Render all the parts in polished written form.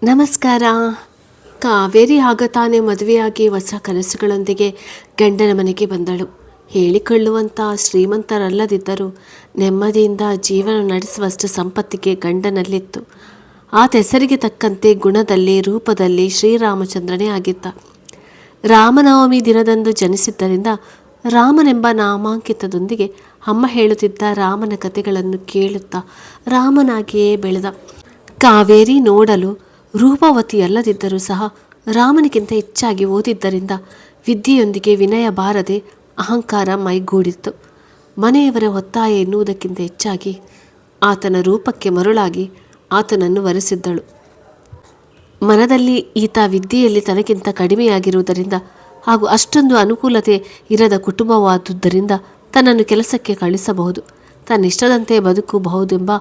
ನಮಸ್ಕಾರ. ಕಾವೇರಿ ಆಗ ತಾನೇ ಮದುವೆಯಾಗಿ ಹೊಸ ಕನಸುಗಳೊಂದಿಗೆ ಗಂಡನ ಮನೆಗೆ ಬಂದಳು. ಹೇಳಿಕೊಳ್ಳುವಂಥ ಶ್ರೀಮಂತರಲ್ಲದಿದ್ದರೂ ನೆಮ್ಮದಿಯಿಂದ ಜೀವನ ನಡೆಸುವಷ್ಟು ಸಂಪತ್ತಿಗೆ ಗಂಡನಲ್ಲಿತ್ತು. ಆತ ಹೆಸರಿಗೆ ತಕ್ಕಂತೆ ಗುಣದಲ್ಲಿ ರೂಪದಲ್ಲಿ ಶ್ರೀರಾಮಚಂದ್ರನೇ ಆಗಿದ್ದ. ರಾಮನವಮಿ ದಿನದಂದು ಜನಿಸಿದ್ದರಿಂದ ರಾಮನೆಂಬ ನಾಮಾಂಕಿತದೊಂದಿಗೆ ಅಮ್ಮ ಹೇಳುತ್ತಿದ್ದ ರಾಮನ ಕಥೆಗಳನ್ನು ಕೇಳುತ್ತಾ ರಾಮನಾಗಿಯೇ ಬೆಳೆದ. ಕಾವೇರಿ ನೋಡಲು ರೂಪವತಿಯಲ್ಲದಿದ್ದರೂ ಸಹ ರಾಮನಿಗಿಂತ ಹೆಚ್ಚಾಗಿ ಓದಿದ್ದರಿಂದ ವಿದ್ಯೆಯೊಂದಿಗೆ ವಿನಯ ಬಾರದೆ ಅಹಂಕಾರ ಮೈಗೂಡಿತ್ತು. ಮನೆಯವರ ಒತ್ತಾಯ ಎನ್ನುವುದಕ್ಕಿಂತ ಹೆಚ್ಚಾಗಿ ಆತನ ರೂಪಕ್ಕೆ ಮರುಳಾಗಿ ಆತನನ್ನು ವರಿಸಿದ್ದಳು. ಮನದಲ್ಲಿ ಈತ ವಿದ್ಯೆಯಲ್ಲಿ ತನಗಿಂತ ಕಡಿಮೆಯಾಗಿರುವುದರಿಂದ ಹಾಗೂ ಅಷ್ಟೊಂದು ಅನುಕೂಲತೆ ಇರದ ಕುಟುಂಬವಾದುದರಿಂದ ತನ್ನನ್ನು ಕೆಲಸಕ್ಕೆ ಕಳಿಸಬಹುದು, ತನ್ನಿಷ್ಟದಂತೆ ಬದುಕಬಹುದೆಂಬ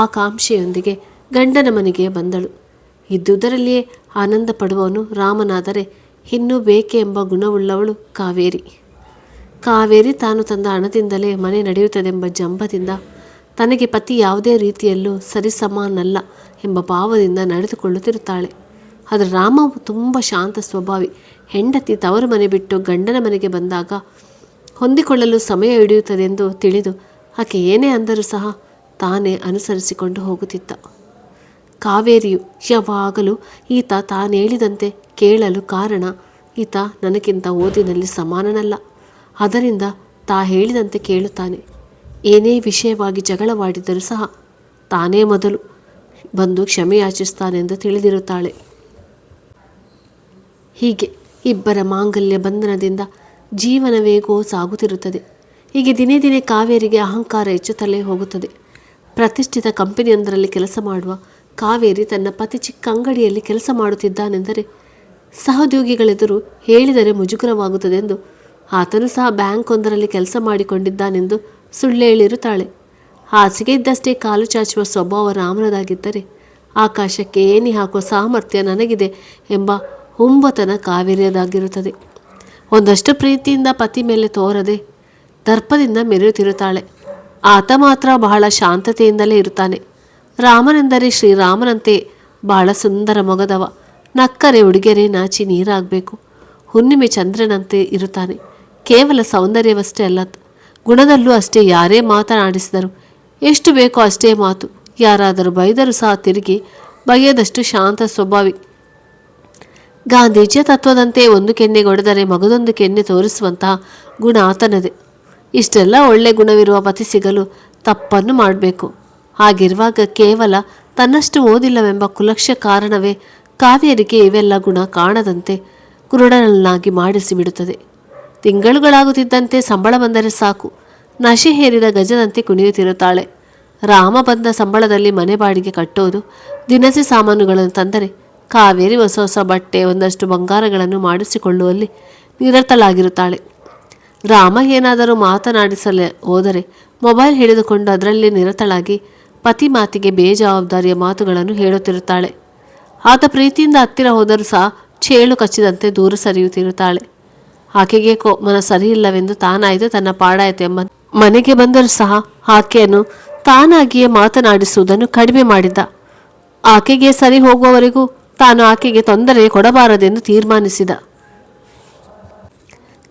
ಆಕಾಂಕ್ಷೆಯೊಂದಿಗೆ ಗಂಡನ ಮನೆಗೆ ಬಂದಳು. ಇದ್ದುದರಲ್ಲಿಯೇ ಆನಂದ ಪಡುವವನು ರಾಮನಾದರೆ ಇನ್ನೂ ಬೇಕೆ ಎಂಬ ಗುಣವುಳ್ಳವಳು ಕಾವೇರಿ. ಕಾವೇರಿ ತಾನು ತಂದ ಹಣದಿಂದಲೇ ಮನೆ ನಡೆಯುತ್ತದೆಂಬ ಜಂಬದಿಂದ ತನಗೆ ಪತಿ ಯಾವುದೇ ರೀತಿಯಲ್ಲೂ ಸರಿಸಮಾನಲ್ಲ ಎಂಬ ಭಾವದಿಂದ ನಡೆದುಕೊಳ್ಳುತ್ತಿರುತ್ತಾಳೆ. ಆದರೆ ರಾಮ ತುಂಬ ಶಾಂತ ಸ್ವಭಾವಿ. ಹೆಂಡತಿ ತವರು ಮನೆ ಬಿಟ್ಟು ಗಂಡನ ಮನೆಗೆ ಬಂದಾಗ ಹೊಂದಿಕೊಳ್ಳಲು ಸಮಯ ಹಿಡಿಯುತ್ತದೆಂದು ತಿಳಿದು ಆಕೆ ಏನೇ ಅಂದರೂ ಸಹ ತಾನೇ ಅನುಸರಿಸಿಕೊಂಡು ಹೋಗುತ್ತಿದ್ದ. ಕಾವೇರಿಯು ಯಾವಾಗಲೂ ಈತ ತಾನೇಳಿದಂತೆ ಕೇಳಲು ಕಾರಣ, ಈತ ನನಗಿಂತ ಓದಿನಲ್ಲಿ ಸಮಾನನಲ್ಲ, ಅದರಿಂದ ತಾ ಹೇಳಿದಂತೆ ಕೇಳುತ್ತಾನೆ. ಏನೇ ವಿಷಯವಾಗಿ ಜಗಳವಾಡಿದರೂ ಸಹ ತಾನೇ ಮೊದಲು ಬಂದು ಕ್ಷಮೆಯಾಚಿಸ್ತಾನೆಂದು ತಿಳಿದಿರುತ್ತಾಳೆ. ಹೀಗೆ ಇಬ್ಬರ ಮಾಂಗಲ್ಯ ಬಂಧನದಿಂದ ಜೀವನವೇಗೋ ಸಾಗುತ್ತಿರುತ್ತದೆ. ಹೀಗೆ ದಿನೇ ದಿನೇ ಕಾವೇರಿಗೆ ಅಹಂಕಾರ ಹೆಚ್ಚುತ್ತಲೇ ಹೋಗುತ್ತದೆ. ಪ್ರತಿಷ್ಠಿತ ಕಂಪನಿಯೊಂದರಲ್ಲಿ ಕೆಲಸ ಮಾಡುವ ಕಾವೇರಿ ತನ್ನ ಪತಿ ಚಿಕ್ಕ ಅಂಗಡಿಯಲ್ಲಿ ಕೆಲಸ ಮಾಡುತ್ತಿದ್ದಾನೆಂದರೆ ಸಹೋದ್ಯೋಗಿಗಳೆದುರು ಹೇಳಿದರೆ ಮುಜುಗರವಾಗುತ್ತದೆಂದು ಆತನು ಸಹ ಬ್ಯಾಂಕ್ ಒಂದರಲ್ಲಿ ಕೆಲಸ ಮಾಡಿಕೊಂಡಿದ್ದಾನೆಂದು ಸುಳ್ಳೇಳಿರುತ್ತಾಳೆ. ಹಾಸಿಗೆ ಇದ್ದಷ್ಟೇ ಕಾಲು ಚಾಚುವ ಸ್ವಭಾವ ರಾಮನದಾಗಿದ್ದರೆ ಆಕಾಶಕ್ಕೆ ಏಣಿ ಹಾಕುವ ಸಾಮರ್ಥ್ಯ ನನಗಿದೆ ಎಂಬ ಹುಂಬತನ ಕಾವೇರಿಯದಾಗಿರುತ್ತದೆ. ಒಂದಷ್ಟು ಪ್ರೀತಿಯಿಂದ ಪತಿ ಮೇಲೆ ತೋರದೆ ದರ್ಪದಿಂದ ಮೆರೆಯುತ್ತಿರುತ್ತಾಳೆ. ಆತ ಮಾತ್ರ ಬಹಳ ಶಾಂತತೆಯಿಂದಲೇ ಇರುತ್ತಾನೆ. ರಾಮನೆಂದರೆ ಶ್ರೀರಾಮನಂತೆ ಬಹಳ ಸುಂದರ ಮೊಗದವ. ನಕ್ಕರೆ ಹುಡುಗೆರೆ ನಾಚಿ ನೀರಾಗಬೇಕು. ಹುಣ್ಣಿಮೆ ಚಂದ್ರನಂತೆ ಇರುತ್ತಾನೆ. ಕೇವಲ ಸೌಂದರ್ಯವಷ್ಟೇ ಅಲ್ಲ, ಗುಣದಲ್ಲೂ ಅಷ್ಟೇ. ಯಾರೇ ಮಾತನಾಡಿಸಿದರು ಎಷ್ಟು ಬೇಕೋ ಅಷ್ಟೇ ಮಾತು. ಯಾರಾದರೂ ಬೈದರೂ ಸಹ ತಿರುಗಿ ಬೈಯದಷ್ಟು ಶಾಂತ ಸ್ವಭಾವಿ. ಗಾಂಧೀಜಿಯ ತತ್ವದಂತೆ ಒಂದು ಕೆನ್ನೆಗೊಡೆದರೆ ಮಗದೊಂದು ಕೆನ್ನೆ ತೋರಿಸುವಂತಹ ಗುಣ ಆತನದೇ. ಇಷ್ಟೆಲ್ಲ ಒಳ್ಳೆ ಗುಣವಿರುವ ಪತಿ ಸಿಗಲು ತಪ್ಪನ್ನು ಮಾಡಬೇಕು. ಹಾಗಿರುವಾಗ ಕೇವಲ ತನ್ನಷ್ಟು ಓದಿಲ್ಲವೆಂಬ ಕುಲಕ್ಷ ಕಾರಣವೇ ಕಾವೇರಿಗೆ ಇವೆಲ್ಲ ಗುಣ ಕಾಣದಂತೆ ಕುರುಡನನ್ನಾಗಿ ಮಾಡಿಸಿಬಿಡುತ್ತದೆ. ತಿಂಗಳುಗಳಾಗುತ್ತಿದ್ದಂತೆ ಸಂಬಳ ಬಂದರೆ ಸಾಕು, ನಶೆ ಹೇರಿದ ಗಜದಂತೆ ಕುಣಿಯುತ್ತಿರುತ್ತಾಳೆ. ರಾಮ ಬಂದ ಸಂಬಳದಲ್ಲಿ ಮನೆ ಬಾಡಿಗೆ ಕಟ್ಟೋದು, ದಿನಸಿ ಸಾಮಾನುಗಳನ್ನು ತಂದರೆ ಕಾವೇರಿ ಹೊಸ ಹೊಸ ಬಟ್ಟೆ, ಒಂದಷ್ಟು ಬಂಗಾರಗಳನ್ನು ಮಾಡಿಸಿಕೊಳ್ಳುವಲ್ಲಿ ನಿರತಳಾಗಿರುತ್ತಾಳೆ. ರಾಮ ಏನಾದರೂ ಮಾತನಾಡಿಸಲೇ ಹೋದರೆ ಮೊಬೈಲ್ ಹಿಡಿದುಕೊಂಡು ಅದರಲ್ಲಿ ನಿರತಳಾಗಿ ಪತಿ ಮಾತಿಗೆ ಬೇಜವಾಬ್ದಾರಿಯ ಮಾತುಗಳನ್ನು ಹೇಳುತ್ತಿರುತ್ತಾಳೆ. ಆತ ಪ್ರೀತಿಯಿಂದ ಹತ್ತಿರ ಹೋದರೂ ಸಹ ಚೇಳು ಕಚ್ಚಿದಂತೆ ದೂರ ಸರಿಯುತ್ತಿರುತ್ತಾಳೆ. ಆಕೆಗೆ ಮನ ಸರಿಯಿಲ್ಲವೆಂದು ತಾನಾಯಿತು ತನ್ನ ಪಾಡಾಯಿತು ಎಂಬ ಮನೆಗೆ ಬಂದರೂ ಸಹ ಆಕೆಯನ್ನು ತಾನಾಗಿಯೇ ಮಾತನಾಡಿಸುವುದನ್ನು ಕಡಿಮೆ ಮಾಡಿದ್ದ. ಆಕೆಗೆ ಸರಿ ಹೋಗುವವರೆಗೂ ತಾನು ಆಕೆಗೆ ತೊಂದರೆ ಕೊಡಬಾರದೆಂದು ತೀರ್ಮಾನಿಸಿದ.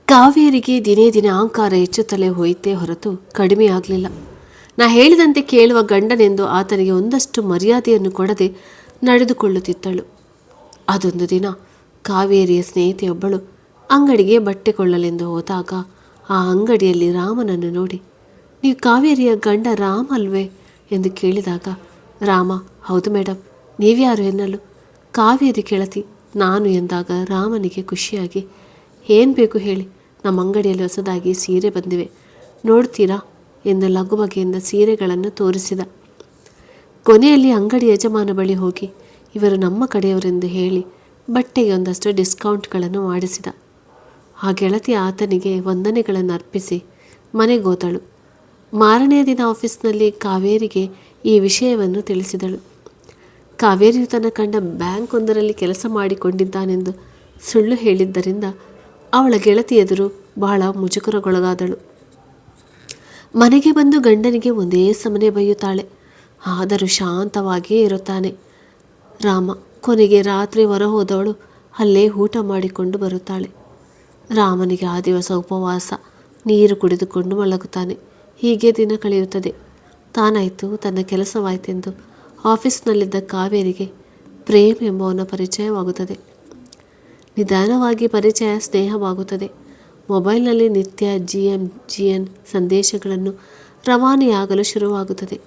ಕಾವೇರಿಗೆ ದಿನೇ ದಿನೇ ಅಹಂಕಾರ ಹೆಚ್ಚುತ್ತಲೇ ಹೋಯಿತೇ ಹೊರತು ಕಡಿಮೆಯಾಗಲಿಲ್ಲ. ನಾ ಹೇಳಿದಂತೆ ಕೇಳುವ ಗಂಡನೆಂದು ಆತನಿಗೆ ಒಂದಷ್ಟು ಮರ್ಯಾದೆಯನ್ನು ಕೊಡದೆ ನಡೆದುಕೊಳ್ಳುತ್ತಿದ್ದಳು. ಅದೊಂದು ದಿನ ಕಾವೇರಿಯ ಸ್ನೇಹಿತೆಯೊಬ್ಬಳು ಅಂಗಡಿಗೆ ಬಟ್ಟೆ ಕೊಳ್ಳಲೆಂದು ಹೋದಾಗ ಆ ಅಂಗಡಿಯಲ್ಲಿ ರಾಮನನ್ನು ನೋಡಿ, ನೀವು ಕಾವೇರಿಯ ಗಂಡ ರಾಮ ಅಲ್ವೇ ಎಂದು ಕೇಳಿದಾಗ ರಾಮ, ಹೌದು ಮೇಡಮ್, ನೀವ್ಯಾರು ಎನ್ನಲು ಕಾವೇರಿ ಕೇಳತಿ ನಾನು ಎಂದಾಗ ರಾಮನಿಗೆ ಖುಷಿಯಾಗಿ, ಏನು ಬೇಕು ಹೇಳಿ, ನಮ್ಮ ಅಂಗಡಿಯಲ್ಲಿ ಹೊಸದಾಗಿ ಸೀರೆ ಬಂದಿವೆ, ನೋಡ್ತೀರಾ ಎಂದು ಲಘುಬಗೆಯಿಂದ ಸೀರೆಗಳನ್ನು ತೋರಿಸಿದ. ಕೊನೆಯಲ್ಲಿ ಅಂಗಡಿ ಯಜಮಾನ ಬಳಿ ಹೋಗಿ ಇವರು ನಮ್ಮ ಕಡೆಯವರೆಂದು ಹೇಳಿ ಬಟ್ಟೆಗೆ ಒಂದಷ್ಟು ಡಿಸ್ಕೌಂಟ್ಗಳನ್ನು ಮಾಡಿಸಿದ. ಆ ಗೆಳತಿ ಆತನಿಗೆ ವಂದನೆಗಳನ್ನು ಅರ್ಪಿಸಿ ಮನೆಗೋದಳು. ಮಾರನೆಯ ದಿನ ಆಫೀಸ್ನಲ್ಲಿ ಕಾವೇರಿಗೆ ಈ ವಿಷಯವನ್ನು ತಿಳಿಸಿದಳು. ಕಾವೇರಿಯು ತನ್ನ ಕಂಡ ಬ್ಯಾಂಕ್ ಒಂದರಲ್ಲಿ ಕೆಲಸ ಮಾಡಿಕೊಂಡಿದ್ದಾನೆಂದು ಸುಳ್ಳು ಹೇಳಿದ್ದರಿಂದ ಅವಳ ಗೆಳತಿ ಎದುರು ಬಹಳ ಮುಜುಗರಗೊಳಗಾದಳು. ಮನೆಗೆ ಬಂದು ಗಂಡನಿಗೆ ಒಂದೇ ಸಮನೆ ಬೈಯುತ್ತಾಳೆ. ಆದರೂ ಶಾಂತವಾಗಿಯೇ ಇರುತ್ತಾನೆ ರಾಮ. ಕೊನೆಗೆ ರಾತ್ರಿ ಹೊರಹೋದವಳು ಅಲ್ಲೇ ಊಟ ಮಾಡಿಕೊಂಡು ಬರುತ್ತಾಳೆ. ರಾಮನಿಗೆ ಆ ದಿವಸ ಉಪವಾಸ, ನೀರು ಕುಡಿದುಕೊಂಡು ಮಲಗುತ್ತಾನೆ. ಹೀಗೆ ದಿನ ಕಳೆಯುತ್ತದೆ. ತಾನಾಯಿತು, ತನ್ನ ಕೆಲಸವಾಯಿತೆಂದು ಆಫೀಸ್ನಲ್ಲಿದ್ದ ಕಾವೇರಿಗೆ ಪ್ರೇಮ್ ಎಂಬವನ ಪರಿಚಯವಾಗುತ್ತದೆ. ನಿಧಾನವಾಗಿ ಪರಿಚಯ ಸ್ನೇಹವಾಗುತ್ತದೆ. ಮೊಬೈಲ್ನಲ್ಲಿ ನಿತ್ಯ GN ಸಂದೇಶಗಳನ್ನು ರವಾನೆಯಾಗಲು ಶುರುವಾಗುತ್ತದೆ.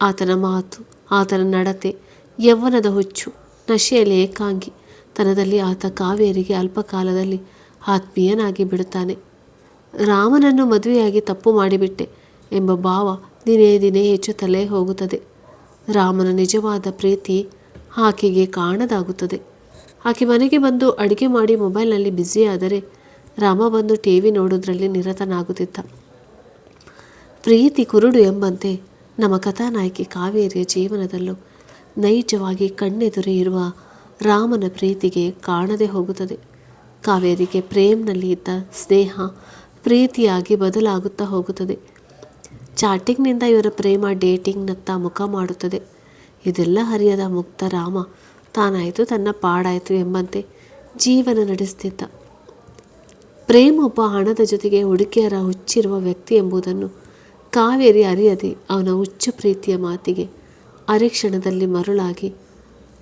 ಆತನ ಮಾತು, ಆತನ ನಡತೆ, ಯೌವನದ ಹುಚ್ಚು, ನಶೆಯಲ್ಲಿ ಏಕಾಂಗಿ ತನದಲ್ಲಿ ಆತ ಕಾವೇರಿಗೆ ಅಲ್ಪಕಾಲದಲ್ಲಿ ಆತ್ಮೀಯನಾಗಿ ಬಿಡುತ್ತಾನೆ. ರಾಮನನ್ನು ಮದುವೆಯಾಗಿ ತಪ್ಪು ಮಾಡಿಬಿಟ್ಟೆ ಎಂಬ ಭಾವ ದಿನೇ ದಿನೇ ಹೆಚ್ಚುತ್ತಲೇ ಹೋಗುತ್ತದೆ. ರಾಮನ ನಿಜವಾದ ಪ್ರೀತಿ ಆಕೆಗೆ ಕಾಣದಾಗುತ್ತದೆ. ಆಕೆ ಮನೆಗೆ ಬಂದು ಅಡುಗೆ ಮಾಡಿ ಮೊಬೈಲ್ನಲ್ಲಿ ಬ್ಯುಸಿಯಾದರೆ ರಾಮ ಬಂದು TV ನೋಡೋದ್ರಲ್ಲಿ ನಿರತನಾಗುತ್ತಿದ್ದ. ಪ್ರೀತಿ ಕುರುಡು ಎಂಬಂತೆ ನಮ್ಮ ಕಥಾನಾಯಕಿ ಕಾವೇರಿಯ ಜೀವನದಲ್ಲೂ ನೈಜವಾಗಿ ಕಣ್ಣೆದುರೇ ಇರುವ ರಾಮನ ಪ್ರೀತಿಗೆ ಕಾಣದೆ ಹೋಗುತ್ತದೆ. ಕಾವೇರಿಗೆ ಪ್ರೇಮ್ನಲ್ಲಿ ಇದ್ದ ಸ್ನೇಹ ಪ್ರೀತಿಯಾಗಿ ಬದಲಾಗುತ್ತಾ ಹೋಗುತ್ತದೆ. ಚಾಟಿಂಗ್ನಿಂದ ಇವರ ಪ್ರೇಮ ಡೇಟಿಂಗ್ನತ್ತ ಮುಖ ಮಾಡುತ್ತದೆ. ಇದೆಲ್ಲ ಅರಿಯದ ಮುಗ್ಧ ರಾಮ ತಾನಾಯಿತು, ತನ್ನ ಪಾಡಾಯಿತು ಎಂಬಂತೆ ಜೀವನ ನಡೆಸುತ್ತಿದ್ದ. ಪ್ರೇಮ್ ಒಬ್ಬ ಹಣದ ಜೊತೆಗೆ ಹುಡುಗಿಯರ ಹುಚ್ಚಿರುವ ವ್ಯಕ್ತಿ ಎಂಬುದನ್ನು ಕಾವೇರಿ ಅರಿಯದೆ ಅವನ ಹುಚ್ಚು ಪ್ರೀತಿಯ ಮಾತಿಗೆ ಅರೆಕ್ಷಣದಲ್ಲಿ ಮರುಳಾಗಿ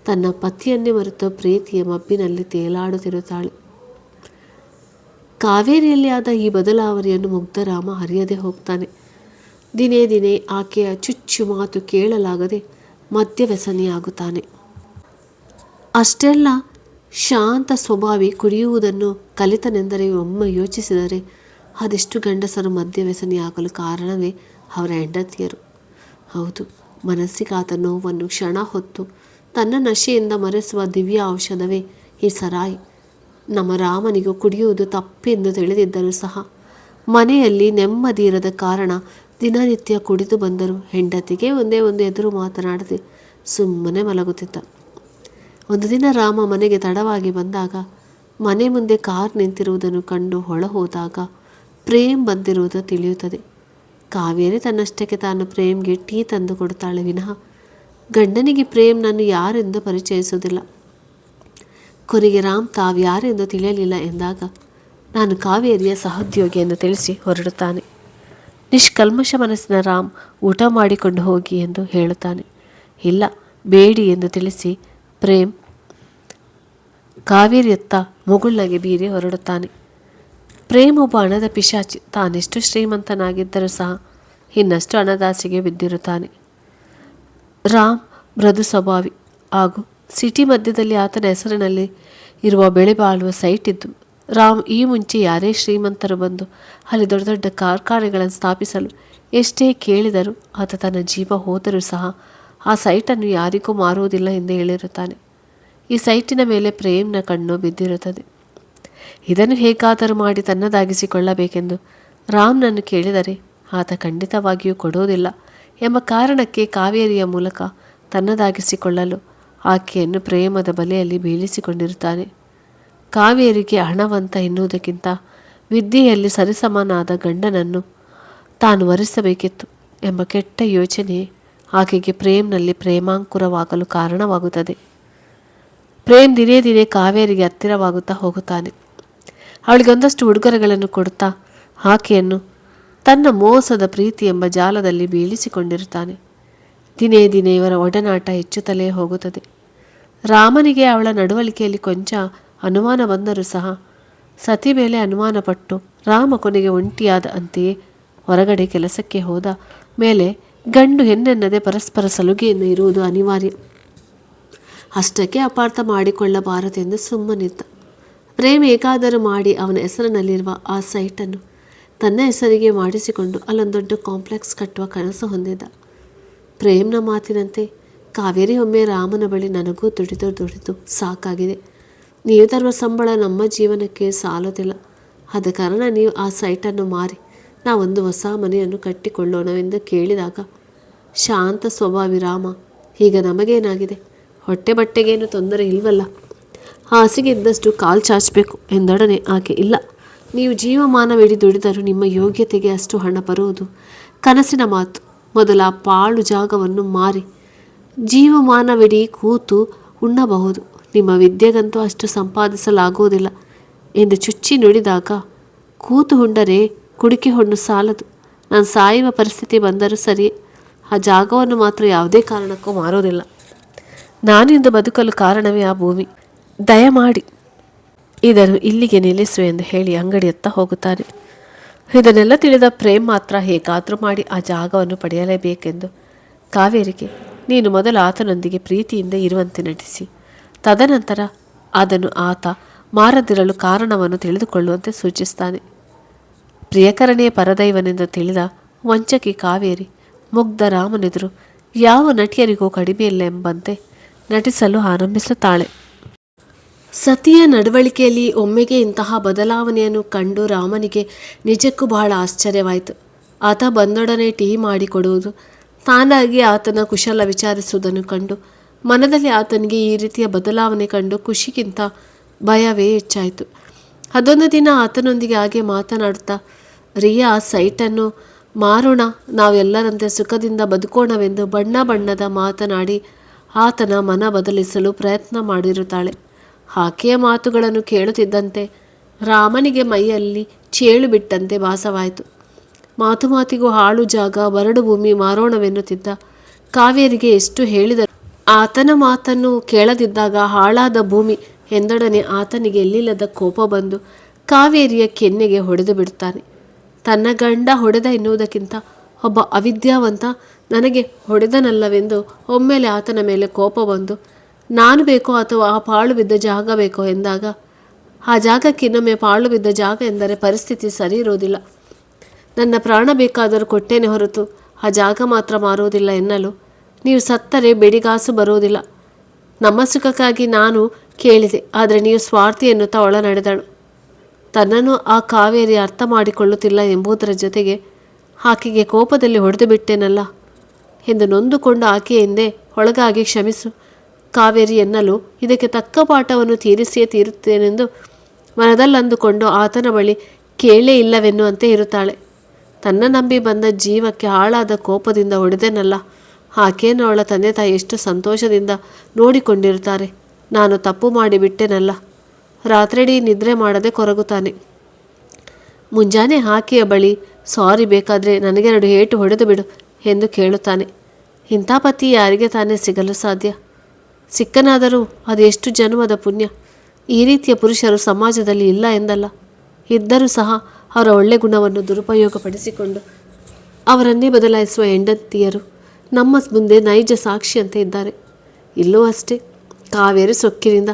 ತನ್ನ ಪತಿಯನ್ನೇ ಮರೆತು ಪ್ರೀತಿಯ ಮಬ್ಬಿನಲ್ಲಿ ತೇಲಾಡುತ್ತಿರುತ್ತಾಳೆ. ಕಾವೇರಿಯಲ್ಲಿ ಆದ ಈ ಬದಲಾವಣೆಯನ್ನು ಮುಗ್ಧರಾಮ ಅರಿಯದೆ ಹೋಗ್ತಾನೆ. ದಿನೇ ದಿನೇ ಆಕೆಯ ಚುಚ್ಚು ಮಾತು ಕೇಳಲಾಗದೆ ಮದ್ಯವ್ಯಸನಿಯಾಗುತ್ತಾನೆ. ಅಷ್ಟೆಲ್ಲ ಶಾಂತ ಸ್ವಭಾವಿ ಕುಡಿಯುವುದನ್ನು ಕಲಿತನೆಂದರೆ ಒಮ್ಮೆ ಯೋಚಿಸಿದರೆ ಅದೆಷ್ಟು ಗಂಡಸರು ಮದ್ಯವ್ಯಸನಿಯಾಗಲು ಕಾರಣವೇ ಅವರ ಹೆಂಡತಿಯರು. ಹೌದು, ಮನಸ್ಸಿಗಾದ ನೋವನ್ನು ಕ್ಷಣ ಹೊತ್ತು ತನ್ನ ನಶೆಯಿಂದ ಮರೆಸುವ ದಿವ್ಯ ಔಷಧವೇ ಈ ಸರಾಯಿ. ನಮ್ಮ ರಾಮನಿಗೂ ಕುಡಿಯುವುದು ತಪ್ಪೆಂದು ತಿಳಿದಿದ್ದರೂ ಸಹ ಮನೆಯಲ್ಲಿ ನೆಮ್ಮದಿ ಇರದ ಕಾರಣ ದಿನನಿತ್ಯ ಕುಡಿದು ಬಂದರೂ ಹೆಂಡತಿಗೆ ಒಂದೇ ಒಂದು ಎದುರು ಮಾತನಾಡದೆ ಸುಮ್ಮನೆ ಮಲಗುತ್ತಿದ್ದ. ಒಂದು ದಿನ ರಾಮ ಮನೆಗೆ ತಡವಾಗಿ ಬಂದಾಗ ಮನೆ ಮುಂದೆ ಕಾರ್ ನಿಂತಿರುವುದನ್ನು ಕಂಡು ಹೊಳ ಹೋದಾಗ ಪ್ರೇಮ್ ಬಂದಿರುವುದು ತಿಳಿಯುತ್ತದೆ. ಕಾವೇರಿ ತನ್ನಷ್ಟಕ್ಕೆ ತಾನು ಪ್ರೇಮ್ಗೆ ಟೀ ತಂದು ಕೊಡುತ್ತಾಳೆ ವಿನಃ ಗಂಡನಿಗೆ ಪ್ರೇಮ್ನನ್ನು ಯಾರೆಂದು ಪರಿಚಯಿಸುವುದಿಲ್ಲ. ಕೊನೆಗೆ ರಾಮ್ ತಾವ್ಯಾರೆಂದು ತಿಳಿಯಲಿಲ್ಲ ಎಂದಾಗ ನಾನು ಕಾವೇರಿಯ ಸಹೋದ್ಯೋಗಿ ಎಂದು ತಿಳಿಸಿ ಹೊರಡುತ್ತಾನೆ. ನಿಷ್ಕಲ್ಮಶ ಮನಸ್ಸಿನ ರಾಮ್ ಊಟ ಮಾಡಿಕೊಂಡು ಹೋಗಿ ಎಂದು ಹೇಳುತ್ತಾನೆ. ಇಲ್ಲ, ಬೇಡಿ ಎಂದು ತಿಳಿಸಿ ಪ್ರೇಮ್ ಕಾವೇರಿಯತ್ತ ಮುಗುಳ್ನಗೆ ಬೀರಿ ಹೊರಡುತ್ತಾನೆ. ಪ್ರೇಮ್ ಒಬ್ಬ ಹಣದ ಪಿಶಾಚಿ. ತಾನೆಷ್ಟು ಶ್ರೀಮಂತನಾಗಿದ್ದರೂ ಸಹ ಇನ್ನಷ್ಟು ಹಣದಾಸೆಗೆ ಬಿದ್ದಿರುತ್ತಾನೆ. ರಾಮ್ ಮೃದು ಸ್ವಭಾವಿ ಹಾಗೂ ಸಿಟಿ ಮಧ್ಯದಲ್ಲಿ ಆತನ ಹೆಸರಿನಲ್ಲಿ ಇರುವ ಬೆಳೆ ಬಾಳುವ ಸೈಟ್ ಇದ್ದು ರಾಮ್ ಈ ಮುಂಚೆ ಯಾರೇ ಶ್ರೀಮಂತರು ಬಂದು ಅಲ್ಲಿ ದೊಡ್ಡ ದೊಡ್ಡ ಕಾರ್ಖಾನೆಗಳನ್ನು ಸ್ಥಾಪಿಸಲು ಎಷ್ಟೇ ಕೇಳಿದರೂ ಆತ ತನ್ನ ಜೀವ ಹೋದರೂ ಸಹ ಆ ಸೈಟನ್ನು ಯಾರಿಗೂ ಮಾರುವುದಿಲ್ಲ ಎಂದು ಹೇಳಿರುತ್ತಾನೆ. ಈ ಸೈಟಿನ ಮೇಲೆ ಪ್ರೇಮ್ನ ಕಣ್ಣು ಬಿದ್ದಿರುತ್ತದೆ. ಇದನ್ನು ಹೇಗಾದರೂ ಮಾಡಿ ತನ್ನದಾಗಿಸಿಕೊಳ್ಳಬೇಕೆಂದು ರಾಮ್ನನ್ನು ಕೇಳಿದರೆ ಆತ ಖಂಡಿತವಾಗಿಯೂ ಕೊಡುವುದಿಲ್ಲ ಎಂಬ ಕಾರಣಕ್ಕೆ ಕಾವೇರಿಯ ಮೂಲಕ ತನ್ನದಾಗಿಸಿಕೊಳ್ಳಲು ಆಕೆಯನ್ನು ಪ್ರೇಮದ ಬಲೆಯಲ್ಲಿ ಬೀಳಿಸಿಕೊಂಡಿರುತ್ತಾನೆ. ಕಾವೇರಿಗೆ ಹಣವಂತ ಎನ್ನುವುದಕ್ಕಿಂತ ವಿದ್ಯೆಯಲ್ಲಿ ಸರಿಸಮನಾದ ಗಂಡನನ್ನು ತಾನು ವರಿಸಬೇಕಿತ್ತು ಎಂಬ ಕೆಟ್ಟ ಯೋಚನೆ ಆಕೆಗೆ ಪ್ರೇಮ್ನಲ್ಲಿ ಪ್ರೇಮಾಂಕುರವಾಗಲು ಕಾರಣವಾಗುತ್ತದೆ. ಪ್ರೇಮ್ ದಿನೇ ದಿನೇ ಕಾವೇರಿಗೆ ಹತ್ತಿರವಾಗುತ್ತಾ ಹೋಗುತ್ತಾನೆ. ಅವಳಿಗೆ ಒಂದಷ್ಟು ಉಡುಗೊರೆಗಳನ್ನು ಕೊಡುತ್ತಾ ಆಕೆಯನ್ನು ತನ್ನ ಮೋಸದ ಪ್ರೀತಿ ಎಂಬ ಜಾಲದಲ್ಲಿ ಬೀಳಿಸಿಕೊಂಡಿರುತ್ತಾನೆ. ದಿನೇ ದಿನೇ ಇವರ ಒಡನಾಟ ಹೆಚ್ಚುತ್ತಲೇ ಹೋಗುತ್ತದೆ. ರಾಮನಿಗೆ ಅವಳ ನಡವಳಿಕೆಯಲ್ಲಿ ಕೊಂಚ ಅನುಮಾನ ಬಂದರೂ ಸಹ ಸತಿ ಮೇಲೆ ಅನುಮಾನಪಟ್ಟು ರಾಮ ಕೊನೆಗೆ ಒಂಟಿಯಾದ ಅಂತೆಯೇ ಹೊರಗಡೆ ಕೆಲಸಕ್ಕೆ ಹೋದ ಮೇಲೆ ಗಂಡು ಹೆಣ್ಣೆನ್ನದೆ ಪರಸ್ಪರ ಸಲುಗೆಯನ್ನು ಇರುವುದು ಅನಿವಾರ್ಯ. ಅಷ್ಟಕ್ಕೆ ಅಪಾರ್ಥ ಮಾಡಿಕೊಳ್ಳಬಾರದೆಂದು ಸುಮ್ಮನಿದ್ದ. ಪ್ರೇಮ್ ಹೇಗಾದರೂ ಮಾಡಿ ಅವನ ಹೆಸರಿನಲ್ಲಿರುವ ಆ ಸೈಟನ್ನು ತನ್ನ ಹೆಸರಿಗೆ ಮಾಡಿಸಿಕೊಂಡು ಅಲ್ಲೊಂದು ದೊಡ್ಡ ಕಾಂಪ್ಲೆಕ್ಸ್ ಕಟ್ಟುವ ಕನಸು ಹೊಂದಿದ್ದ. ಪ್ರೇಮ್ನ ಮಾತಿನಂತೆ ಕಾವೇರಿ ಒಮ್ಮೆ ರಾಮನ ಬಳಿ ನನಗೂ ದುಡಿದು ಸಾಕಾಗಿದೆ. ನೀವು ತರುವ ಸಂಬಳ ನಮ್ಮ ಜೀವನಕ್ಕೆ ಸಾಲೋದಿಲ್ಲ. ಆದ ಕಾರಣ ನೀವು ಆ ಸೈಟನ್ನು ಮಾರಿ ನಾವೊಂದು ಹೊಸ ಮನೆಯನ್ನು ಕಟ್ಟಿಕೊಳ್ಳೋಣವೆಂದು ಕೇಳಿದಾಗ ಶಾಂತ ಸ್ವಭಾವಿ ರಾಮ, ಈಗ ನಮಗೇನಾಗಿದೆ, ಹೊಟ್ಟೆ ಬಟ್ಟೆಗೇನು ತೊಂದರೆ ಇಲ್ವಲ್ಲ, ಹಾಸಿಗೆ ಇದ್ದಷ್ಟು ಕಾಲು ಚಾಚಬೇಕು ಎಂದೊಡನೆ ಆಕೆ, ಇಲ್ಲ, ನೀವು ಜೀವಮಾನವಿಡೀ ದುಡಿದರೂ ನಿಮ್ಮ ಯೋಗ್ಯತೆಗೆ ಅಷ್ಟು ಹಣ ಬರುವುದು ಕನಸಿನ ಮಾತು. ಮೊದಲ ಪಾಳು ಜಾಗವನ್ನು ಮಾರಿ ಜೀವಮಾನವಿಡೀ ಕೂತು ಉಣ್ಣಬಹುದು, ನಿಮ್ಮ ವಿದ್ಯೆಗಂತೂ ಅಷ್ಟು ಸಂಪಾದಿಸಲಾಗುವುದಿಲ್ಲ ಎಂದು ಚುಚ್ಚಿ ನುಡಿದಾಗ, ಕೂತು ಉಂಡರೆ ಕುಡಿಕೆ ಹೊಣ್ಣು ಸಾಲದು. ನಾನು ಸಾಯುವ ಪರಿಸ್ಥಿತಿ ಬಂದರೂ ಸರಿಯೇ, ಆ ಜಾಗವನ್ನು ಮಾತ್ರ ಯಾವುದೇ ಕಾರಣಕ್ಕೂ ಮಾರೋದಿಲ್ಲ. ನಾನಿಂದು ಬದುಕಲು ಕಾರಣವೇ ಆ ಭೂಮಿ. ದಯಮಾಡಿ ಇದನ್ನು ಇಲ್ಲಿಗೆ ನಿಲ್ಲಿಸು ಎಂದು ಹೇಳಿ ಅಂಗಡಿಯತ್ತ ಹೋಗುತ್ತಾನೆ. ಇದನ್ನೆಲ್ಲ ತಿಳಿದ ಪ್ರೇಮ್ ಮಾತ್ರ ಹೇಗಾದರೂ ಮಾಡಿ ಆ ಜಾಗವನ್ನು ಪಡೆಯಲೇಬೇಕೆಂದು ಕಾವೇರಿಗೆ, ನೀನು ಮೊದಲು ಆತನೊಂದಿಗೆ ಪ್ರೀತಿಯಿಂದ ಇರುವಂತೆ ನಟಿಸಿ, ತದನಂತರ ಅದನ್ನು ಆತ ಮಾರದಿರಲು ಕಾರಣವನ್ನು ತಿಳಿದುಕೊಳ್ಳುವಂತೆ ಸೂಚಿಸ್ತಾನೆ. ಪ್ರಿಯಕರಣಿಯ ಪರದೈವನೆಂದು ತಿಳಿದ ವಂಚಕಿ ಕಾವೇರಿ ಮುಗ್ಧ ರಾಮನೆದುರು ಯಾವ ನಟಿಯರಿಗೂ ಕಡಿಮೆಯಿಲ್ಲ ಎಂಬಂತೆ ನಟಿಸಲು ಆರಂಭಿಸುತ್ತಾಳೆ. ಸತಿಯ ನಡವಳಿಕೆಯಲ್ಲಿ ಒಮ್ಮೆಗೆ ಇಂತಹ ಬದಲಾವಣೆಯನ್ನು ಕಂಡು ರಾಮನಿಗೆ ನಿಜಕ್ಕೂ ಬಹಳ ಆಶ್ಚರ್ಯವಾಯಿತು. ಆತ ಬಂದೊಡನೆ ಟೀ ಮಾಡಿಕೊಡುವುದು, ತಾನಾಗಿ ಆತನ ಕುಶಲ ವಿಚಾರಿಸುವುದನ್ನು ಕಂಡು ಮನದಲ್ಲಿ ಆತನಿಗೆ ಈ ರೀತಿಯ ಬದಲಾವಣೆ ಕಂಡು ಖುಷಿಗಿಂತ ಭಯವೇ ಹೆಚ್ಚಾಯಿತು. ಅದೊಂದು ದಿನ ಆತನೊಂದಿಗೆ ಹಾಗೆ ಮಾತನಾಡುತ್ತಾ, ರಿಯಾ ಸೈಟನ್ನು ಮಾರೋಣ, ನಾವೆಲ್ಲರಂತೆ ಸುಖದಿಂದ ಬದುಕೋಣವೆಂದು ಬಣ್ಣ ಬಣ್ಣದ ಮಾತನಾಡಿ ಆತನ ಮನ ಬದಲಿಸಲು ಪ್ರಯತ್ನ ಮಾಡಿರುತ್ತಾಳೆ. ಆಕೆಯ ಮಾತುಗಳನ್ನು ಕೇಳುತ್ತಿದ್ದಂತೆ ರಾಮನಿಗೆ ಮೈಯಲ್ಲಿ ಚೇಳು ಬಿಟ್ಟಂತೆ ಭಾಸವಾಯಿತು. ಮಾತು ಮಾತಿಗೂ ಹಾಳು ಜಾಗ, ಬರಡು ಭೂಮಿ ಮಾರೋಣವೆನ್ನುತ್ತಿದ್ದ ಕಾವೇರಿಗೆ ಎಷ್ಟು ಹೇಳಿದರು ಆತನ ಮಾತನ್ನು ಕೇಳದಿದ್ದಾಗ ಹಾಳಾದ ಭೂಮಿ ಎಂದೊಡನೆ ಆತನಿಗೆ ಎಲ್ಲಿಲ್ಲದ ಕೋಪ ಬಂದು ಕಾವೇರಿಯ ಕೆನ್ನೆಗೆ ಹೊಡೆದು ಬಿಡುತ್ತಾನೆ. ತನ್ನ ಗಂಡ ಹೊಡೆದ ಎನ್ನುವುದಕ್ಕಿಂತ ಒಬ್ಬ ಅವಿದ್ಯಾವಂತ ನನಗೆ ಹೊಡೆದನಲ್ಲವೆಂದು ಒಮ್ಮೆಲೆ ಆತನ ಮೇಲೆ ಕೋಪ ಬಂದು, ನಾನು ಬೇಕೋ ಅಥವಾ ಆ ಪಾಳು ಬಿದ್ದ ಜಾಗ ಬೇಕೋ ಎಂದಾಗ, ಆ ಜಾಗಕ್ಕೆ ಇನ್ನೊಮ್ಮೆ ಪಾಳು ಬಿದ್ದ ಜಾಗ ಎಂದರೆ ಪರಿಸ್ಥಿತಿ ಸರಿ ಇರುವುದಿಲ್ಲ, ನನ್ನ ಪ್ರಾಣ ಬೇಕಾದರೂ ಕೊಟ್ಟೇನೆ ಹೊರತು ಆ ಜಾಗ ಮಾತ್ರ ಮಾರುವುದಿಲ್ಲ ಎನ್ನಲು ನೀವು ಸತ್ತರೆ ಬೆಡಿಗಾಸು ಬರುವುದಿಲ್ಲ. ನಮ್ಮ ಸುಖಕ್ಕಾಗಿ ನಾನು ಕೇಳಿದೆ, ಆದರೆ ನೀವು ಸ್ವಾರ್ಥಿ ಎನ್ನುತ್ತಾ ಒಳ ನಡೆದಳು. ತನ್ನನ್ನು ಆ ಕಾವೇರಿ ಅರ್ಥ ಮಾಡಿಕೊಳ್ಳುತ್ತಿಲ್ಲ ಎಂಬುದರ ಜೊತೆಗೆ ಆಕೆಗೆ ಕೋಪದಲ್ಲಿ ಹೊಡೆದು ಬಿಟ್ಟೆನಲ್ಲ ಎಂದು ನೊಂದುಕೊಂಡು ಆಕೆಯ ಹಿಂದೆ ಒಳಗಾಗಿ ಕ್ಷಮಿಸು ಕಾವೇರಿ ಎನ್ನಲು ಇದಕ್ಕೆ ತಕ್ಕ ಪಾಠವನ್ನು ತೀರಿಸಿಯೇ ತೀರುತ್ತೇನೆಂದು ಮನದಲ್ಲಂದುಕೊಂಡು ಆತನ ಬಳಿ ಕೇಳೇ ಇಲ್ಲವೆನ್ನುವಂತೆ ಇರುತ್ತಾಳೆ. ತನ್ನ ನಂಬಿ ಬಂದ ಜೀವಕ್ಕೆ ಹಾಳಾದ ಕೋಪದಿಂದ ಹೊಡೆದೆನಲ್ಲ, ಆಕೆಯನ್ನು ಅವಳ ತಂದೆ ತಾಯಿ ಎಷ್ಟು ಸಂತೋಷದಿಂದ ನೋಡಿಕೊಂಡಿರುತ್ತಾರೆ. ನಾನು ತಪ್ಪು ಮಾಡಿಬಿಟ್ಟೆನಲ್ಲ. ರಾತ್ರಿಡೀ ನಿದ್ರೆ ಮಾಡದೆ ಕೊರಗುತ್ತಾನೆ. ಮುಂಜಾನೆ ಆಕೆಯ ಬಳಿ ಸಾರಿ, ಬೇಕಾದರೆ ನನಗೆರಡು ಏಟು ಹೊಡೆದು ಬಿಡು ಎಂದು ಕೇಳುತ್ತಾನೆ. ಇಂಥ ಪತಿ ಯಾರಿಗೆ ತಾನೇ ಸಿಗಲು ಸಾಧ್ಯ? ಸಿಕ್ಕನಾದರೂ ಅದೆಷ್ಟು ಜನ್ಮದ ಪುಣ್ಯ. ಈ ರೀತಿಯ ಪುರುಷರು ಸಮಾಜದಲ್ಲಿ ಇಲ್ಲ ಎಂದಲ್ಲ, ಇದ್ದರೂ ಸಹ ಅವರ ಒಳ್ಳೆ ಗುಣವನ್ನು ದುರುಪಯೋಗಪಡಿಸಿಕೊಂಡು ಅವರನ್ನೇ ಬದಲಾಯಿಸುವ ಹೆಂಡತಿಯರು ನಮ್ಮ ಮುಂದೆ ನೈಜ ಸಾಕ್ಷಿಯಂತೆ ಇದ್ದಾರೆ. ಇಲ್ಲೂ ಅಷ್ಟೇ. ಕಾವೇರಿ ಸೊಕ್ಕಿನಿಂದ,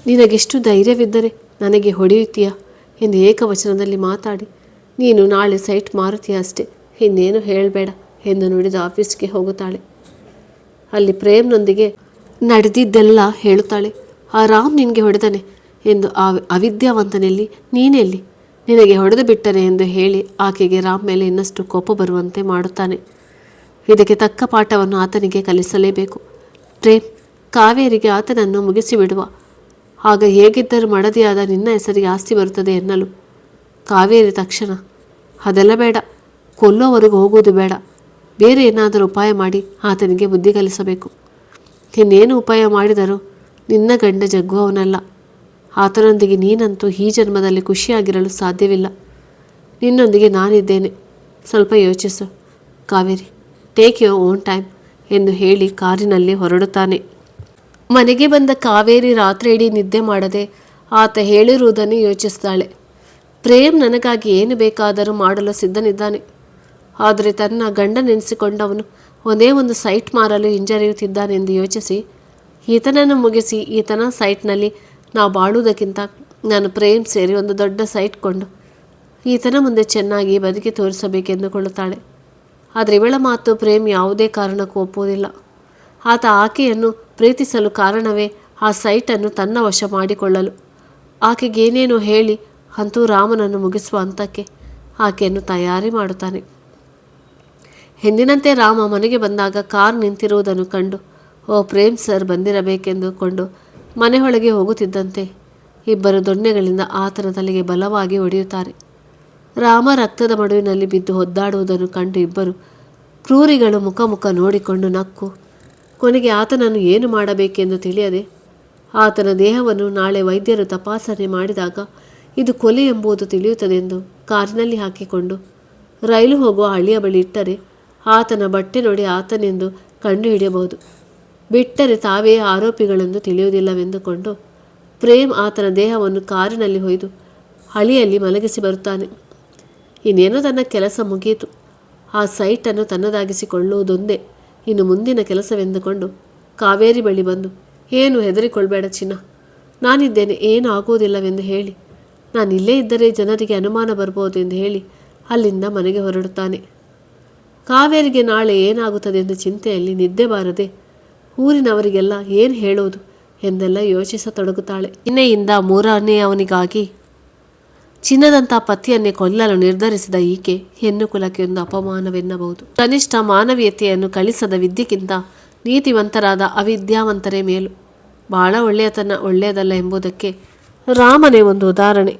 ನಿನಗೆಷ್ಟು ಧೈರ್ಯವಿದ್ದರೆ ನನಗೆ ಹೊಡೆಯುತ್ತೀಯ ಎಂದು ಏಕವಚನದಲ್ಲಿ ಮಾತಾಡಿ, ನೀನು ನಾಳೆ ಸೈಟ್ ಮಾರುತ್ತೀಯ ಅಷ್ಟೇ, ಇನ್ನೇನು ಹೇಳಬೇಡ ಎಂದು ನುಡಿದು ಆಫೀಸ್ಗೆ ಹೋಗುತ್ತಾಳೆ. ಅಲ್ಲಿ ಪ್ರೇಮ್ನೊಂದಿಗೆ ನಡೆದಿದ್ದೆಲ್ಲ ಹೇಳುತ್ತಾಳೆ. ಆ ರಾಮ್ ನಿನಗೆ ಹೊಡೆದನೆ ಎಂದು ಆ ಅವಿದ್ಯಾವಂತನೆಲ್ಲಿ, ನೀನೆಲ್ಲಿ, ನಿನಗೆ ಹೊಡೆದು ಬಿಟ್ಟನೆ ಎಂದು ಹೇಳಿ ಆಕೆಗೆ ರಾಮ್ ಮೇಲೆ ಇನ್ನಷ್ಟು ಕೋಪ ಬರುವಂತೆ ಮಾಡುತ್ತಾನೆ. ಇದಕ್ಕೆ ತಕ್ಕ ಪಾಠವನ್ನು ಆತನಿಗೆ ಕಲಿಸಲೇಬೇಕು. ಪ್ರೇಮ್, ಕಾವೇರಿಗೆ ಆತನನ್ನು ಮುಗಿಸಿಬಿಡುವ, ಆಗ ಹೇಗಿದ್ದರೂ ಮಡದಿಯಾದ ನಿನ್ನ ಹೆಸರಿಗೆ ಆಸ್ತಿ ಬರುತ್ತದೆ ಎನ್ನಲು ಕಾವೇರಿ ತಕ್ಷಣ, ಅದೆಲ್ಲ ಬೇಡ, ಕೊಲ್ಲೋವರೆಗೂ ಹೋಗುವುದು ಬೇಡ, ಬೇರೆ ಏನಾದರೂ ಉಪಾಯ ಮಾಡಿ ಆತನಿಗೆ ಬುದ್ಧಿ ಕಲಿಸಬೇಕು. ಇನ್ನೇನು ಉಪಾಯ ಮಾಡಿದರೂ ನಿನ್ನ ಗಂಡ ಜಗ್ಗುವವನಲ್ಲ. ಆತನೊಂದಿಗೆ ನೀನಂತೂ ಈ ಜನ್ಮದಲ್ಲಿ ಖುಷಿಯಾಗಿರಲು ಸಾಧ್ಯವಿಲ್ಲ. ನಿನ್ನೊಂದಿಗೆ ನಾನಿದ್ದೇನೆ, ಸ್ವಲ್ಪ ಯೋಚಿಸು Kaveri, take your own time ಎಂದು ಹೇಳಿ ಕಾರಿನಲ್ಲಿ ಹೊರಡುತ್ತಾನೆ. ಮನೆಗೆ ಬಂದ ಕಾವೇರಿ ರಾತ್ರಿ ಇಡೀ ನಿದ್ದೆ ಮಾಡದೆ ಆತ ಹೇಳಿರುವುದನ್ನು ಯೋಚಿಸ್ತಾಳೆ. ಪ್ರೇಮ್ ನನಗಾಗಿ ಏನು ಬೇಕಾದರೂ ಮಾಡಲು ಸಿದ್ಧನಿದ್ದಾನೆ. ಆದರೆ ತನ್ನ ಗಂಡ ನೆನೆಸಿಕೊಂಡವನು ಒಂದೇ ಒಂದು ಸೈಟ್ ಮಾರಲು ಹಿಂಜರಿಯುತ್ತಿದ್ದಾನೆಂದು ಯೋಚಿಸಿ, ಈತನನ್ನು ಮುಗಿಸಿ ಈತನ ಸೈಟ್ನಲ್ಲಿ ನಾವು ಬಾಳುವುದಕ್ಕಿಂತ ನಾನು ಪ್ರೇಮ್ ಸೇರಿ ಒಂದು ದೊಡ್ಡ ಸೈಟ್ ಕೊಂಡು ಈತನ ಮುಂದೆ ಚೆನ್ನಾಗಿ ಬದುಕಿ ತೋರಿಸಬೇಕೆಂದುಕೊಳ್ಳುತ್ತಾಳೆ. ಆದರೆ ಇವಳ ಮಾತು ಪ್ರೇಮ್ ಯಾವುದೇ ಕಾರಣಕ್ಕೂ ಒಪ್ಪುವುದಿಲ್ಲ. ಆತ ಆಕೆಯನ್ನು ಪ್ರೀತಿಸಲು ಕಾರಣವೇ ಆ ಸೈಟನ್ನು ತನ್ನ ವಶ ಮಾಡಿಕೊಳ್ಳಲು. ಆಕೆಗೇನೇನೋ ಹೇಳಿ ಅಂತೂ ರಾಮನನ್ನು ಮುಗಿಸುವ ಹಂತಕ್ಕೆ ಆಕೆಯನ್ನು ತಯಾರಿ ಮಾಡುತ್ತಾನೆ. ಎಂದಿನಂತೆ ರಾಮ ಮನೆಗೆ ಬಂದಾಗ ಕಾರ್ ನಿಂತಿರುವುದನ್ನು ಕಂಡು, ಓ ಪ್ರೇಮ್ ಸರ್ ಬಂದಿರಬೇಕೆಂದುಕೊಂಡು ಮನೆಯೊಳಗೆ ಹೋಗುತ್ತಿದ್ದಂತೆ ಇಬ್ಬರು ದೊಣ್ಣೆಗಳಿಂದ ಆತನ ತಲೆಗೆ ಬಲವಾಗಿ ಹೊಡೆಯುತ್ತಾರೆ. ರಾಮ ರಕ್ತದ ಮಡುವಿನಲ್ಲಿ ಬಿದ್ದು ಒದ್ದಾಡುವುದನ್ನು ಕಂಡು ಇಬ್ಬರು ಕ್ರೂರಿಗಳು ಮುಖ ಮುಖ ನೋಡಿಕೊಂಡು ನಕ್ಕು ಕೊನೆಗೆ ಆತನನ್ನು ಏನು ಮಾಡಬೇಕೆಂದು ತಿಳಿಯದೆ ಆತನ ದೇಹವನ್ನು ನಾಳೆ ವೈದ್ಯರು ತಪಾಸಣೆ ಮಾಡಿದಾಗ ಇದು ಕೊಲೆ ಎಂಬುದು ತಿಳಿಯುತ್ತದೆಂದು ಕಾರಿನಲ್ಲಿ ಹಾಕಿಕೊಂಡು ರೈಲು ಹೋಗುವ ಹಳ್ಳಿಯ ಬಳಿ ಇಟ್ಟರೆ ಆತನ ಬಟ್ಟೆ ನೋಡಿ ಆತನೆಂದು ಕಂಡುಹಿಡಿಯಬಹುದು. ಬಿಟ್ಟರೆ ತಾವೇ ಆರೋಪಿಗಳೆಂದು ತಿಳಿಯುವುದಿಲ್ಲವೆಂದುಕೊಂಡು ಪ್ರೇಮ್ ಆತನ ದೇಹವನ್ನು ಕಾರಿನಲ್ಲಿ ಒಯ್ದು ಹಳಿಯಲ್ಲಿ ಮಲಗಿಸಿ ಬರುತ್ತಾನೆ. ಇನ್ನೇನೋ ತನ್ನ ಕೆಲಸ ಮುಗಿಯಿತು. ಆ ಸೈಟನ್ನು ತನ್ನದಾಗಿಸಿಕೊಳ್ಳುವುದೊಂದೇ ಇನ್ನು ಮುಂದಿನ ಕೆಲಸವೆಂದುಕೊಂಡು ಕಾವೇರಿ ಬಳಿ ಬಂದು, ಏನು ಹೆದರಿಕೊಳ್ಬೇಡ ಚಿನ್ನ, ನಾನಿದ್ದೇನೆ, ಏನು ಆಗುವುದಿಲ್ಲವೆಂದು ಹೇಳಿ, ನಾನಿಲ್ಲೇ ಇದ್ದರೆ ಜನರಿಗೆ ಅನುಮಾನ ಬರ್ಬೋದು ಎಂದು ಹೇಳಿ ಅಲ್ಲಿಂದ ಮನೆಗೆ ಹೊರಡುತ್ತಾನೆ. ಕಾವೇರಿಗೆ ನಾಳೆ ಏನಾಗುತ್ತದೆ ಎಂದು ಚಿಂತೆಯಲ್ಲಿ ನಿದ್ದೆ ಬಾರದೆ ಊರಿನವರಿಗೆಲ್ಲ ಏನು ಹೇಳೋದು ಎಂದೆಲ್ಲ ಯೋಚಿಸತೊಡಗುತ್ತಾಳೆ. ನಿನ್ನೆಯಿಂದ ಮೂರನೆಯವನಿಗಾಗಿ ಚಿನ್ನದಂಥ ಪತಿಯನ್ನೇ ಕೊಲ್ಲಲು ನಿರ್ಧರಿಸಿದ ಈಕೆ ಹೆಣ್ಣು ಕುಲಕ್ಕೆ ಒಂದು ಅಪಮಾನವೆನ್ನಬಹುದು. ಕನಿಷ್ಠ ಮಾನವೀಯತೆಯನ್ನು ಕಳಿಸದ ವಿದ್ಯೆಗಿಂತ ನೀತಿವಂತರಾದ ಅವಿದ್ಯಾವಂತರೇ ಮೇಲು. ಬಹಳ ಒಳ್ಳೆಯತನ ಒಳ್ಳೆಯದಲ್ಲ ಎಂಬುದಕ್ಕೆ ರಾಮನೇ ಒಂದು ಉದಾಹರಣೆ.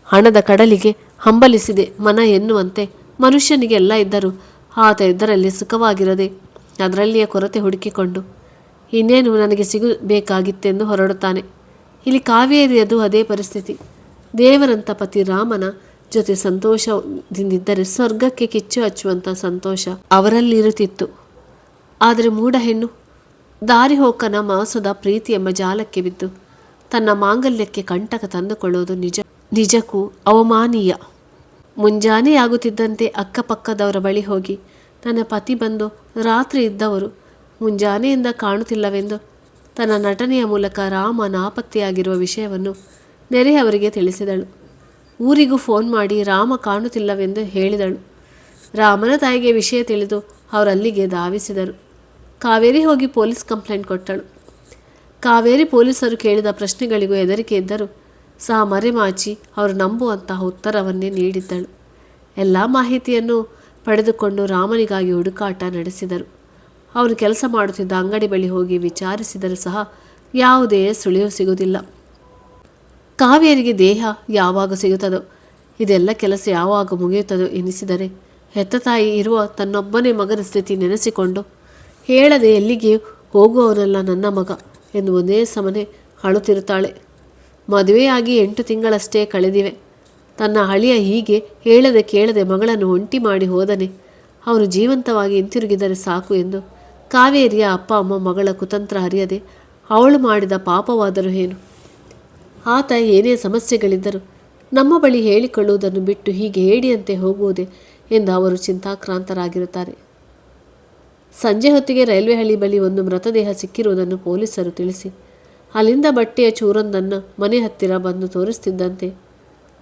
ಹಣದ ಕಡಲಿಗೆ ಹಂಬಲಿಸಿದೆ ಮನ ಎನ್ನುವಂತೆ ಮನುಷ್ಯನಿಗೆ ಎಲ್ಲ ಇದ್ದರೂ ಆತ ಇದರಲ್ಲಿ ಸುಖವಾಗಿರದೆ ಅದರಲ್ಲಿಯೇ ಕೊರತೆ ಹುಡುಕಿಕೊಂಡು ಇನ್ನೇನು ನನಗೆ ಸಿಗಬೇಕಾಗಿತ್ತೆಂದು ಹೊರಡುತ್ತಾನೆ. ಇಲ್ಲಿ ಕಾವೇರಿಯದು ಅದೇ ಪರಿಸ್ಥಿತಿ. ದೇವರಂಥ ಪತಿ ರಾಮನ ಜೊತೆ ಸಂತೋಷದಿಂದಿದ್ದರೆ ಸ್ವರ್ಗಕ್ಕೆ ಕಿಚ್ಚು ಹಚ್ಚುವಂಥ ಸಂತೋಷ ಅವರಲ್ಲಿರುತ್ತಿತ್ತು. ಆದರೆ ಮೂಢ ಹೆಣ್ಣು ದಾರಿ ಹೋಕನ ಮೋಸದ ಪ್ರೀತಿ ಎಂಬ ಜಾಲಕ್ಕೆ ಬಿದ್ದು ತನ್ನ ಮಾಂಗಲ್ಯಕ್ಕೆ ಕಂಟಕ ತಂದುಕೊಳ್ಳುವುದು ನಿಜಕ್ಕೂ ಅವಮಾನೀಯ. ಮುಂಜಾನೆಯಾಗುತ್ತಿದ್ದಂತೆ ಅಕ್ಕಪಕ್ಕದವರ ಬಳಿ ಹೋಗಿ ನನ್ನ ಪತಿ ಬಂದು ರಾತ್ರಿ ಇದ್ದವರು ಮುಂಜಾನೆಯಿಂದ ಕಾಣುತ್ತಿಲ್ಲವೆಂದು ತನ್ನ ನಟನೆಯ ಮೂಲಕ ರಾಮ ನಾಪತ್ತೆಯಾಗಿರುವ ವಿಷಯವನ್ನು ನೆರೆಯವರಿಗೆ ತಿಳಿಸಿದಳು. ಊರಿಗೂ ಫೋನ್ ಮಾಡಿ ರಾಮ ಕಾಣುತ್ತಿಲ್ಲವೆಂದು ಹೇಳಿದಳು. ರಾಮನ ತಾಯಿಗೆ ವಿಷಯ ತಿಳಿದು ಅವರಲ್ಲಿಗೆ ಧಾವಿಸಿದರು. ಕಾವೇರಿ ಹೋಗಿ ಪೊಲೀಸ್ ಕಂಪ್ಲೇಂಟ್ ಕೊಟ್ಟಳು. ಕಾವೇರಿ ಪೊಲೀಸರು ಕೇಳಿದ ಪ್ರಶ್ನೆಗಳಿಗೂ ಹೆದರಿಕೆ ಇದ್ದರೂ ಸಹ ಮರೆಮಾಚಿ ಅವರು ನಂಬುವಂತಹ ಉತ್ತರವನ್ನೇ ನೀಡಿದ್ದಳು. ಎಲ್ಲ ಮಾಹಿತಿಯನ್ನು ಪಡೆದುಕೊಂಡು ರಾಮನಿಗಾಗಿ ಹುಡುಕಾಟ ನಡೆಸಿದರು. ಅವರು ಕೆಲಸ ಮಾಡುತ್ತಿದ್ದ ಅಂಗಡಿ ಬಳಿ ಹೋಗಿ ವಿಚಾರಿಸಿದರೂ ಸಹ ಯಾವುದೇ ಸುಳಿವು ಸಿಗುವುದಿಲ್ಲ. ಕಾವೇರಿಗೆ ದೇಹ ಯಾವಾಗ ಸಿಗುತ್ತದೋ, ಇದೆಲ್ಲ ಕೆಲಸ ಯಾವಾಗ ಮುಗಿಯುತ್ತದೋ ಎನಿಸಿದರೆ ಹೆತ್ತ ತಾಯಿ ಇರುವ ತನ್ನೊಬ್ಬನೇ ಮಗನ ಸ್ಥಿತಿ ನೆನೆಸಿಕೊಂಡು ಹೇಳದೆ ಎಲ್ಲಿಗೆ ಹೋಗುವವನಲ್ಲ ನನ್ನ ಮಗ ಎಂದು ಒಂದೇ ಸಮನೆ ಅಳುತ್ತಿರುತ್ತಾಳೆ. ಮದುವೆಯಾಗಿ 8 ತಿಂಗಳಷ್ಟೇ ಕಳೆದಿವೆ. ತನ್ನ ಅಳಿಯ ಹೀಗೆ ಹೇಳದೆ ಕೇಳದೆ ಮಗಳನ್ನು ಒಂಟಿ ಮಾಡಿ ಹೋದನೆ, ಅವನು ಜೀವಂತವಾಗಿ ಹಿಂತಿರುಗಿದರೆ ಸಾಕು ಎಂದು ಕಾವೇರಿಯ ಅಪ್ಪ ಅಮ್ಮ ಮಗಳ ಕುತಂತ್ರ ಅರಿಯದೆ ಅವಳು ಮಾಡಿದ ಪಾಪವಾದರೂ ಏನು? ಆತ ಏನೇ ಸಮಸ್ಯೆಗಳಿದ್ದರೂ ನಮ್ಮ ಬಳಿ ಹೇಳಿಕೊಳ್ಳುವುದನ್ನು ಬಿಟ್ಟು ಹೀಗೆ ಹೇಡಿಯಂತೆ ಹೋಗುವುದೇ ಎಂದು ಅವರು ಚಿಂತಾಕ್ರಾಂತರಾಗಿರುತ್ತಾರೆ. ಸಂಜೆ ಹೊತ್ತಿಗೆ ರೈಲ್ವೆ ಹಳಿ ಬಳಿ ಒಂದು ಮೃತದೇಹ ಸಿಕ್ಕಿರುವುದನ್ನು ಪೊಲೀಸರು ತಿಳಿಸಿ ಅಲ್ಲಿಂದ ಬಟ್ಟೆಯ ಚೂರೊಂದನ್ನು ಮನೆ ಹತ್ತಿರ ಬಂದು ತೋರಿಸುತ್ತಿದ್ದಂತೆ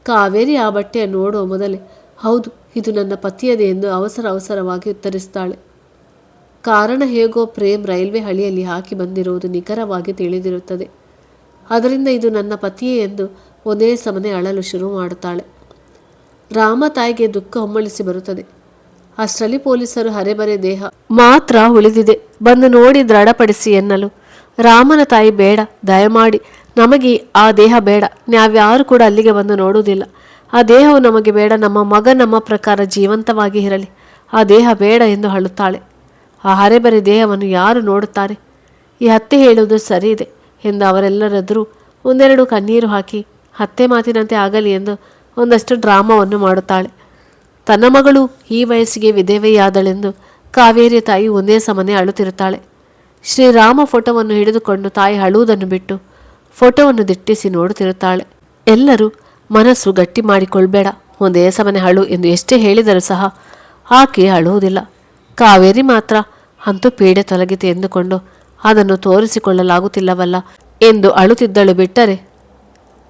ಕಾವೇರಿ ಆ ಬಟ್ಟೆಯನ್ನು ನೋಡುವ ಮೊದಲೇ ಹೌದು, ಇದು ನನ್ನ ಪತಿಯದೇ ಎಂದು ಅವಸರವಾಗಿ ಉತ್ತರಿಸುತ್ತಾಳೆ. ಕಾರಣ ಹೇಗೋ ಪ್ರೇಮ್ ರೈಲ್ವೆ ಹಳಿಯಲ್ಲಿ ಹಾಕಿ ಬಂದಿರುವುದು ನಿಖರವಾಗಿ ತಿಳಿದಿರುತ್ತದೆ. ಅದರಿಂದ ಇದು ನನ್ನ ಪತಿಯೇ ಎಂದು ಒಂದೇ ಸಮನೆ ಅಳಲು ಶುರು ಮಾಡುತ್ತಾಳೆ. ರಾಮ ತಾಯಿಗೆ ದುಃಖ ಹೊಮ್ಮಳಿಸಿ ಬರುತ್ತದೆ. ಅಷ್ಟರಲ್ಲಿ ಪೊಲೀಸರು ಹರೆಬರೆ ದೇಹ ಮಾತ್ರ ಉಳಿದಿದೆ, ಬಂದು ನೋಡಿ ದೃಢಪಡಿಸಿ ಎನ್ನಲು ರಾಮನ ತಾಯಿ, ಬೇಡ, ದಯಮಾಡಿ ನಮಗೆ ಆ ದೇಹ ಬೇಡ, ನಾವ್ಯಾರು ಕೂಡ ಅಲ್ಲಿಗೆ ಬಂದು ನೋಡುವುದಿಲ್ಲ. ಆ ದೇಹವು ನಮಗೆ ಬೇಡ, ನಮ್ಮ ಮಗ ನಮ್ಮ ಪ್ರಕಾರ ಜೀವಂತವಾಗಿ ಇರಲಿ, ಆ ದೇಹ ಬೇಡ ಎಂದು ಅಳುತ್ತಾಳೆ. ಆ ಹರೆಬರೆ ದೇಹವನ್ನು ಯಾರು ನೋಡುತ್ತಾರೆ? ಈ ಹತ್ತೆ ಹೇಳುವುದು ಸರಿ ಇದೆ ಎಂದು ಅವರೆಲ್ಲರೆದುರು ಒಂದೆರಡು ಕಣ್ಣೀರು ಹಾಕಿ ಹತ್ತೆ ಮಾತಿನಂತೆ ಆಗಲಿ ಎಂದು ಒಂದಷ್ಟು ಡ್ರಾಮಾವನ್ನು ಮಾಡುತ್ತಾಳೆ. ತನ್ನ ಮಗಳು ಈ ವಯಸ್ಸಿಗೆ ವಿಧವೆಯಾದಳೆಂದು ಕಾವೇರಿಯ ತಾಯಿ ಒಂದೇ ಸಮನೆ ಅಳುತ್ತಿರುತ್ತಾಳೆ. ಶ್ರೀರಾಮ ಫೋಟೋವನ್ನು ಹಿಡಿದುಕೊಂಡು ತಾಯಿ ಅಳುವುದನ್ನು ಬಿಟ್ಟು ಫೋಟೋವನ್ನು ದಿಟ್ಟಿಸಿ ನೋಡುತ್ತಿರುತ್ತಾಳೆ. ಎಲ್ಲರೂ ಮನಸ್ಸು ಗಟ್ಟಿ ಮಾಡಿಕೊಳ್ಬೇಡ, ಒಂದೇ ಸಮನೆ ಅಳು ಎಂದು ಎಷ್ಟೇ ಹೇಳಿದರೂ ಸಹ ಆಕೆ ಅಳುವುದಿಲ್ಲ. ಕಾವೇರಿ ಮಾತ್ರ ಅಂತೂ ಪೀಡೆ ತೊಲಗಿದೆ ಎಂದುಕೊಂಡು ಅದನ್ನು ತೋರಿಸಿಕೊಳ್ಳಲಾಗುತ್ತಿಲ್ಲವಲ್ಲ ಎಂದು ಅಳುತ್ತಿದ್ದಳು. ಬಿಟ್ಟರೆ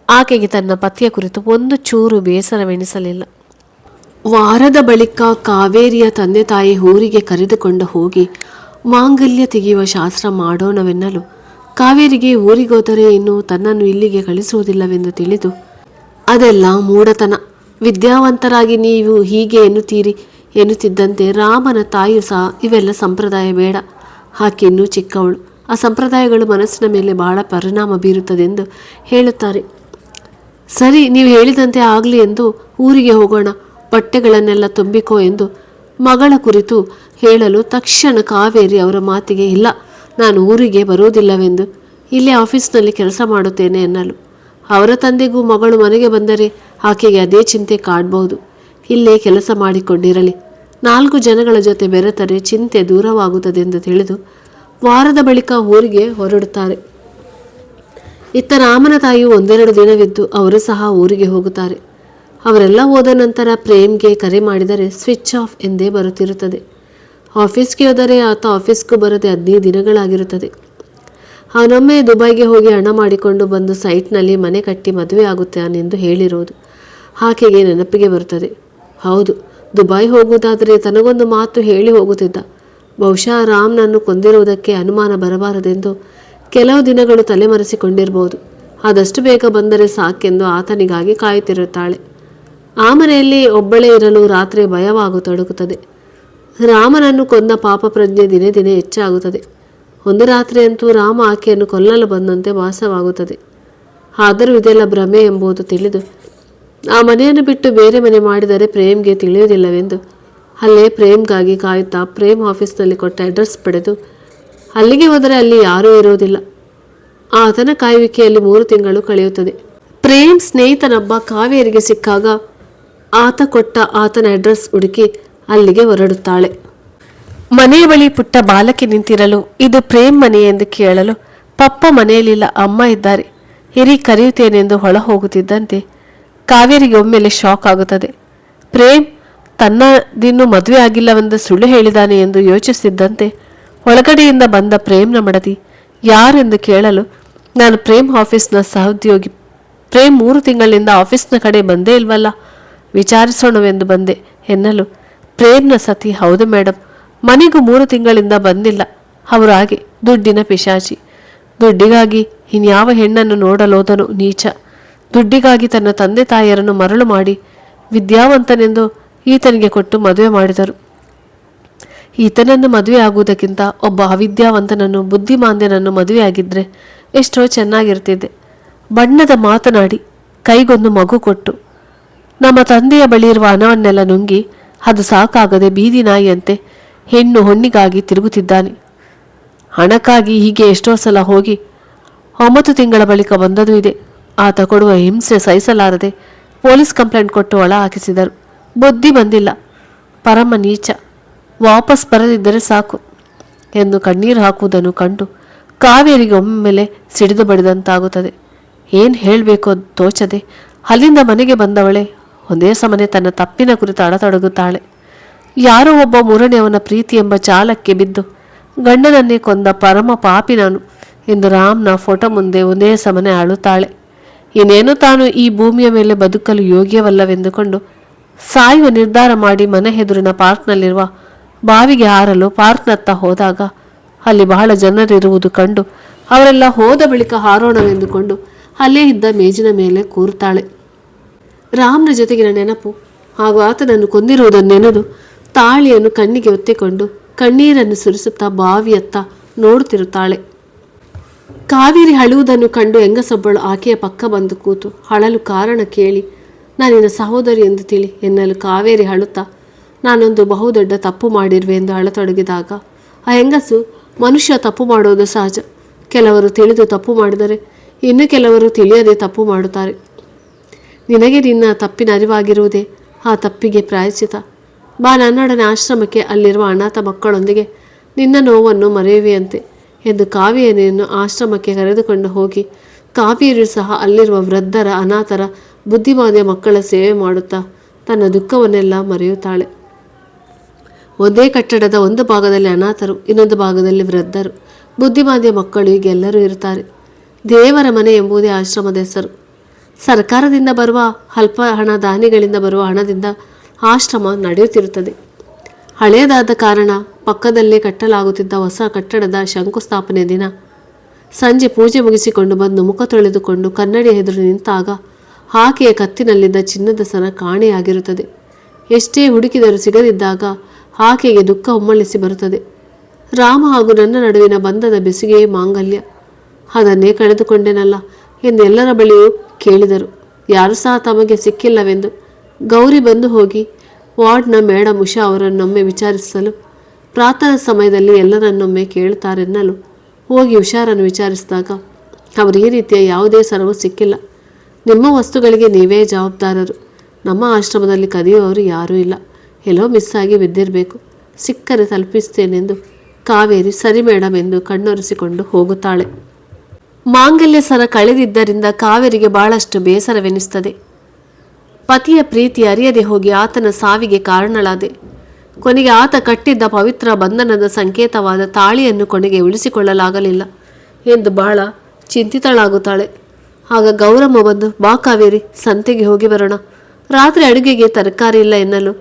ಆಕೆಗೆ ತನ್ನ ಪತಿಯ ಕುರಿತು ಒಂದು ಚೂರು ಬೇಸರವೆನಿಸಲಿಲ್ಲ. ವಾರದ ಬಳಿಕ ಕಾವೇರಿಯ ತಂದೆ ತಾಯಿ ಊರಿಗೆ ಕರೆದುಕೊಂಡು ಹೋಗಿ ಮಾಂಗಲ್ಯ ತೆಗೆಯುವ ಶಾಸ್ತ್ರ ಮಾಡೋಣವೆನ್ನಲು ಕಾವೇರಿಗೆ ಊರಿಗೋದರೆ ಇನ್ನು ತನ್ನನ್ನು ಇಲ್ಲಿಗೆ ಕಳಿಸುವುದಿಲ್ಲವೆಂದು ತಿಳಿದು, ಅದೆಲ್ಲ ಮೂಢತನ, ವಿದ್ಯಾವಂತರಾಗಿ ನೀವು ಹೀಗೆ ಎನ್ನುತ್ತಿದ್ದಂತೆ ರಾಮನ ತಾಯಿಯು ಸಹ ಇವೆಲ್ಲ ಸಂಪ್ರದಾಯ ಬೇಡ, ಆಕೆ ಇನ್ನೂ ಚಿಕ್ಕವಳು, ಆ ಸಂಪ್ರದಾಯಗಳು ಮನಸ್ಸಿನ ಮೇಲೆ ಬಹಳ ಪರಿಣಾಮ ಬೀರುತ್ತದೆಂದು ಹೇಳುತ್ತಾರೆ. ಸರಿ, ನೀವು ಹೇಳಿದಂತೆ ಆಗಲಿ ಎಂದು ಊರಿಗೆ ಹೋಗೋಣ, ಬಟ್ಟೆಗಳನ್ನೆಲ್ಲ ತುಂಬಿಕೋ ಎಂದು ಮಗಳ ಕುರಿತು ಹೇಳಲು ತಕ್ಷಣ ಕಾವೇರಿ ಅವರ ಮಾತಿಗೆ ಇಲ್ಲ, ನಾನು ಊರಿಗೆ ಬರುವುದಿಲ್ಲವೆಂದು ಇಲ್ಲೇ ಆಫೀಸ್ನಲ್ಲಿ ಕೆಲಸ ಮಾಡುತ್ತೇನೆ ಎನ್ನಲು ಅವರ ತಂದೆಗೂ ಮಗಳು ಮನೆಗೆ ಬಂದರೆ ಆಕೆಗೆ ಅದೇ ಚಿಂತೆ ಕಾಡಬಹುದು. ಇಲ್ಲೇ ಕೆಲಸ ಮಾಡಿಕೊಂಡಿರಲಿ, 4 ಜನಗಳ ಜೊತೆ ಬೆರೆತರೆ ಚಿಂತೆ ದೂರವಾಗುತ್ತದೆ ಎಂದು ತಿಳಿದು ವಾರದ ಬಳಿಕ ಊರಿಗೆ ಹೊರಡುತ್ತಾರೆ. ಇತ್ತ ರಾಮನ ತಾಯಿಯು 1-2 ದಿನವಿದ್ದು ಅವರು ಸಹ ಊರಿಗೆ ಹೋಗುತ್ತಾರೆ. ಅವರೆಲ್ಲ ಹೋದ ನಂತರ ಪ್ರೇಮ್ಗೆ ಕರೆ ಮಾಡಿದರೆ ಸ್ವಿಚ್ ಆಫ್ ಎಂದೇ ಬರುತ್ತಿರುತ್ತದೆ. ಆಫೀಸ್ಗೆ ಹೋದರೆ ಆತ ಆಫೀಸ್ಗೂ ಬರದೆ 15 ದಿನಗಳಾಗಿರುತ್ತದೆ. ಅವನೊಮ್ಮೆ ದುಬೈಗೆ ಹೋಗಿ ಹಣ ಮಾಡಿಕೊಂಡು ಬಂದು ಸೈಟ್ನಲ್ಲಿ ಮನೆ ಕಟ್ಟಿ ಮದುವೆ ಆಗುತ್ತಾನೆಂದು ಹೇಳಿರುವುದು ಆಕೆಗೆ ನೆನಪಿಗೆ ಬರುತ್ತದೆ. ಹೌದು, ದುಬೈ ಹೋಗುವುದಾದರೆ ತನಗೊಂದು ಮಾತು ಹೇಳಿ ಹೋಗುತ್ತಿದ್ದ. ಬಹುಶಃ ರಾಮ್ನನ್ನು ಕೊಂದಿರುವುದಕ್ಕೆ ಅನುಮಾನ ಬರಬಾರದೆಂದು ಕೆಲವು ದಿನಗಳು ತಲೆಮರೆಸಿಕೊಂಡಿರಬಹುದು. ಆದಷ್ಟು ಬೇಗ ಬಂದರೆ ಸಾಕೆಂದು ಆತನಿಗಾಗಿ ಕಾಯುತ್ತಿರುತ್ತಾಳೆ. ಆ ಮನೆಯಲ್ಲಿ ಒಬ್ಬಳೇ ಇರಲು ರಾತ್ರಿ ಭಯವಾಗತೊಡಗುತ್ತದೆ. ರಾಮನನ್ನು ಕೊಂದ ಪಾಪ ಪ್ರಜ್ಞೆ ದಿನೇ ದಿನೇ ಹೆಚ್ಚಾಗುತ್ತದೆ. ಒಂದು ರಾತ್ರಿ ಅಂತೂ ರಾಮ ಆಕೆಯನ್ನು ಕೊಲ್ಲಲು ಬಂದಂತೆ ಭಾಸವಾಗುತ್ತದೆ. ಆದರೂ ಇದೆಲ್ಲ ಭ್ರಮೆ ಎಂಬುದು ತಿಳಿದು ಆ ಮನೆಯನ್ನು ಬಿಟ್ಟು ಬೇರೆ ಮನೆ ಮಾಡಿದರೆ ಪ್ರೇಮ್ಗೆ ತಿಳಿಯುವುದಿಲ್ಲವೆಂದು ಅಲ್ಲೇ ಪ್ರೇಮ್ಗಾಗಿ ಕಾಯುತ್ತಾ ಪ್ರೇಮ್ ಆಫೀಸ್ನಲ್ಲಿ ಕೊಟ್ಟ ಅಡ್ರೆಸ್ ಪಡೆದು ಅಲ್ಲಿಗೆ ಹೋದರೆ ಅಲ್ಲಿ ಯಾರೂ ಇರುವುದಿಲ್ಲ. ಆತನ ಕಾಯುವಿಕೆಯಲ್ಲಿ 3 ತಿಂಗಳು ಕಳೆಯುತ್ತದೆ. ಪ್ರೇಮ್ ಸ್ನೇಹಿತನೊಬ್ಬ ಕಾವೇರಿಗೆ ಸಿಕ್ಕಾಗ ಆತ ಕೊಟ್ಟ ಆತನ ಅಡ್ರೆಸ್ ಹುಡುಕಿ ಅಲ್ಲಿಗೆ ಹೊರಡುತ್ತಾಳೆ. ಮನೆಯ ಬಳಿ ಪುಟ್ಟ ಬಾಲಕಿ ನಿಂತಿರಲು ಇದು ಪ್ರೇಮ್ ಮನೆ ಎಂದು ಕೇಳಲು ಪಪ್ಪ ಮನೆಯಲ್ಲಿಲ್ಲ, ಅಮ್ಮ ಇದ್ದಾರೆ, ಹಿರಿ ಕರೆಯುತ್ತೇನೆಂದು ಹೊಳ ಹೋಗುತ್ತಿದ್ದಂತೆ ಕಾವೇರಿಗೆ ಒಮ್ಮೆಲೆ ಶಾಕ್ ಆಗುತ್ತದೆ. ಪ್ರೇಮ್ ತನ್ನದಿನ್ನೂ ಮದುವೆ ಆಗಿಲ್ಲವೆಂದು ಸುಳ್ಳು ಹೇಳಿದಾನೆ ಎಂದು ಯೋಚಿಸಿದ್ದಂತೆ ಒಳಗಡೆಯಿಂದ ಬಂದ ಪ್ರೇಮ್ನ ಮಡದಿ ಯಾರೆಂದು ಕೇಳಲು ನಾನು ಪ್ರೇಮ್ ಆಫೀಸ್ನ ಸಹೋದ್ಯೋಗಿ, ಪ್ರೇಮ್ 3 ತಿಂಗಳಿಂದ ಆಫೀಸ್ನ ಕಡೆ ಬಂದೇ ಇಲ್ವಲ್ಲ, ವಿಚಾರಿಸೋಣವೆಂದು ಬಂದೆ ಎನ್ನಲು ಪ್ರೇಮ್ನ ಸತಿ ಹೌದು ಮೇಡಮ್, ಮನೆಗೂ 3 ತಿಂಗಳಿಂದ ಬಂದಿಲ್ಲ. ಅವರು ಹಾಗೆ ದುಡ್ಡಿನ ಪಿಶಾಚಿ. ದುಡ್ಡಿಗಾಗಿ ಇನ್ಯಾವ ಹೆಣ್ಣನ್ನು ನೋಡಲೋದನು ನೀಚ. ದುಡ್ಡಿಗಾಗಿ ತನ್ನ ತಂದೆ ತಾಯಿಯರನ್ನು ಮರಳು ಮಾಡಿ ವಿದ್ಯಾವಂತನೆಂದು ಈತನಿಗೆ ಕೊಟ್ಟು ಮದುವೆ ಮಾಡಿದರು. ಈತನನ್ನು ಮದುವೆ ಆಗುವುದಕ್ಕಿಂತ ಒಬ್ಬ ಅವಿದ್ಯಾವಂತನನ್ನು ಬುದ್ಧಿಮಾಂದ್ಯನನ್ನು ಮದುವೆಯಾಗಿದ್ದರೆ ಎಷ್ಟೋ ಚೆನ್ನಾಗಿರ್ತಿದ್ದೆ. ಬಣ್ಣದ ಮಾತನಾಡಿ ಕೈಗೊಂದು ಮಗು ಕೊಟ್ಟು ನಮ್ಮ ತಂದೆಯ ಬಳಿ ಇರುವ ಹಣವನ್ನೆಲ್ಲ ನುಂಗಿ ಅದು ಸಾಕಾಗದೆ ಬೀದಿ ನಾಯಿಯಂತೆ ಹೆಣ್ಣು ಹೊಣ್ಣಿಗಾಗಿ ತಿರುಗುತ್ತಿದ್ದಾನೆ. ಹಣಕ್ಕಾಗಿ ಹೀಗೆ ಎಷ್ಟೋ ಸಲ ಹೋಗಿ 9 ತಿಂಗಳ ಬಳಿಕ ಬಂದದೂ ಇದೆ. ಆತ ಕೊಡುವ ಹಿಂಸೆ ಸಹಿಸಲಾರದೆ ಪೊಲೀಸ್ ಕಂಪ್ಲೇಂಟ್ ಕೊಟ್ಟು ಒಳ ಹಾಕಿಸಿದರು. ಬುದ್ಧಿ ಬಂದಿಲ್ಲ, ಪರಮ ನೀಚ, ವಾಪಸ್ ಬರದಿದ್ದರೆ ಸಾಕು ಎಂದು ಕಣ್ಣೀರು ಹಾಕುವುದನ್ನು ಕಂಡು ಕಾವೇರಿಗೆ ಒಮ್ಮೆಲೆ ಸಿಡಿದು ಬಡಿದಂತಾಗುತ್ತದೆ. ಏನು ಹೇಳಬೇಕೋ ತೋಚದೆ ಅಲ್ಲಿಂದ ಮನೆಗೆ ಬಂದವಳೆ ಒಂದೇ ಸಮನೆ ತನ್ನ ತಪ್ಪಿನ ಕುರಿತು ಅಳತೊಡಗುತ್ತಾಳೆ. ಯಾರೋ ಒಬ್ಬ ಮೂರನೆಯವನ ಪ್ರೀತಿ ಎಂಬ ಜಾಲಕ್ಕೆ ಬಿದ್ದು ಗಂಡನನ್ನೇ ಕೊಂದ ಪರಮ ಪಾಪಿ ನಾನು ಎಂದು ರಾಮ್ನ ಫೋಟೋ ಮುಂದೆ ಒಂದೇ ಸಮನೆ ಅಳುತ್ತಾಳೆ. ಇನ್ನೇನು ತಾನು ಈ ಭೂಮಿಯ ಮೇಲೆ ಬದುಕಲು ಯೋಗ್ಯವಲ್ಲವೆಂದುಕೊಂಡು ಸಾಯುವ ನಿರ್ಧಾರ ಮಾಡಿ ಮನೆ ಎದುರಿನ ಪಾರ್ಕ್ನಲ್ಲಿರುವ ಬಾವಿಗೆ ಹಾರಲು ಪಾರ್ಕ್ನತ್ತ ಹೋದಾಗ ಅಲ್ಲಿ ಬಹಳ ಜನರಿರುವುದು ಕಂಡು ಅವರೆಲ್ಲ ಹೋದ ಬಳಿಕ ಹಾರೋಣವೆಂದುಕೊಂಡು ಅಲ್ಲೇ ಇದ್ದ ಮೇಜಿನ ಮೇಲೆ ಕೂರುತ್ತಾಳೆ. ರಾಮ್ನ ಜೊತೆಗಿನ ನೆನಪು ಹಾಗೂ ಆತನನ್ನು ಕೊಂದಿರುವುದನ್ನೆನೆದು ತಾಳಿಯನ್ನು ಕಣ್ಣಿಗೆ ಒತ್ತಿಕೊಂಡು ಕಣ್ಣೀರನ್ನು ಸುರಿಸುತ್ತಾ ಬಾವಿಯತ್ತ ನೋಡುತ್ತಿರುತ್ತಾಳೆ. ಕಾವೇರಿ ಅಳುವುದನ್ನು ಕಂಡು ಹೆಂಗಸೊಬ್ಬಳು ಆಕೆಯ ಪಕ್ಕ ಬಂದು ಕೂತು ಅಳಲು ಕಾರಣ ಕೇಳಿ ನಾನಿನ ಸಹೋದರಿ ಎಂದು ತಿಳಿ ಎನ್ನಲು ಕಾವೇರಿ ಅಳುತ್ತಾ ನಾನೊಂದು ಬಹುದೊಡ್ಡ ತಪ್ಪು ಮಾಡಿರುವೆ ಎಂದು ಅಳತೊಡಗಿದಾಗ ಆ ಹೆಂಗಸು ಮನುಷ್ಯ ತಪ್ಪು ಮಾಡುವುದು ಸಹಜ, ಕೆಲವರು ತಿಳಿದು ತಪ್ಪು ಮಾಡಿದರೆ ಇನ್ನು ಕೆಲವರು ತಿಳಿಯದೆ ತಪ್ಪು ಮಾಡುತ್ತಾರೆ. ನಿನಗೆ ನಿನ್ನ ತಪ್ಪಿನ ಅರಿವಾಗಿರುವುದೇ ಆ ತಪ್ಪಿಗೆ ಪ್ರಾಯಶ್ಚಿತ. ಬಾ ನನ್ನೊಡನೆ ಆಶ್ರಮಕ್ಕೆ, ಅಲ್ಲಿರುವ ಅನಾಥ ಮಕ್ಕಳೊಂದಿಗೆ ನಿನ್ನ ನೋವನ್ನು ಮರೆಯುವೆಯಂತೆ ಎಂದು ಕಾವೇರಿಯನ್ನು ಆಶ್ರಮಕ್ಕೆ ಕರೆದುಕೊಂಡು ಹೋಗಿ ಕಾವೇರಿಯು ಸಹ ಅಲ್ಲಿರುವ ವೃದ್ಧರ, ಅನಾಥರ, ಬುದ್ಧಿಮಾಂದ್ಯ ಮಕ್ಕಳ ಸೇವೆ ಮಾಡುತ್ತಾ ತನ್ನ ದುಃಖವನ್ನೆಲ್ಲ ಮರೆಯುತ್ತಾಳೆ. ಒಂದೇ ಕಟ್ಟಡದ ಒಂದು ಭಾಗದಲ್ಲಿ ಅನಾಥರು, ಇನ್ನೊಂದು ಭಾಗದಲ್ಲಿ ವೃದ್ಧರು, ಬುದ್ಧಿಮಾಂದ್ಯ ಮಕ್ಕಳು, ಹೀಗೆಲ್ಲರೂ ಇರುತ್ತಾರೆ. ದೇವರ ಮನೆ ಎಂಬುದೇ ಆಶ್ರಮದ ಹೆಸರು. ಸರ್ಕಾರದಿಂದ ಬರುವ ಅಲ್ಪ ಹಣ, ದಾನಿಗಳಿಂದ ಬರುವ ಹಣದಿಂದ ಆಶ್ರಮ ನಡೆಯುತ್ತಿರುತ್ತದೆ. ಹಳೆಯದಾದ ಕಾರಣ ಪಕ್ಕದಲ್ಲೇ ಕಟ್ಟಲಾಗುತ್ತಿದ್ದ ಹೊಸ ಕಟ್ಟಡದ ಶಂಕುಸ್ಥಾಪನೆ ದಿನ ಸಂಜೆ ಪೂಜೆ ಮುಗಿಸಿಕೊಂಡು ಬಂದು ಮುಖ ತೊಳೆದುಕೊಂಡು ಕನ್ನಡಿ ಎದುರು ನಿಂತಾಗ ಆಕೆಯ ಕತ್ತಿನಲ್ಲಿದ್ದ ಚಿನ್ನದ ಸರ ಕಾಣೆಯಾಗಿರುತ್ತದೆ. ಎಷ್ಟೇ ಹುಡುಕಿದರೂ ಸಿಗದಿದ್ದಾಗ ಆಕೆಗೆ ದುಃಖ ಒಮ್ಮಳಿಸಿ ಬರುತ್ತದೆ. ರಾಮ ಹಾಗೂ ನನ್ನ ನಡುವಿನ ಬಂಧದ ಬೆಸುಗೆಯೇ ಮಾಂಗಲ್ಯ, ಅದನ್ನೇ ಕಳೆದುಕೊಂಡೆನಲ್ಲ ಎಂದು ಎಲ್ಲರ ಬಳಿಯೂ ಕೇಳಿದರು. ಯಾರು ಸಹ ತಮಗೆ ಸಿಕ್ಕಿಲ್ಲವೆಂದು ಗೌರಿ ಬಂದು ಹೋಗಿ ವಾರ್ಡ್ನ ಮೇಡಮ್ ಉಷಾ ಅವರನ್ನೊಮ್ಮೆ ವಿಚಾರಿಸಲು ಪ್ರಾರ್ಥನಾ ಸಮಯದಲ್ಲಿ ಎಲ್ಲರನ್ನೊಮ್ಮೆ ಕೇಳುತ್ತಾರೆನ್ನಲು ಹೋಗಿ ಹುಷಾರನ್ನು ವಿಚಾರಿಸಿದಾಗ ಅವರು ಈ ರೀತಿಯ ಯಾವುದೇ ಸರವು ಸಿಕ್ಕಿಲ್ಲ. ನಿಮ್ಮ ವಸ್ತುಗಳಿಗೆ ನೀವೇ ಜವಾಬ್ದಾರರು. ನಮ್ಮ ಆಶ್ರಮದಲ್ಲಿ ಕದಿಯುವವರು ಯಾರೂ ಇಲ್ಲ. ಎಲ್ಲೋ ಮಿಸ್ ಆಗಿ ಬಿದ್ದಿರಬೇಕು. ಸಿಕ್ಕರೆ ತಲುಪಿಸ್ತೇನೆಂದು ಕಾವೇರಿ ಸರಿ ಮೇಡಮ್ ಎಂದು ಕಣ್ಣೊರೆಸಿಕೊಂಡು ಹೋಗುತ್ತಾಳೆ. ಮಾಂಗಲ್ಯ ಸರ ಕಳೆದಿದ್ದರಿಂದ ಕಾವೇರಿಗೆ ಬಹಳಷ್ಟು ಬೇಸರವೆನಿಸುತ್ತದೆ. ಪತಿಯ ಪ್ರೀತಿ ಅರಿಯದೆ ಹೋಗಿ ಆತನ ಸಾವಿಗೆ ಕಾರಣಳಾದೆ. ಕೊನೆಗೆ ಆತ ಕಟ್ಟಿದ್ದ ಪವಿತ್ರ ಬಂಧನದ ಸಂಕೇತವಾದ ತಾಳಿಯನ್ನು ಕೊನೆಗೆ ಉಳಿಸಿಕೊಳ್ಳಲಾಗಲಿಲ್ಲ ಎಂದು ಬಹಳ ಚಿಂತಿತಳಾಗುತ್ತಾಳೆ. ಆಗ ಗೌರಮ್ಮ ಬಂದು, ಬಾ ಕಾವೇರಿ, ಸಂತೆಗೆ ಹೋಗಿ ಬರೋಣ. ರಾತ್ರಿ ಅಡುಗೆಗೆ ತರಕಾರಿ ಇಲ್ಲ ಎನ್ನಲು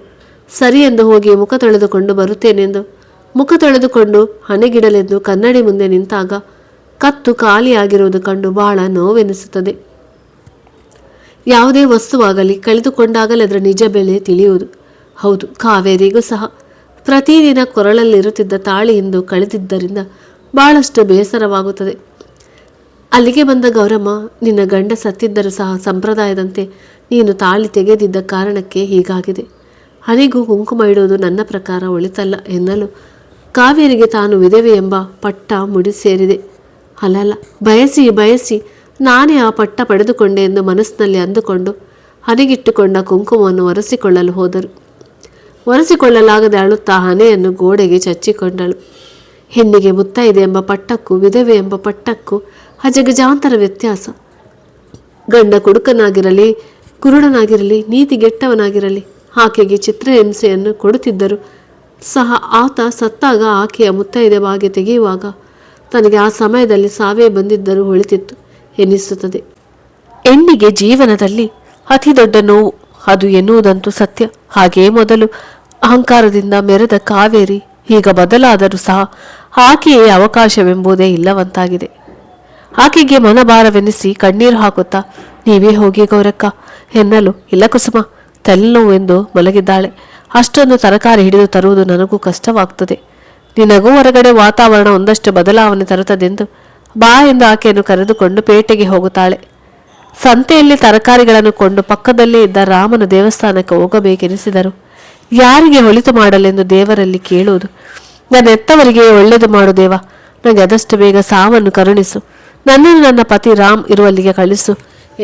ಸರಿ ಎಂದು ಹೋಗಿ ಮುಖ ತೊಳೆದುಕೊಂಡು ಬರುತ್ತೇನೆಂದು ಮುಖ ತೊಳೆದುಕೊಂಡು ಹಣೆಗಿಡಲೆಂದು ಕನ್ನಡಿ ಮುಂದೆ ನಿಂತಾಗ ಕತ್ತು ಖಾಲಿಯಾಗಿರುವುದು ಕಂಡು ಬಹಳ ನೋವೆನಿಸುತ್ತದೆ. ಯಾವುದೇ ವಸ್ತುವಾಗಲಿ ಕಳೆದುಕೊಂಡಾಗಲೇ ಅದರ ನಿಜ ಬೆಲೆ ತಿಳಿಯುವುದು. ಹೌದು, ಕಾವೇರಿಗೂ ಸಹ ಪ್ರತಿದಿನ ಕೊರಳಲ್ಲಿರುತ್ತಿದ್ದ ತಾಳಿ ಇಂದು ಕಳೆದಿದ್ದರಿಂದ ಬಹಳಷ್ಟು ಬೇಸರವಾಗುತ್ತದೆ. ಅಲ್ಲಿಗೆ ಬಂದ ಗೌರಮ್ಮ, ನಿನ್ನ ಗಂಡ ಸತ್ತಿದ್ದರೂ ಸಹ ಸಂಪ್ರದಾಯದಂತೆ ನೀನು ತಾಳಿ ತೆಗೆದಿದ್ದ ಕಾರಣಕ್ಕೆ ಹೀಗಾಗಿದೆ. ಹಣೆಗೂ ಕುಂಕುಮ ಇಡುವುದು ನನ್ನ ಪ್ರಕಾರ ಒಳಿತಲ್ಲ ಎನ್ನಲು ಕಾವೇರಿಗೆ ತಾನು ವಿಧವೆ ಎಂಬ ಪಟ್ಟ ಮುಡಿ ಸೇರಿದೆ. ಅಲ್ಲಲ್ಲ, ಬಯಸಿ ಬಯಸಿ ನಾನೇ ಆ ಪಟ್ಟ ಪಡೆದುಕೊಂಡೆ ಎಂದು ಮನಸ್ಸಿನಲ್ಲಿ ಅಂದುಕೊಂಡು ಹಣೆಗಿಟ್ಟುಕೊಂಡ ಕುಂಕುಮವನ್ನು ಒರೆಸಿಕೊಳ್ಳಲು ಹೋದರು. ಒರೆಸಿಕೊಳ್ಳಲಾಗದೆ ಅಳುತ್ತಾ ಹಣೆಯನ್ನು ಗೋಡೆಗೆ ಚಚ್ಚಿಕೊಂಡಳು. ಹೆಣ್ಣಿಗೆ ಮುತ್ತೈದೆ ಎಂಬ ಪಟ್ಟಕ್ಕೂ ವಿಧವೆ ಎಂಬ ಪಟ್ಟಕ್ಕೂ ಅಜಗಜಾಂತರ ವ್ಯತ್ಯಾಸ. ಗಂಡ ಕುಡುಕನಾಗಿರಲಿ, ಕುರುಡನಾಗಿರಲಿ, ನೀತಿಗೆಟ್ಟವನಾಗಿರಲಿ ಆಕೆಗೆ ಚಿತ್ರಹಿಂಸೆಯನ್ನು ಕೊಡುತ್ತಿದ್ದರು ಸಹ ಆತ ಸತ್ತಾಗ ಆಕೆಯ ಮುತ್ತೈದೆ ಭಾಗ್ಯ ತೆಗೆಯುವಾಗ ತನಗೆ ಆ ಸಮಯದಲ್ಲಿ ಸಾವೇ ಬಂದಿದ್ದರೂ ಒಳಿತಿತ್ತು ಎನ್ನಿಸುತ್ತದೆ. ಹೆಣ್ಣಿಗೆ ಜೀವನದಲ್ಲಿ ಅತಿ ದೊಡ್ಡ ನೋವು ಅದು ಎನ್ನುವುದಂತೂ ಸತ್ಯ. ಹಾಗೆಯೇ ಮೊದಲು ಅಹಂಕಾರದಿಂದ ಮೆರೆದ ಕಾವೇರಿ ಈಗ ಬದಲಾದರೂ ಸಹ ಆಕೆಯೇ ಅವಕಾಶವೆಂಬುದೇ ಇಲ್ಲವಂತಾಗಿದೆ. ಆಕೆಗೆ ಮನಭಾರವೆನಿಸಿ ಕಣ್ಣೀರು ಹಾಕುತ್ತಾ, ನೀವೇ ಹೋಗಿ ಗೌರಕ್ಕ ಎನ್ನಲು, ಇಲ್ಲ ಕುಸುಮ, ತಲೆನೋವೆಂದು ಮಲಗಿದ್ದಾಳೆ. ಅಷ್ಟೊಂದು ತರಕಾರಿ ಹಿಡಿದು ತರುವುದು ನನಗೂ ಕಷ್ಟವಾಗ್ತದೆ. ನಿನಗೂ ಹೊರಗಡೆ ವಾತಾವರಣ ಒಂದಷ್ಟು ಬದಲಾವಣೆ ತರುತ್ತದೆಂದು ಬಾ ಎಂದು ಆಕೆಯನ್ನು ಕರೆದುಕೊಂಡು ಪೇಟೆಗೆ ಹೋಗುತ್ತಾಳೆ. ಸಂತೆಯಲ್ಲಿ ತರಕಾರಿಗಳನ್ನು ಕೊಂಡು ಪಕ್ಕದಲ್ಲೇ ಇದ್ದ ರಾಮನ ದೇವಸ್ಥಾನಕ್ಕೆ ಹೋಗಬೇಕೆನಿಸಿದರು. ಯಾರಿಗೆ ಒಳಿತು ಮಾಡಲೆಂದು ದೇವರಲ್ಲಿ ಕೇಳುವುದು? ನನ್ನೆತ್ತವರಿಗೆ ಒಳ್ಳೆಯದು ಮಾಡು ದೇವ, ನನಗೆ ಆದಷ್ಟು ಬೇಗ ಸಾವನ್ನು ಕರುಣಿಸು, ನನ್ನನ್ನು ನನ್ನ ಪತಿ ರಾಮ್ ಇರುವಲ್ಲಿಗೆ ಕಳಿಸು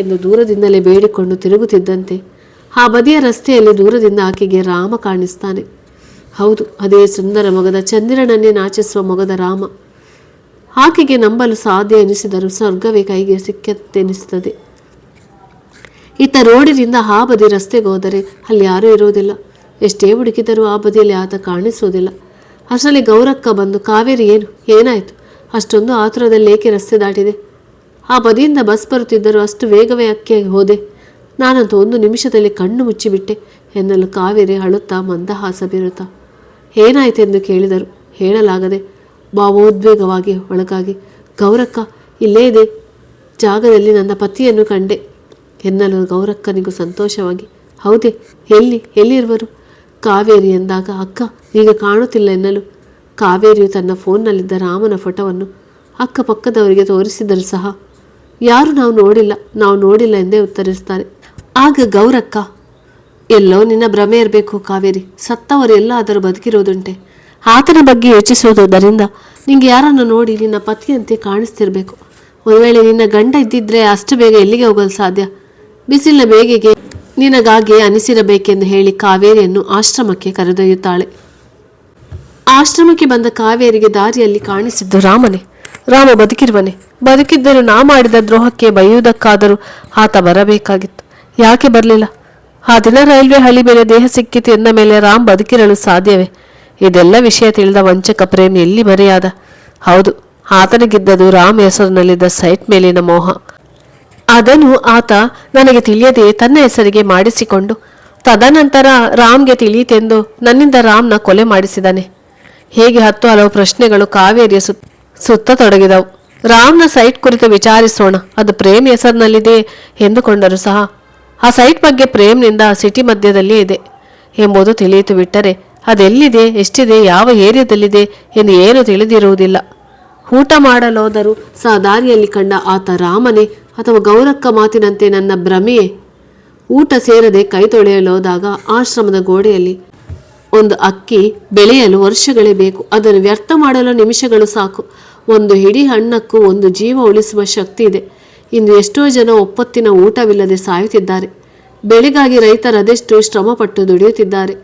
ಎಂದು ದೂರದಿಂದಲೇ ಬೇಡಿಕೊಂಡು ತಿರುಗುತ್ತಿದ್ದಂತೆ ಆ ಬದಿಯ ರಸ್ತೆಯಲ್ಲಿ ದೂರದಿಂದ ಆಕೆಗೆ ರಾಮ ಕಾಣಿಸ್ತಾನೆ. ಹೌದು, ಅದೇ ಸುಂದರ ಮೊಗದ, ಚಂದಿರನನ್ನೇ ನಾಚಿಸುವ ಮೊಗದ ರಾಮ. ಆಕೆಗೆ ನಂಬಲು ಸಾಧ್ಯ ಎನಿಸಿದರೂ ಸ್ವರ್ಗವೇ ಕೈಗೆ ಸಿಕ್ಕಂತೆನಿಸುತ್ತದೆ. ಇತ್ತ ರೋಡಿನಿಂದ ಆ ಬದಿ ರಸ್ತೆಗೆ ಹೋದರೆ ಅಲ್ಲಿ ಯಾರೂ ಇರುವುದಿಲ್ಲ. ಎಷ್ಟೇ ಹುಡುಕಿದರೂ ಆ ಬದಿಯಲ್ಲಿ ಆತ ಕಾಣಿಸುವುದಿಲ್ಲ. ಅಷ್ಟರಲ್ಲಿ ಗೌರಕ್ಕ ಬಂದು, ಕಾವೇರಿ, ಏನಾಯಿತು? ಅಷ್ಟೊಂದು ಆತುರದಲ್ಲಿ ಏಕೆ ರಸ್ತೆ ದಾಟಿದೆ? ಆ ಬದಿಯಿಂದ ಬಸ್ ಬರುತ್ತಿದ್ದರೂ ಅಷ್ಟು ವೇಗವೇ ಅಕ್ಕೆ ಹೋದೆ. ನಾನಂತೂ 1 ನಿಮಿಷದಲ್ಲಿ ಕಣ್ಣು ಮುಚ್ಚಿಬಿಟ್ಟೆ ಎನ್ನಲು ಕಾವೇರಿ ಅಳುತ್ತಾ ಮಂದಹಾಸ ಬೀರುತ್ತಾ, ಏನಾಯಿತೆಂದು ಕೇಳಿದರು. ಹೇಳಲಾಗದೆ ಭಾವೋದ್ವೇಗವಾಗಿ ಒಳಗಾಗಿ, ಗೌರಕ್ಕ, ಇಲ್ಲೇ ಇದೆ ಜಾಗದಲ್ಲಿ ನನ್ನ ಪತಿಯನ್ನು ಕಂಡೆ ಎನ್ನಲು ಗೌರಕ್ಕನಿಗೂ ಸಂತೋಷವಾಗಿ, ಹೌದೇ, ಎಲ್ಲಿರುವರು ಕಾವೇರಿ ಎಂದಾಗ, ಅಕ್ಕ ಈಗ ಕಾಣುತ್ತಿಲ್ಲ ಎನ್ನಲು ಕಾವೇರಿಯು ತನ್ನ ಫೋನ್ನಲ್ಲಿದ್ದ ರಾಮನ ಫೋಟೋವನ್ನು ಅಕ್ಕಪಕ್ಕದವರಿಗೆ ತೋರಿಸಿದರೂ ಸಹ ಯಾರು ನಾವು ನೋಡಿಲ್ಲ ಎಂದೇ ಉತ್ತರಿಸ್ತಾರೆ. ಆಗ ಗೌರಕ್ಕ, ಎಲ್ಲೋ ನಿನ್ನ ಭ್ರಮೆ ಇರಬೇಕು ಕಾವೇರಿ, ಸತ್ತವರು ಎಲ್ಲಾದರೂ ಬದುಕಿರೋದುಂಟೆ. ಆತನ ಬಗ್ಗೆ ಯೋಚಿಸುವುದರಿಂದ ನಿಂಗೆ ಯಾರನ್ನು ನೋಡಿ ನಿನ್ನ ಪತಿಯಂತೆ ಕಾಣಿಸ್ತಿರ್ಬೇಕು. ಒಂದು ವೇಳೆ ನಿನ್ನ ಗಂಡ ಇದ್ದಿದ್ರೆ ಅಷ್ಟು ಬೇಗ ಎಲ್ಲಿಗೆ ಹೋಗಲು ಸಾಧ್ಯ? ಬಿಸಿಲಿನ ಬೇಗೆಗೆ ನಿನಗಾಗೆ ಅನಿಸಿರಬೇಕೆಂದು ಹೇಳಿ ಕಾವೇರಿಯನ್ನು ಆಶ್ರಮಕ್ಕೆ ಕರೆದೊಯ್ಯುತ್ತಾಳೆ. ಆಶ್ರಮಕ್ಕೆ ಬಂದ ಕಾವೇರಿಗೆ ದಾರಿಯಲ್ಲಿ ಕಾಣಿಸಿದ್ದು ರಾಮನೇ. ರಾಮ ಬದುಕಿದ್ದರೂ ನಾ ಮಾಡಿದ ದ್ರೋಹಕ್ಕೆ ಬೈಯುವುದಕ್ಕಾದರೂ ಆತ ಬರಬೇಕಾಗಿತ್ತು. ಯಾಕೆ ಬರಲಿಲ್ಲ? ಆ ದಿನ ರೈಲ್ವೆ ಹಳಿ ಮೇಲೆ ದೇಹ ಸಿಕ್ಕಿತು ಎಂದ ಮೇಲೆ ರಾಮ್ ಬದುಕಿರಲು ಸಾಧ್ಯವೇ? ಇದೆಲ್ಲ ವಿಷಯ ತಿಳಿದ ವಂಚಕ ಪ್ರೇಮಿ ಎಲ್ಲಿ ಮರೆಯಾದ? ಹೌದು, ಆತನಿಗಿದ್ದದು ರಾಮ್ ಹೆಸರಿನಲ್ಲಿದ್ದ ಸೈಟ್ ಮೇಲಿನ ಮೋಹ. ಅದನ್ನು ಆತ ನನಗೆ ತಿಳಿಯದೆ ತನ್ನ ಹೆಸರಿಗೆ ಮಾಡಿಸಿಕೊಂಡು ತದನಂತರ ರಾಮ್ಗೆ ತಿಳಿಯಿತೆಂದು ನನ್ನಿಂದ ರಾಮ್ನ ಕೊಲೆ ಮಾಡಿಸಿದಾನೆ. ಹೇಗೆ 10 ಹಲವು ಪ್ರಶ್ನೆಗಳು ಕಾವೇರಿಯ ಸುತ್ತತೊಡಗಿದವು. ರಾಮ್ನ ಸೈಟ್ ಕುರಿತು ವಿಚಾರಿಸೋಣ, ಅದು ಪ್ರೇಮ್ ಹೆಸರಿನಲ್ಲಿದೆ ಎಂದುಕೊಂಡರೂ ಸಹ ಆ ಸೈಟ್ ಬಗ್ಗೆ ಪ್ರೇಮ್ನಿಂದ ಸಿಟಿ ಮಧ್ಯದಲ್ಲೇ ಇದೆ ಎಂಬುದು ತಿಳಿಯಿತು ಬಿಟ್ಟರೆ ಅದೆಲ್ಲಿದೆ, ಎಷ್ಟಿದೆ, ಯಾವ ಏರಿಯಾದಲ್ಲಿದೆ ಎಂದು ಏನು ತಿಳಿದಿರುವುದಿಲ್ಲ. ಊಟ ಮಾಡಲೋದರೂ ಸಹ ದಾರಿಯಲ್ಲಿ ಕಂಡ ಆತ ರಾಮನೇ ಅಥವಾ ಗೌರಕ್ಕ ಮಾತಿನಂತೆ ನನ್ನ ಭ್ರಮೆಯೇ? ಊಟ ಸೇರದೆ ಕೈ ತೊಳೆಯಲೋದಾಗ ಆಶ್ರಮದ ಗೋಡೆಯಲ್ಲಿ ಒಂದು ಅಕ್ಕಿ ಬೆಳೆಯಲು ವರ್ಷಗಳೇ ಬೇಕು, ಅದನ್ನು ವ್ಯರ್ಥ ಮಾಡಲು ನಿಮಿಷಗಳು ಸಾಕು. ಒಂದು ಹಿಡಿ ಹಣ್ಣಕ್ಕೂ ಒಂದು ಜೀವ ಉಳಿಸುವ ಶಕ್ತಿ ಇದೆ. ಇಂದು ಎಷ್ಟೋ ಜನ ಒಪ್ಪತ್ತಿನ ಊಟವಿಲ್ಲದೆ ಸಾಯುತ್ತಿದ್ದಾರೆ. ಬೆಳೆಗಾಗಿ ರೈತರು ಅದೆಷ್ಟು ಶ್ರಮಪಟ್ಟು ದುಡಿಯುತ್ತಿದ್ದಾರೆ.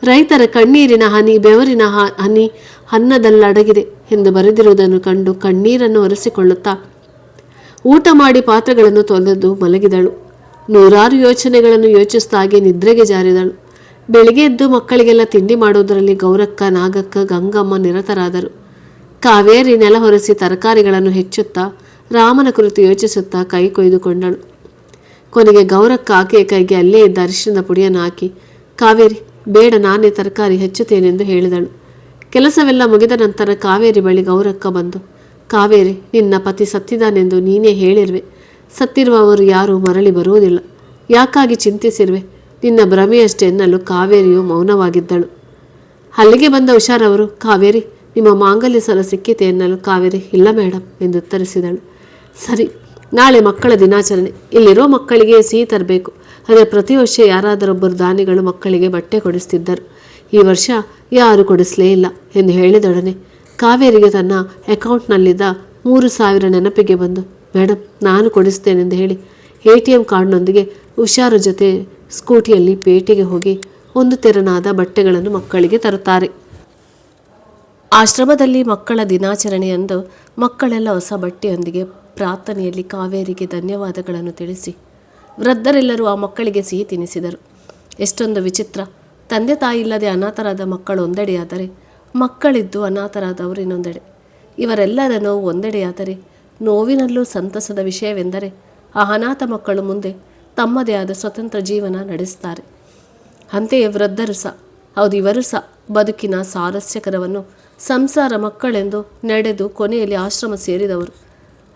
ರೈತರ ಕಣ್ಣೀರಿನ ಹನಿ, ಬೆವರಿನ ಹನಿ ಅನ್ನದಲ್ಲಡಗಿದೆ ಎಂದು ಬರೆದಿರುವುದನ್ನು ಕಂಡು ಕಣ್ಣೀರನ್ನು ಒರೆಸಿಕೊಳ್ಳುತ್ತಾ ಊಟ ಮಾಡಿ ಪಾತ್ರೆಗಳನ್ನು ತೊಳೆದು ಮಲಗಿದಳು. ನೂರಾರು ಯೋಚನೆಗಳನ್ನು ಯೋಚಿಸಿದಾಗೆ ನಿದ್ರೆಗೆ ಜಾರಿದಳು. ಬೆಳಿಗ್ಗೆ ಎದ್ದು ಮಕ್ಕಳಿಗೆಲ್ಲ ತಿಂಡಿ ಮಾಡುವುದರಲ್ಲಿ ಗೌರಕ್ಕ, ನಾಗಕ್ಕ, ಗಂಗಮ್ಮ ನಿರತರಾದರು. ಕಾವೇರಿ ನೆಲ ಹೊರೆಸಿ ತರಕಾರಿಗಳನ್ನು ಹೆಚ್ಚುತ್ತಾ ರಾಮನ ಕುರಿತು ಯೋಚಿಸುತ್ತಾ ಕೈ ಕೊಯ್ದುಕೊಂಡಳು. ಕೊನೆಗೆ ಗೌರಕ್ಕ ಆಕೆಯ ಕೈಗೆ ಅಲ್ಲೇ ಇದ್ದ ಅರಿಶಿಣದ ಪುಡಿಯನ್ನು ಹಾಕಿ, ಕಾವೇರಿ ಬೇಡ, ನಾನೇ ತರಕಾರಿ ಹೆಚ್ಚುತ್ತೇನೆಂದು ಹೇಳಿದಳು. ಕೆಲಸವೆಲ್ಲ ಮುಗಿದ ನಂತರ ಕಾವೇರಿ ಬಳಿ ಗೌರಕ್ಕ ಬಂದು, ಕಾವೇರಿ, ನಿನ್ನ ಪತಿ ಸತ್ತಿದ್ದಾನೆಂದು ನೀನೇ ಹೇಳಿರುವೆ. ಸತ್ತಿರುವವರು ಯಾರೂ ಮರಳಿ ಬರುವುದಿಲ್ಲ. ಯಾಕಾಗಿ ಚಿಂತಿಸಿರುವೆ? ನಿನ್ನ ಭ್ರಮೆಯಷ್ಟೇ ಎನ್ನಲು ಕಾವೇರಿಯು ಮೌನವಾಗಿದ್ದಳು. ಅಲ್ಲಿಗೆ ಬಂದ ಹುಷಾರವರು, ಕಾವೇರಿ, ನಿಮ್ಮ ಮಾಂಗಲ್ಯ ಸರ ಸಿಕ್ಕಿತೆ ಎನ್ನಲು ಕಾವೇರಿ, ಇಲ್ಲ ಮೇಡಮ್ ಎಂದು ಉತ್ತರಿಸಿದಳು. ಸರಿ, ನಾಳೆ ಮಕ್ಕಳ ದಿನಾಚರಣೆ. ಇಲ್ಲಿರೋ ಮಕ್ಕಳಿಗೆ ಸಿಹಿ ತರಬೇಕು. ಆದರೆ ಪ್ರತಿ ವರ್ಷ ಯಾರಾದರೊಬ್ಬರು ದಾನಿಗಳು ಮಕ್ಕಳಿಗೆ ಬಟ್ಟೆ ಕೊಡಿಸ್ತಿದ್ದರು. ಈ ವರ್ಷ ಯಾರೂ ಕೊಡಿಸಲೇ ಇಲ್ಲ ಎಂದು ಹೇಳಿದೊಡನೆ ಕಾವೇರಿಗೆ ತನ್ನ ಅಕೌಂಟ್ನಲ್ಲಿದ್ದ 3,000 ನೆನಪಿಗೆ ಬಂದು, ಮೇಡಮ್, ನಾನು ಕೊಡಿಸ್ತೇನೆಂದು ಹೇಳಿ ATM ಕಾರ್ಡ್ನೊಂದಿಗೆ ಹುಷಾರ ಜೊತೆ ಸ್ಕೂಟಿಯಲ್ಲಿ ಪೇಟೆಗೆ ಹೋಗಿ ಒಂದು ತೆರನಾದ ಬಟ್ಟೆಗಳನ್ನು ಮಕ್ಕಳಿಗೆ ತರುತ್ತಾರೆ. ಆಶ್ರಮದಲ್ಲಿ ಮಕ್ಕಳ ದಿನಾಚರಣೆಯಂದು ಮಕ್ಕಳೆಲ್ಲ ಹೊಸ ಬಟ್ಟೆಯೊಂದಿಗೆ ಪ್ರಾರ್ಥನೆಯಲ್ಲಿ ಕಾವೇರಿಗೆ ಧನ್ಯವಾದಗಳನ್ನು ತಿಳಿಸಿ ವೃದ್ಧರೆಲ್ಲರೂ ಆ ಮಕ್ಕಳಿಗೆ ಸಿಹಿ ತಿನ್ನಿಸಿದರು. ಎಷ್ಟೊಂದು ವಿಚಿತ್ರ! ತಂದೆ ತಾಯಿ ಇಲ್ಲದೆ ಅನಾಥರಾದ ಮಕ್ಕಳು ಒಂದೆಡೆಯಾದರೆ, ಮಕ್ಕಳಿದ್ದು ಅನಾಥರಾದವರು ಇನ್ನೊಂದೆಡೆ. ಇವರೆಲ್ಲರ ನೋವು ಒಂದೆಡೆಯಾದರೆ, ನೋವಿನಲ್ಲೂ ಸಂತಸದ ವಿಷಯವೆಂದರೆ ಆ ಅನಾಥ ಮಕ್ಕಳು ಮುಂದೆ ತಮ್ಮದೇ ಆದ ಸ್ವತಂತ್ರ ಜೀವನ ನಡೆಸುತ್ತಾರೆ. ಅಂತೆಯೇ ವೃದ್ಧರು ಸಹ, ಹೌದು, ಇವರು ಸಹ ಬದುಕಿನ ಸಾರಸ್ಯಕರವನ್ನು ಸಂಸಾರ ಮಕ್ಕಳೆಂದು ನಡೆದು ಕೊನೆಯಲ್ಲಿ ಆಶ್ರಮ ಸೇರಿದವರು.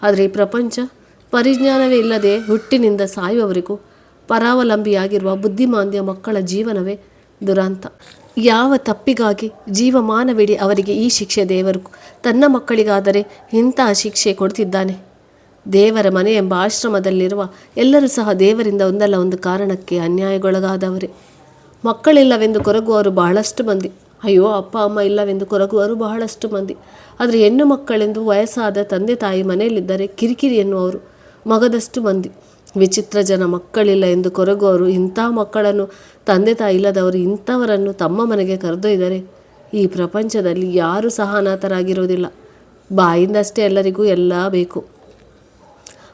ಆದರೆ ಈ ಪ್ರಪಂಚ ಪರಿಜ್ಞಾನವೇ ಇಲ್ಲದೆ ಹುಟ್ಟಿನಿಂದ ಸಾಯುವವರೆಗೂ ಪರಾವಲಂಬಿಯಾಗಿರುವ ಬುದ್ಧಿಮಾಂದ್ಯ ಮಕ್ಕಳ ಜೀವನವೇ ದುರಂತ. ಯಾವ ತಪ್ಪಿಗಾಗಿ ಜೀವಮಾನವಿಡೀ ಅವರಿಗೆ ಈ ಶಿಕ್ಷೆ ದೇವರು ತನ್ನ ಮಕ್ಕಳಿಗಾದರೆ ಇಂತಹ ಶಿಕ್ಷೆ ಕೊಡ್ತಿದ್ದಾನೆ? ದೇವರ ಮನೆ ಎಂಬ ಆಶ್ರಮದಲ್ಲಿರುವ ಎಲ್ಲರೂ ಸಹ ದೇವರಿಂದ ಒಂದಲ್ಲ ಒಂದು ಕಾರಣಕ್ಕೆ ಅನ್ಯಾಯಗೊಳಗಾದವರೇ. ಮಕ್ಕಳಿಲ್ಲವೆಂದು ಕೊರಗುವವರು ಬಹಳಷ್ಟು ಮಂದಿ. ಅಯ್ಯೋ, ಅಪ್ಪ ಅಮ್ಮ ಇಲ್ಲವೆಂದು ಕೊರಗುವವರು ಬಹಳಷ್ಟು ಮಂದಿ. ಆದರೆ ಹೆಣ್ಣು ಮಕ್ಕಳೆಂದು ವಯಸ್ಸಾದ ತಂದೆ ತಾಯಿ ಮನೆಯಲ್ಲಿದ್ದರೆ ಕಿರಿಕಿರಿ ಎನ್ನುವರು ಮಗದಷ್ಟು ಮಂದಿ. ವಿಚಿತ್ರ ಜನ. ಮಕ್ಕಳಿಲ್ಲ ಎಂದು ಕೊರಗುವವರು ಇಂಥ ಮಕ್ಕಳನ್ನು, ತಂದೆ ತಾಯಿ ಇಲ್ಲದವರು ಇಂಥವರನ್ನು ತಮ್ಮ ಮನೆಗೆ ಕರೆದೊಯ್ದರೆ ಈ ಪ್ರಪಂಚದಲ್ಲಿ ಯಾರೂ ಸಹ ಅನಾಥರಾಗಿರುವುದಿಲ್ಲ. ಬಾಯಿಂದಷ್ಟೇ ಎಲ್ಲರಿಗೂ ಎಲ್ಲ ಬೇಕು.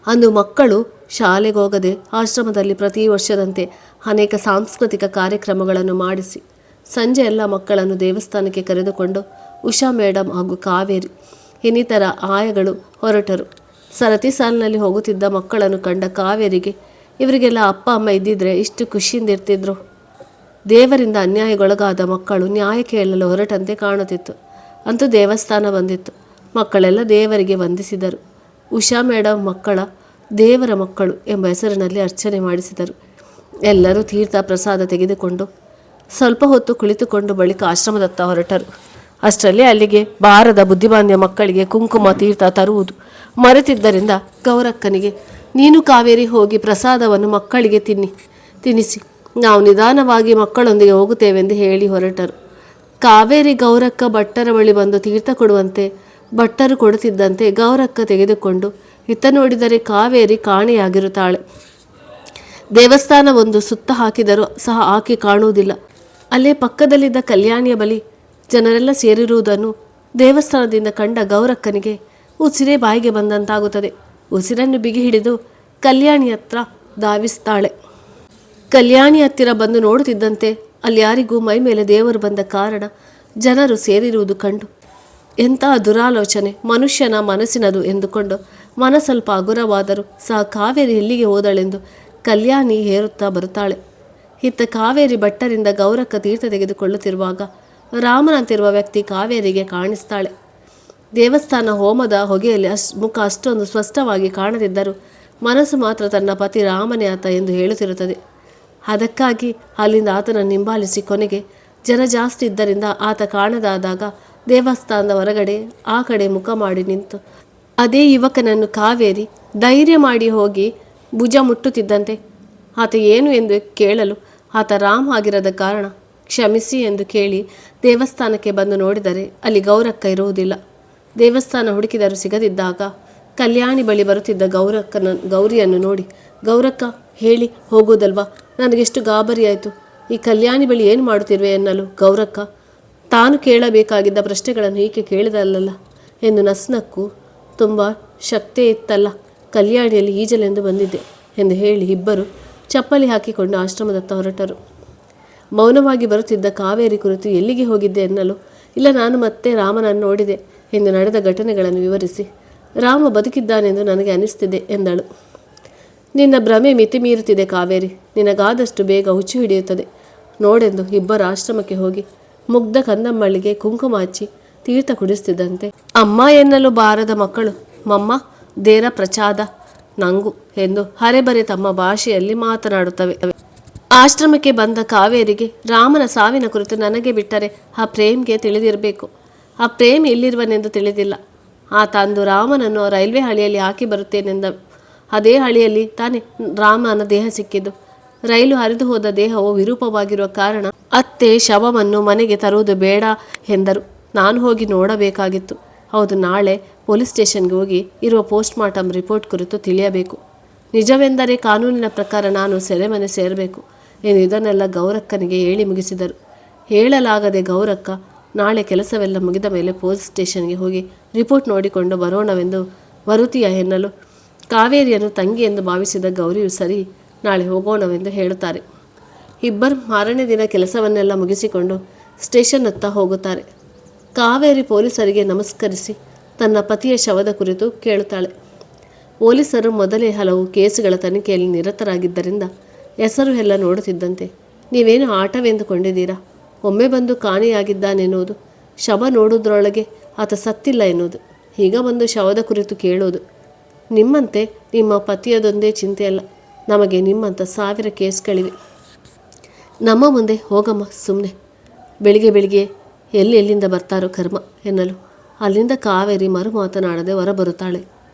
ಅಂದು ಮಕ್ಕಳು ಶಾಲೆಗೆ ಹೋಗದೆ ಆಶ್ರಮದಲ್ಲಿ ಪ್ರತಿ ವರ್ಷದಂತೆ ಅನೇಕ ಸಾಂಸ್ಕೃತಿಕ ಕಾರ್ಯಕ್ರಮಗಳನ್ನು ಮಾಡಿಸಿ ಸಂಜೆ ಎಲ್ಲ ಮಕ್ಕಳನ್ನು ದೇವಸ್ಥಾನಕ್ಕೆ ಕರೆದುಕೊಂಡು ಉಷಾ ಮೇಡಮ್ ಹಾಗೂ ಕಾವೇರಿ ಇನ್ನಿತರ ಆಯಗಳು ಹೊರಟರು. ಸರತಿ ಸಾಲಿನಲ್ಲಿ ಹೋಗುತ್ತಿದ್ದ ಮಕ್ಕಳನ್ನು ಕಂಡ ಕಾವೇರಿಗೆ, ಇವರಿಗೆಲ್ಲ ಅಪ್ಪ ಅಮ್ಮ ಇದ್ದಿದ್ರೆ ಇಷ್ಟು ಖುಷಿಯಿಂದ ಇರ್ತಿದ್ರು. ದೇವರಿಂದ ಅನ್ಯಾಯಗೊಳಗಾದ ಮಕ್ಕಳು ನ್ಯಾಯ ಕೇಳಲು ಹೊರಟಂತೆ ಕಾಣುತ್ತಿತ್ತು. ಅಂತೂ ದೇವಸ್ಥಾನ ಬಂದಿತ್ತು. ಮಕ್ಕಳೆಲ್ಲ ದೇವರಿಗೆ ವಂದಿಸಿದರು. ಉಷಾ ಮೇಡಮ್ ಮಕ್ಕಳ ದೇವರ ಮಕ್ಕಳು ಎಂಬ ಹೆಸರಿನಲ್ಲಿ ಅರ್ಚನೆ ಮಾಡಿಸಿದರು. ಎಲ್ಲರೂ ತೀರ್ಥ ಪ್ರಸಾದ ತೆಗೆದುಕೊಂಡು ಸ್ವಲ್ಪ ಹೊತ್ತು ಕುಳಿತುಕೊಂಡು ಬಳಿಕ ಆಶ್ರಮದತ್ತ ಹೊರಟರು. ಅಷ್ಟರಲ್ಲಿ ಅಲ್ಲಿಗೆ ಬಾರದ ಬುದ್ಧಿಮಾಂದ್ಯ ಮಕ್ಕಳಿಗೆ ಕುಂಕುಮ ತೀರ್ಥ ತರುವುದು ಮರೆತಿದ್ದರಿಂದ ಗೌರಕ್ಕನಿಗೆ, ನೀನು ಕಾವೇರಿ ಹೋಗಿ ಪ್ರಸಾದವನ್ನು ಮಕ್ಕಳಿಗೆ ತಿನ್ನಿಸಿ ನಾವು ನಿಧಾನವಾಗಿ ಮಕ್ಕಳೊಂದಿಗೆ ಹೋಗುತ್ತೇವೆಂದು ಹೇಳಿ ಹೊರಟರು. ಕಾವೇರಿ ಗೌರಕ್ಕ ಭಟ್ಟರ ಬಳಿ ಬಂದು ತೀರ್ಥ ಕೊಡುವಂತೆ ಭಟ್ಟರು ಕೊಡುತ್ತಿದ್ದಂತೆ ಗೌರಕ್ಕ ತೆಗೆದುಕೊಂಡು ಇತ್ತ ನೋಡಿದರೆ ಕಾವೇರಿ ಕಾಣೆಯಾಗಿರುತ್ತಾಳೆ. ದೇವಸ್ಥಾನ ಒಂದು ಸುತ್ತ ಹಾಕಿದರೂ ಸಹ ಆಕೆ ಕಾಣುವುದಿಲ್ಲ. ಅಲ್ಲೇ ಪಕ್ಕದಲ್ಲಿದ್ದ ಕಲ್ಯಾಣಿಯ ಬಳಿ ಜನರೆಲ್ಲ ಸೇರಿರುವುದನ್ನು ದೇವಸ್ಥಾನದಿಂದ ಕಂಡ ಗೌರಕ್ಕನಿಗೆ ಉಸಿರೇ ಬಾಯಿಗೆ ಬಂದಂತಾಗುತ್ತದೆ. ಉಸಿರನ್ನು ಬಿಗಿ ಹಿಡಿದು ಕಲ್ಯಾಣಿ ಹತ್ರ ಧಾವಿಸ್ತಾಳೆ. ಕಲ್ಯಾಣಿ ಹತ್ತಿರ ಬಂದು ನೋಡುತ್ತಿದ್ದಂತೆ ಅಲ್ಲಿ ಯಾರಿಗೂ ಮೈ ಮೇಲೆ ದೇವರು ಬಂದ ಕಾರಣ ಜನರು ಸೇರಿರುವುದು ಕಂಡು, ಎಂತಹ ದುರಾಲೋಚನೆ, ಮನುಷ್ಯನ ಮನಸ್ಸಿನದು ಎಂದುಕೊಂಡು ಮನ ಸ್ವಲ್ಪ ಹಗುರವಾದರೂ ಸಹ ಕಾವೇರಿ ಎಲ್ಲಿಗೆ ಹೋದಳೆಂದು ಕಲ್ಯಾಣಿ ಹೇರುತ್ತಾ ಬರುತ್ತಾಳೆ. ಇತ್ತ ಕಾವೇರಿ ಭಟ್ಟರಿಂದ ಗೌರಕ್ಕ ತೀರ್ಥ ತೆಗೆದುಕೊಳ್ಳುತ್ತಿರುವಾಗ ರಾಮನಂತಿರುವ ವ್ಯಕ್ತಿ ಕಾವೇರಿಗೆ ಕಾಣಿಸ್ತಾಳೆ. ದೇವಸ್ಥಾನ ಹೋಮದ ಹೊಗೆಯಲ್ಲಿ ಮುಖ ಅಷ್ಟೊಂದು ಸ್ಪಷ್ಟವಾಗಿ ಕಾಣದಿದ್ದರೂ ಮನಸ್ಸು ಮಾತ್ರ ತನ್ನ ಪತಿ ರಾಮನೇ ಆತ ಎಂದು ಹೇಳುತ್ತಿರುತ್ತದೆ. ಅದಕ್ಕಾಗಿ ಅಲ್ಲಿಂದ ಆತನನ್ನು ಹಿಂಬಾಲಿಸಿ ಕೊನೆಗೆ ಜನ ಜಾಸ್ತಿ ಇದ್ದರಿಂದ ಆತ ಕಾಣದಾದಾಗ ದೇವಸ್ಥಾನದ ಹೊರಗಡೆ ಆ ಕಡೆ ಮುಖ ಮಾಡಿ ನಿಂತು ಅದೇ ಯುವಕನನ್ನು ಕಾವೇರಿ ಧೈರ್ಯ ಮಾಡಿ ಹೋಗಿ ಭುಜ ಮುಟ್ಟುತ್ತಿದ್ದಂತೆ ಆತ ಏನು ಎಂದು ಕೇಳಲು ಆತ ರಾಮ್ ಆಗಿರದ ಕಾರಣ ಕ್ಷಮಿಸಿ ಎಂದು ಕೇಳಿ ದೇವಸ್ಥಾನಕ್ಕೆ ಬಂದು ನೋಡಿದರೆ ಅಲ್ಲಿ ಗೌರಕ್ಕ ಇರುವುದಿಲ್ಲ. ದೇವಸ್ಥಾನ ಹುಡುಕಿದರೂ ಸಿಗದಿದ್ದಾಗ ಕಲ್ಯಾಣಿ ಬಳಿ ಬರುತ್ತಿದ್ದ ಗೌರಿಯನ್ನು ನೋಡಿ, ಗೌರಕ್ಕ ಹೇಳಿ ಹೋಗೋದಲ್ವಾ, ನನಗೆಷ್ಟು ಗಾಬರಿಯಾಯಿತು, ಈ ಕಲ್ಯಾಣಿ ಬಳಿ ಏನು ಮಾಡುತ್ತಿರುವೆ ಎನ್ನಲು ಗೌರಕ್ಕ ತಾನು ಕೇಳಬೇಕಾಗಿದ್ದ ಪ್ರಶ್ನೆಗಳನ್ನು ಈಕೆ ಕೇಳಿದಲ್ಲ ಎಂದು ನಸ್ನಕ್ಕು ತುಂಬ ಶಕ್ತಿ ಇತ್ತಲ್ಲ, ಕಲ್ಯಾಣಿಯಲ್ಲಿ ಈಜಲೆಂದು ಬಂದಿದ್ದೆ ಎಂದು ಹೇಳಿ ಇಬ್ಬರು ಚಪ್ಪಲಿ ಹಾಕಿಕೊಂಡು ಆಶ್ರಮದತ್ತ ಹೊರಟರು. ಮೌನವಾಗಿ ಬರುತ್ತಿದ್ದ ಕಾವೇರಿ ಕುರಿತು ಎಲ್ಲಿಗೆ ಹೋಗಿದ್ದೆ ಎನ್ನಲು, ಇಲ್ಲ ನಾನು ಮತ್ತೆ ರಾಮನನ್ನು ನೋಡಿದೆ ಎಂದು ನಡೆದ ಘಟನೆಗಳನ್ನು ವಿವರಿಸಿ, ರಾಮ ಬದುಕಿದ್ದಾನೆಂದು ನನಗೆ ಅನಿಸ್ತಿದೆ ಎಂದಳು. ನಿನ್ನ ಭ್ರಮೆ ಮಿತಿ ಮೀರುತ್ತಿದೆ ಕಾವೇರಿ, ನಿನಗಾದಷ್ಟು ಬೇಗ ಹುಚ್ಚು ಹಿಡಿಯುತ್ತದೆ ನೋಡೆಂದು ಇಬ್ಬರ ಆಶ್ರಮಕ್ಕೆ ಹೋಗಿ ಮುಗ್ಧ ಕಂದಮ್ಮಳಿಗೆ ಕುಂಕುಮ ಹಚ್ಚಿ ತೀರ್ಥ ಕುಡಿಸ್ತಿದ್ದಂತೆ, ಅಮ್ಮ ಎನ್ನಲು ಬಾರದ ಮಕ್ಕಳು ಮಮ್ಮ ದೇರ ಪ್ರಚಾದ ನಂಗು ಎಂದು ಹರೆಬರೆ ತಮ್ಮ ಭಾಷೆಯಲ್ಲಿ ಮಾತನಾಡುತ್ತವೆ. ಆಶ್ರಮಕ್ಕೆ ಬಂದ ಕಾವೇರಿಗೆ ರಾಮನ ಸಾವಿನ ಕುರಿತು ನನಗೆ ಬಿಟ್ಟರೆ ಆ ಪ್ರೇಮ್ಗೆ ತಿಳಿದಿರಬೇಕು. ಆ ಪ್ರೇಮ್ ಎಲ್ಲಿರುವನೆಂದು ತಿಳಿದಿಲ್ಲ. ಆತ ಅಂದು ರಾಮನನ್ನು ರೈಲ್ವೆ ಹಳಿಯಲ್ಲಿ ಹಾಕಿ ಬರುತ್ತೇನೆಂದ. ಅದೇ ಹಳಿಯಲ್ಲಿ ತಾನೇ ರಾಮನ ದೇಹ ಸಿಕ್ಕಿದ್ದು. ರೈಲು ಹರಿದು ಹೋದ ದೇಹವು ವಿರೂಪವಾಗಿರುವ ಕಾರಣ ಅತ್ತೆ ಶವವನ್ನು ಮನೆಗೆ ತರುವುದು ಬೇಡ ಎಂದರು. ನಾನು ಹೋಗಿ ನೋಡಬೇಕಾಗಿತ್ತು. ಹೌದು, ನಾಳೆ ಪೊಲೀಸ್ ಸ್ಟೇಷನ್ಗೆ ಹೋಗಿ ಇರುವ ಪೋಸ್ಟ್ ಮಾರ್ಟಮ್ ರಿಪೋರ್ಟ್ ಕುರಿತು ತಿಳಿಯಬೇಕು. ನಿಜವೆಂದರೆ ಕಾನೂನಿನ ಪ್ರಕಾರ ನಾನು ಸೆರೆಮನೆ ಸೇರಬೇಕು ಎಂದು ಇದನ್ನೆಲ್ಲ ಗೌರಕ್ಕನಿಗೆ ಹೇಳಿ ಮುಗಿಸಿದರು. ಹೇಳಲಾಗದೆ ಗೌರಕ್ಕ ನಾಳೆ ಕೆಲಸವೆಲ್ಲ ಮುಗಿದ ಮೇಲೆ ಪೊಲೀಸ್ ಸ್ಟೇಷನ್ಗೆ ಹೋಗಿ ರಿಪೋರ್ಟ್ ನೋಡಿಕೊಂಡು ಬರೋಣವೆಂದು ವರುತಿಯ ಎನ್ನಲು, ಕಾವೇರಿಯನ್ನು ತಂಗಿ ಎಂದು ಭಾವಿಸಿದ ಗೌರಿಯು ಸರಿ, ನಾಳೆ ಹೋಗೋಣವೆಂದು ಹೇಳುತ್ತಾರೆ. ಇಬ್ಬರು ಮಾರನೇ ದಿನ ಕೆಲಸವನ್ನೆಲ್ಲ ಮುಗಿಸಿಕೊಂಡು ಸ್ಟೇಷನ್ನತ್ತ ಹೋಗುತ್ತಾರೆ. ಕಾವೇರಿ ಪೊಲೀಸರಿಗೆ ನಮಸ್ಕರಿಸಿ ತನ್ನ ಪತಿಯ ಶವದ ಕುರಿತು ಕೇಳುತ್ತಾಳೆ. ಪೊಲೀಸರು ಮೊದಲೇ ಹಲವು ಕೇಸುಗಳ ತನಿಖೆಯಲ್ಲಿ ನಿರತರಾಗಿದ್ದರಿಂದ ಹೆಸರು ಎಲ್ಲ ನೋಡುತ್ತಿದ್ದಂತೆ, ನೀವೇನು ಆಟವೆಂದುಕೊಂಡಿದ್ದೀರಾ? ಒಮ್ಮೆ ಬಂದು ಕಾಣೆಯಾಗಿದ್ದಾನೆನ್ನುವುದು, ಶವ ನೋಡುವುದರೊಳಗೆ ಆತ ಸತ್ತಿಲ್ಲ ಎನ್ನುವುದು, ಈಗ ಬಂದು ಶವದ ಕುರಿತು ಕೇಳೋದು. ನಿಮ್ಮಂತೆ ನಿಮ್ಮ ಪತಿಯದೊಂದೇ ಚಿಂತೆಯಲ್ಲ, ನಮಗೆ ನಿಮ್ಮಂಥ 1000 ಕೇಸ್ಗಳಿವೆ. ನಮ್ಮ ಮುಂದೆ ಹೋಗಮ್ಮ ಸುಮ್ಮನೆ, ಬೆಳಿಗ್ಗೆ ಬೆಳಿಗ್ಗೆ ಎಲ್ಲಿಂದ ಬರ್ತಾರೋ ಕರ್ಮ ಎನ್ನಲು ಅಲ್ಲಿಂದ ಕಾವೇರಿ ಮರು ಮಾತನಾಡದೆ ಹೊರಬರುತ್ತಾಳೆ.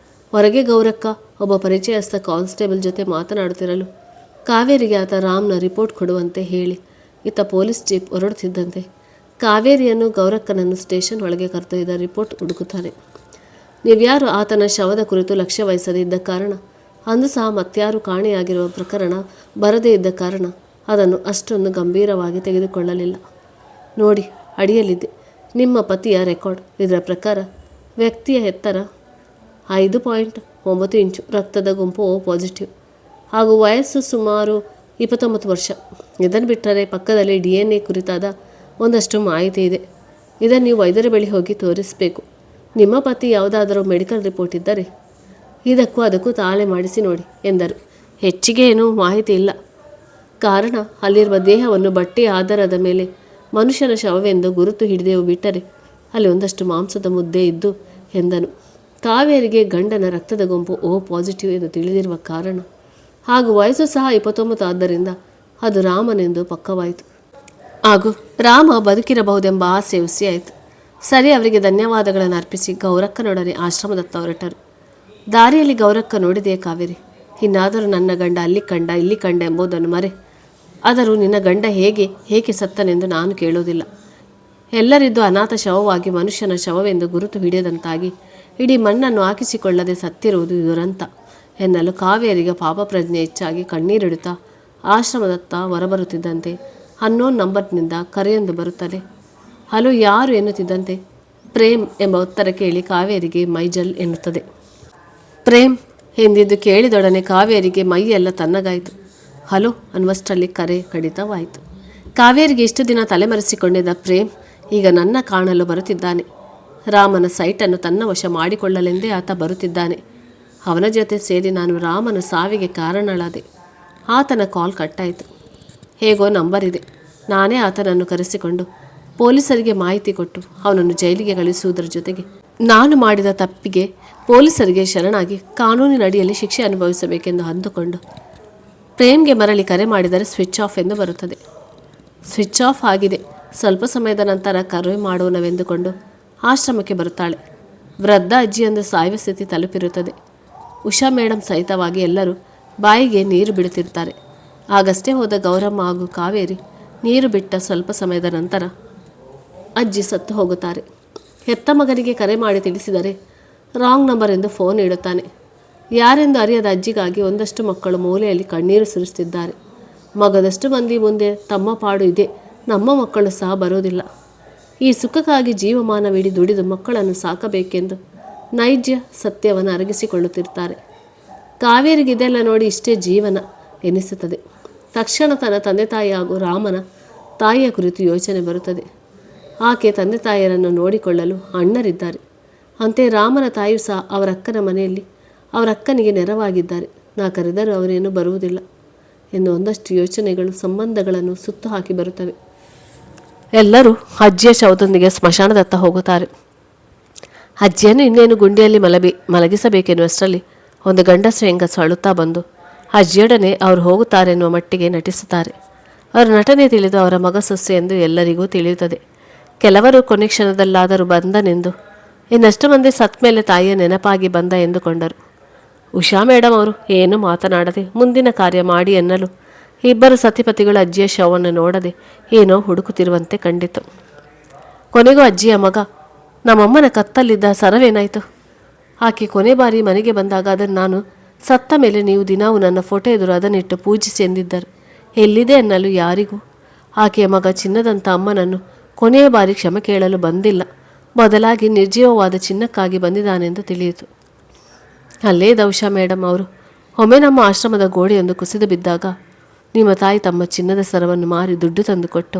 ಹೊರಗೆ ಗೌರಕ್ಕ ಒಬ್ಬ ಪರಿಚಯಸ್ಥ ಕಾನ್ಸ್ಟೇಬಲ್ ಜೊತೆ ಮಾತನಾಡುತ್ತಿರಲು ಕಾವೇರಿಗೆ ಆತ ರಾಮ್ನ ರಿಪೋರ್ಟ್ ಕೊಡುವಂತೆ ಹೇಳಿ ಇತ್ತ ಪೊಲೀಸ್ ಜೀಪ್ ಹೊರಡುತ್ತಿದ್ದಂತೆ ಕಾವೇರಿಯನ್ನು ಗೌರಕ್ಕನನ್ನು ಸ್ಟೇಷನ್ ಒಳಗೆ ಕರೆದೊಯ್ದ ರಿಪೋರ್ಟ್ ಹುಡುಕುತ್ತಾನೆ. ನೀವ್ಯಾರು ಆತನ ಶವದ ಕುರಿತು ಲಕ್ಷ್ಯ ವಹಿಸದೇ ಇದ್ದ ಕಾರಣ, ಅಂದು ಸಹ ಮತ್ಯಾರು ಕಾಣೆಯಾಗಿರುವ ಪ್ರಕರಣ ಬರದೇ ಇದ್ದ ಕಾರಣ ಅದನ್ನು ಅಷ್ಟೊಂದು ಗಂಭೀರವಾಗಿ ತೆಗೆದುಕೊಳ್ಳಲಿಲ್ಲ. ನೋಡಿ, ಅಡಿಯಲ್ಲಿದೆ ನಿಮ್ಮ ಪತಿಯ ರೆಕಾರ್ಡ್. ಇದರ ಪ್ರಕಾರ ವ್ಯಕ್ತಿಯ ಎತ್ತರ 5.9 ಇಂಚು, ರಕ್ತದ ಗುಂಪು O ಪಾಸಿಟಿವ್ ಹಾಗೂ ವಯಸ್ಸು ಸುಮಾರು 29 ವರ್ಷ. ಇದನ್ನು ಬಿಟ್ಟರೆ ಪಕ್ಕದಲ್ಲಿ DNA ಕುರಿತಾದ ಒಂದಷ್ಟು ಮಾಹಿತಿ ಇದೆ. ಇದನ್ನು ನೀವು ವೈದ್ಯರ ಬಳಿ ಹೋಗಿ ತೋರಿಸಬೇಕು. ನಿಮ್ಮ ಪತಿ ಯಾವುದಾದರೂ ಮೆಡಿಕಲ್ ರಿಪೋರ್ಟ್ ಇದ್ದರೆ ಇದಕ್ಕೂ ಅದಕ್ಕೂ ತಾಳೆ ಮಾಡಿಸಿ ನೋಡಿ ಎಂದರು. ಹೆಚ್ಚಿಗೆ ಏನೂ ಮಾಹಿತಿ ಇಲ್ಲ, ಕಾರಣ ಅಲ್ಲಿರುವ ದೇಹವನ್ನು ಬಟ್ಟೆಯ ಆಧಾರದ ಮೇಲೆ ಮನುಷ್ಯನ ಶವವೆಂದು ಗುರುತು ಹಿಡಿದೆವು, ಬಿಟ್ಟರೆ ಅಲ್ಲಿ ಒಂದಷ್ಟು ಮಾಂಸದ ಮುದ್ದೆ ಇದ್ದು ಎಂದನು. ಕಾವೇರಿಗೆ ಗಂಡನ ರಕ್ತದ ಗುಂಪು O ಪಾಸಿಟಿವ್ ಎಂದು ತಿಳಿದಿರುವ ಕಾರಣ ಹಾಗೂ ವಯಸ್ಸು ಸಹ 29 ಆದ್ದರಿಂದ ಅದು ರಾಮನೆಂದು ಪಕ್ಕವಾಯಿತು. ಹಾಗೂ ರಾಮ ಬದುಕಿರಬಹುದೆಂಬ ಆಸೆ ಹುಸಿಯಾಯಿತು. ಸರಿ, ಅವರಿಗೆ ಧನ್ಯವಾದಗಳನ್ನು ಅರ್ಪಿಸಿ ಗೌರಕ್ಕನೊಡನೆ ಆಶ್ರಮದತ್ತ ಹೊರಟರು. ದಾರಿಯಲ್ಲಿ ಗೌರಕ್ಕ ನೋಡಿದೆಯೇ ಕಾವೇರಿ, ಇನ್ನಾದರೂ ನನ್ನ ಗಂಡ ಅಲ್ಲಿ ಕಂಡ ಇಲ್ಲಿ ಕಂಡ ಎಂಬುದನ್ನು ಮರೆ. ಆದರೂ ನಿನ್ನ ಗಂಡ ಹೇಗೆ ಸತ್ತನೆಂದು ನಾನು ಕೇಳುವುದಿಲ್ಲ. ಎಲ್ಲರಿದ್ದು ಅನಾಥ ಶವವಾಗಿ ಮನುಷ್ಯನ ಶವವೆಂದು ಗುರುತು ಹಿಡಿಯದಂತಾಗಿ ಇಡೀ ಮಣ್ಣನ್ನು ಹಾಕಿಸಿಕೊಳ್ಳದೆ ಸತ್ತಿರುವುದು ದುರಂತ ಎನ್ನಲು ಕಾವೇರಿಗೆ ಪಾಪ ಪ್ರಜ್ಞೆ ಹೆಚ್ಚಾಗಿ ಕಣ್ಣೀರಿಡುತ್ತಾ ಆಶ್ರಮದತ್ತ ಹೊರಬರುತ್ತಿದ್ದಂತೆ ಅನ್ನೋನ್ ನಂಬರ್ನಿಂದ ಕರೆಯೊಂದು ಬರುತ್ತದೆ. ಹಲೋ, ಯಾರು ಎನ್ನುತ್ತಿದ್ದಂತೆ ಪ್ರೇಮ್ ಎಂಬ ಉತ್ತರ ಕೇಳಿ ಕಾವೇರಿಗೆ ಮೈಜಲ್ ಎನ್ನುತ್ತದೆ. ಪ್ರೇಮ್ ಎಂದಿದ್ದು ಕೇಳಿದೊಡನೆ ಕಾವೇರಿಗೆ ಮೈಯೆಲ್ಲ ತನ್ನಗಾಯಿತು. ಹಲೋ ಅನ್ನುವಷ್ಟರಲ್ಲಿ ಕರೆ ಕಡಿತವಾಯಿತು. ಕಾವೇರಿಗೆ ಇಷ್ಟು ದಿನ ತಲೆಮರೆಸಿಕೊಂಡಿದ್ದ ಪ್ರೇಮ್ ಈಗ ನನ್ನ ಕಾಣಲು ಬರುತ್ತಿದ್ದಾನೆ. ರಾಮನ ಸೈಟನ್ನು ತನ್ನ ವಶ ಮಾಡಿಕೊಳ್ಳಲೆಂದೇ ಆತ ಬರುತ್ತಿದ್ದಾನೆ. ಅವನ ಜೊತೆ ಸೇರಿ ನಾನು ರಾಮನ ಸಾವಿಗೆ ಕಾರಣಳಾದೆ. ಆತನ ಕಾಲ್ ಕಟ್ಟಾಯಿತು. ಹೇಗೋ ನಂಬರ್ ಇದೆ. ನಾನೇ ಆತನನ್ನು ಕರೆಸಿಕೊಂಡು ಪೊಲೀಸರಿಗೆ ಮಾಹಿತಿ ಕೊಟ್ಟು ಅವನನ್ನು ಜೈಲಿಗೆ ಕಳಿಸುವುದರ ಜೊತೆಗೆ ನಾನು ಮಾಡಿದ ತಪ್ಪಿಗೆ ಪೊಲೀಸರಿಗೆ ಶರಣಾಗಿ ಕಾನೂನಿನ ಅಡಿಯಲ್ಲಿ ಶಿಕ್ಷೆ ಅನುಭವಿಸಬೇಕೆಂದು ಅಂದುಕೊಂಡು ಪ್ರೇಮ್ಗೆ ಮರಳಿ ಕರೆ ಮಾಡಿದರೆ ಸ್ವಿಚ್ ಆಫ್ ಎಂದು ಬರುತ್ತದೆ. ಸ್ವಿಚ್ ಆಫ್ ಆಗಿದೆ. ಸ್ವಲ್ಪ ಸಮಯದ ನಂತರ ಕರೆ ಮಾಡೋಣವೆಂದುಕೊಂಡು ಆಶ್ರಮಕ್ಕೆ ಬರುತ್ತಾಳೆ. ವೃದ್ಧ ಅಜ್ಜಿಯೊಂದು ಸಾಯುವ ಸ್ಥಿತಿ ತಲುಪಿರುತ್ತದೆ. ಉಷಾ ಮೇಡಮ್ ಸಹಿತವಾಗಿ ಎಲ್ಲರೂ ಬಾಯಿಗೆ ನೀರು ಬಿಡುತ್ತಿರ್ತಾರೆ. ಆಗಷ್ಟೇ ಹೋದ ಗೌರಮ್ಮ ಹಾಗೂ ಕಾವೇರಿ ನೀರು ಬಿಟ್ಟ ಸ್ವಲ್ಪ ಸಮಯದ ನಂತರ ಅಜ್ಜಿ ಸತ್ತು ಹೋಗುತ್ತಾರೆ. ಹೆತ್ತ ಮಗನಿಗೆ ಕರೆ ಮಾಡಿ ತಿಳಿಸಿದರೆ ರಾಂಗ್ ನಂಬರ್ ಎಂದು ಫೋನ್ ಇಡುತ್ತಾನೆ. ಯಾರೆಂದು ಅರಿಯದ ಅಜ್ಜಿಗಾಗಿ ಒಂದಷ್ಟು ಮಕ್ಕಳು ಮೂಲೆಯಲ್ಲಿ ಕಣ್ಣೀರು ಸುರಿಸುತ್ತಿದ್ದಾರೆ. ಮಗದಷ್ಟು ಮಂದಿ ಮುಂದೆ ತಮ್ಮ ಪಾಡು ಇದೆ, ನಮ್ಮ ಮಕ್ಕಳು ಸಹ ಬರೋದಿಲ್ಲ. ಈ ಸುಖಕ್ಕಾಗಿ ಜೀವಮಾನವಿಡಿ ದುಡಿದು ಮಕ್ಕಳನ್ನು ಸಾಕಬೇಕೆಂದು ನೈಜ ಸತ್ಯವನ್ನು ಅರಗಿಸಿಕೊಳ್ಳುತ್ತಿರ್ತಾರೆ. ಕಾವೇರಿಗೆ ಇದೆಲ್ಲ ನೋಡಿ ಇಷ್ಟೇ ಜೀವನ ಎನಿಸುತ್ತದೆ. ತಕ್ಷಣ ತನ್ನ ತಂದೆ ತಾಯಿ ಹಾಗೂ ರಾಮನ ತಾಯಿಯ ಕುರಿತು ಯೋಚನೆ ಬರುತ್ತದೆ. ಆಕೆ ತಂದೆ ತಾಯಿಯರನ್ನು ನೋಡಿಕೊಳ್ಳಲು ಅಣ್ಣರಿದ್ದಾರೆ. ಅಂತೆ ರಾಮನ ತಾಯಿಯು ಸಹ ಅವರಕ್ಕನ ಮನೆಯಲ್ಲಿ ಅವರಕ್ಕನಿಗೆ ನೆರವಾಗಿದ್ದಾರೆ. ನಾ ಕರೆದರೂ ಅವರೇನು ಬರುವುದಿಲ್ಲ ಎಂದು ಒಂದಷ್ಟು ಯೋಚನೆಗಳು ಸಂಬಂಧಗಳನ್ನು ಸುತ್ತು ಹಾಕಿ ಬರುತ್ತವೆ. ಎಲ್ಲರೂ ಅಜ್ಜಿಯ ಶವದೊಂದಿಗೆ ಸ್ಮಶಾನದತ್ತ ಹೋಗುತ್ತಾರೆ. ಅಜ್ಜಿಯನ್ನು ಇನ್ನೇನು ಗುಂಡಿಯಲ್ಲಿ ಮಲಗಿಸಬೇಕೆನ್ನುವಷ್ಟರಲ್ಲಿ ಒಂದು ಗಂಡಸು ಹೆಂಗಸು ಅಳುತ್ತಾ ಬಂದು ಅಜ್ಜಿಯೊಡನೆ ಅವರು ಹೋಗುತ್ತಾರೆನ್ನುವ ಮಟ್ಟಿಗೆ ನಟಿಸುತ್ತಾರೆ. ಅವರ ನಟನೆ ತಿಳಿದು ಅವರ ಮಗ ಸೊಸೆ ಎಂದು ಎಲ್ಲರಿಗೂ ತಿಳಿಯುತ್ತದೆ. ಕೆಲವರು ಕೊನೆ ಕ್ಷಣದಲ್ಲಾದರೂ ಬಂದನೆಂದು, ಇನ್ನಷ್ಟು ಮಂದಿ ಸತ್ ಮೇಲೆ ತಾಯಿಯ ನೆನಪಾಗಿ ಬಂದ ಎಂದುಕೊಂಡರು. ಉಷಾ ಮೇಡಮ್ ಅವರು ಏನೂ ಮಾತನಾಡದೆ ಮುಂದಿನ ಕಾರ್ಯ ಮಾಡಿ ಎನ್ನಲು ಇಬ್ಬರು ಸತಿಪತಿಗಳು ಅಜ್ಜಿಯ ಶವವನ್ನು ನೋಡದೆ ಏನೋ ಹುಡುಕುತ್ತಿರುವಂತೆ ಕಂಡಿತು. ಕೊನೆಗೂ ಅಜ್ಜಿಯ ಮಗ, ನಮ್ಮಮ್ಮನ ಕತ್ತಲ್ಲಿದ್ದ ಸರವೇನಾಯಿತು? ಆಕೆ ಕೊನೆ ಬಾರಿ ಮನೆಗೆ ಬಂದಾಗ ಅದನ್ನು ನಾನು ಸತ್ತ ಮೇಲೆ ನೀವು ದಿನಾವು ನನ್ನ ಫೋಟೋ ಎದುರು ಅದನ್ನಿಟ್ಟು ಪೂಜಿಸಿ ಎಂದಿದ್ದರು. ಎಲ್ಲಿದೆ ಎನ್ನಲು ಯಾರಿಗೂ ಆಕೆಯ ಮಗ ಚಿನ್ನದಂಥ ಅಮ್ಮನನ್ನು ಕೊನೆಯ ಬಾರಿ ಕ್ಷಮೆ ಕೇಳಲು ಬಂದಿಲ್ಲ, ಬದಲಾಗಿ ನಿರ್ಜೀವವಾದ ಚಿನ್ನಕ್ಕಾಗಿ ಬಂದಿದ್ದಾನೆಂದು ತಿಳಿಯಿತು. ಅಲ್ಲೇ ಉಷಾ ಮೇಡಮ್ ಅವರು ಒಮ್ಮೆ ನಮ್ಮ ಆಶ್ರಮದ ಗೋಡೆಯೊಂದು ಕುಸಿದು ಬಿದ್ದಾಗ ನಿಮ್ಮ ತಾಯಿ ತಮ್ಮ ಚಿನ್ನದ ಸರವನ್ನು ಮಾರಿ ದುಡ್ಡು ತಂದುಕೊಟ್ಟು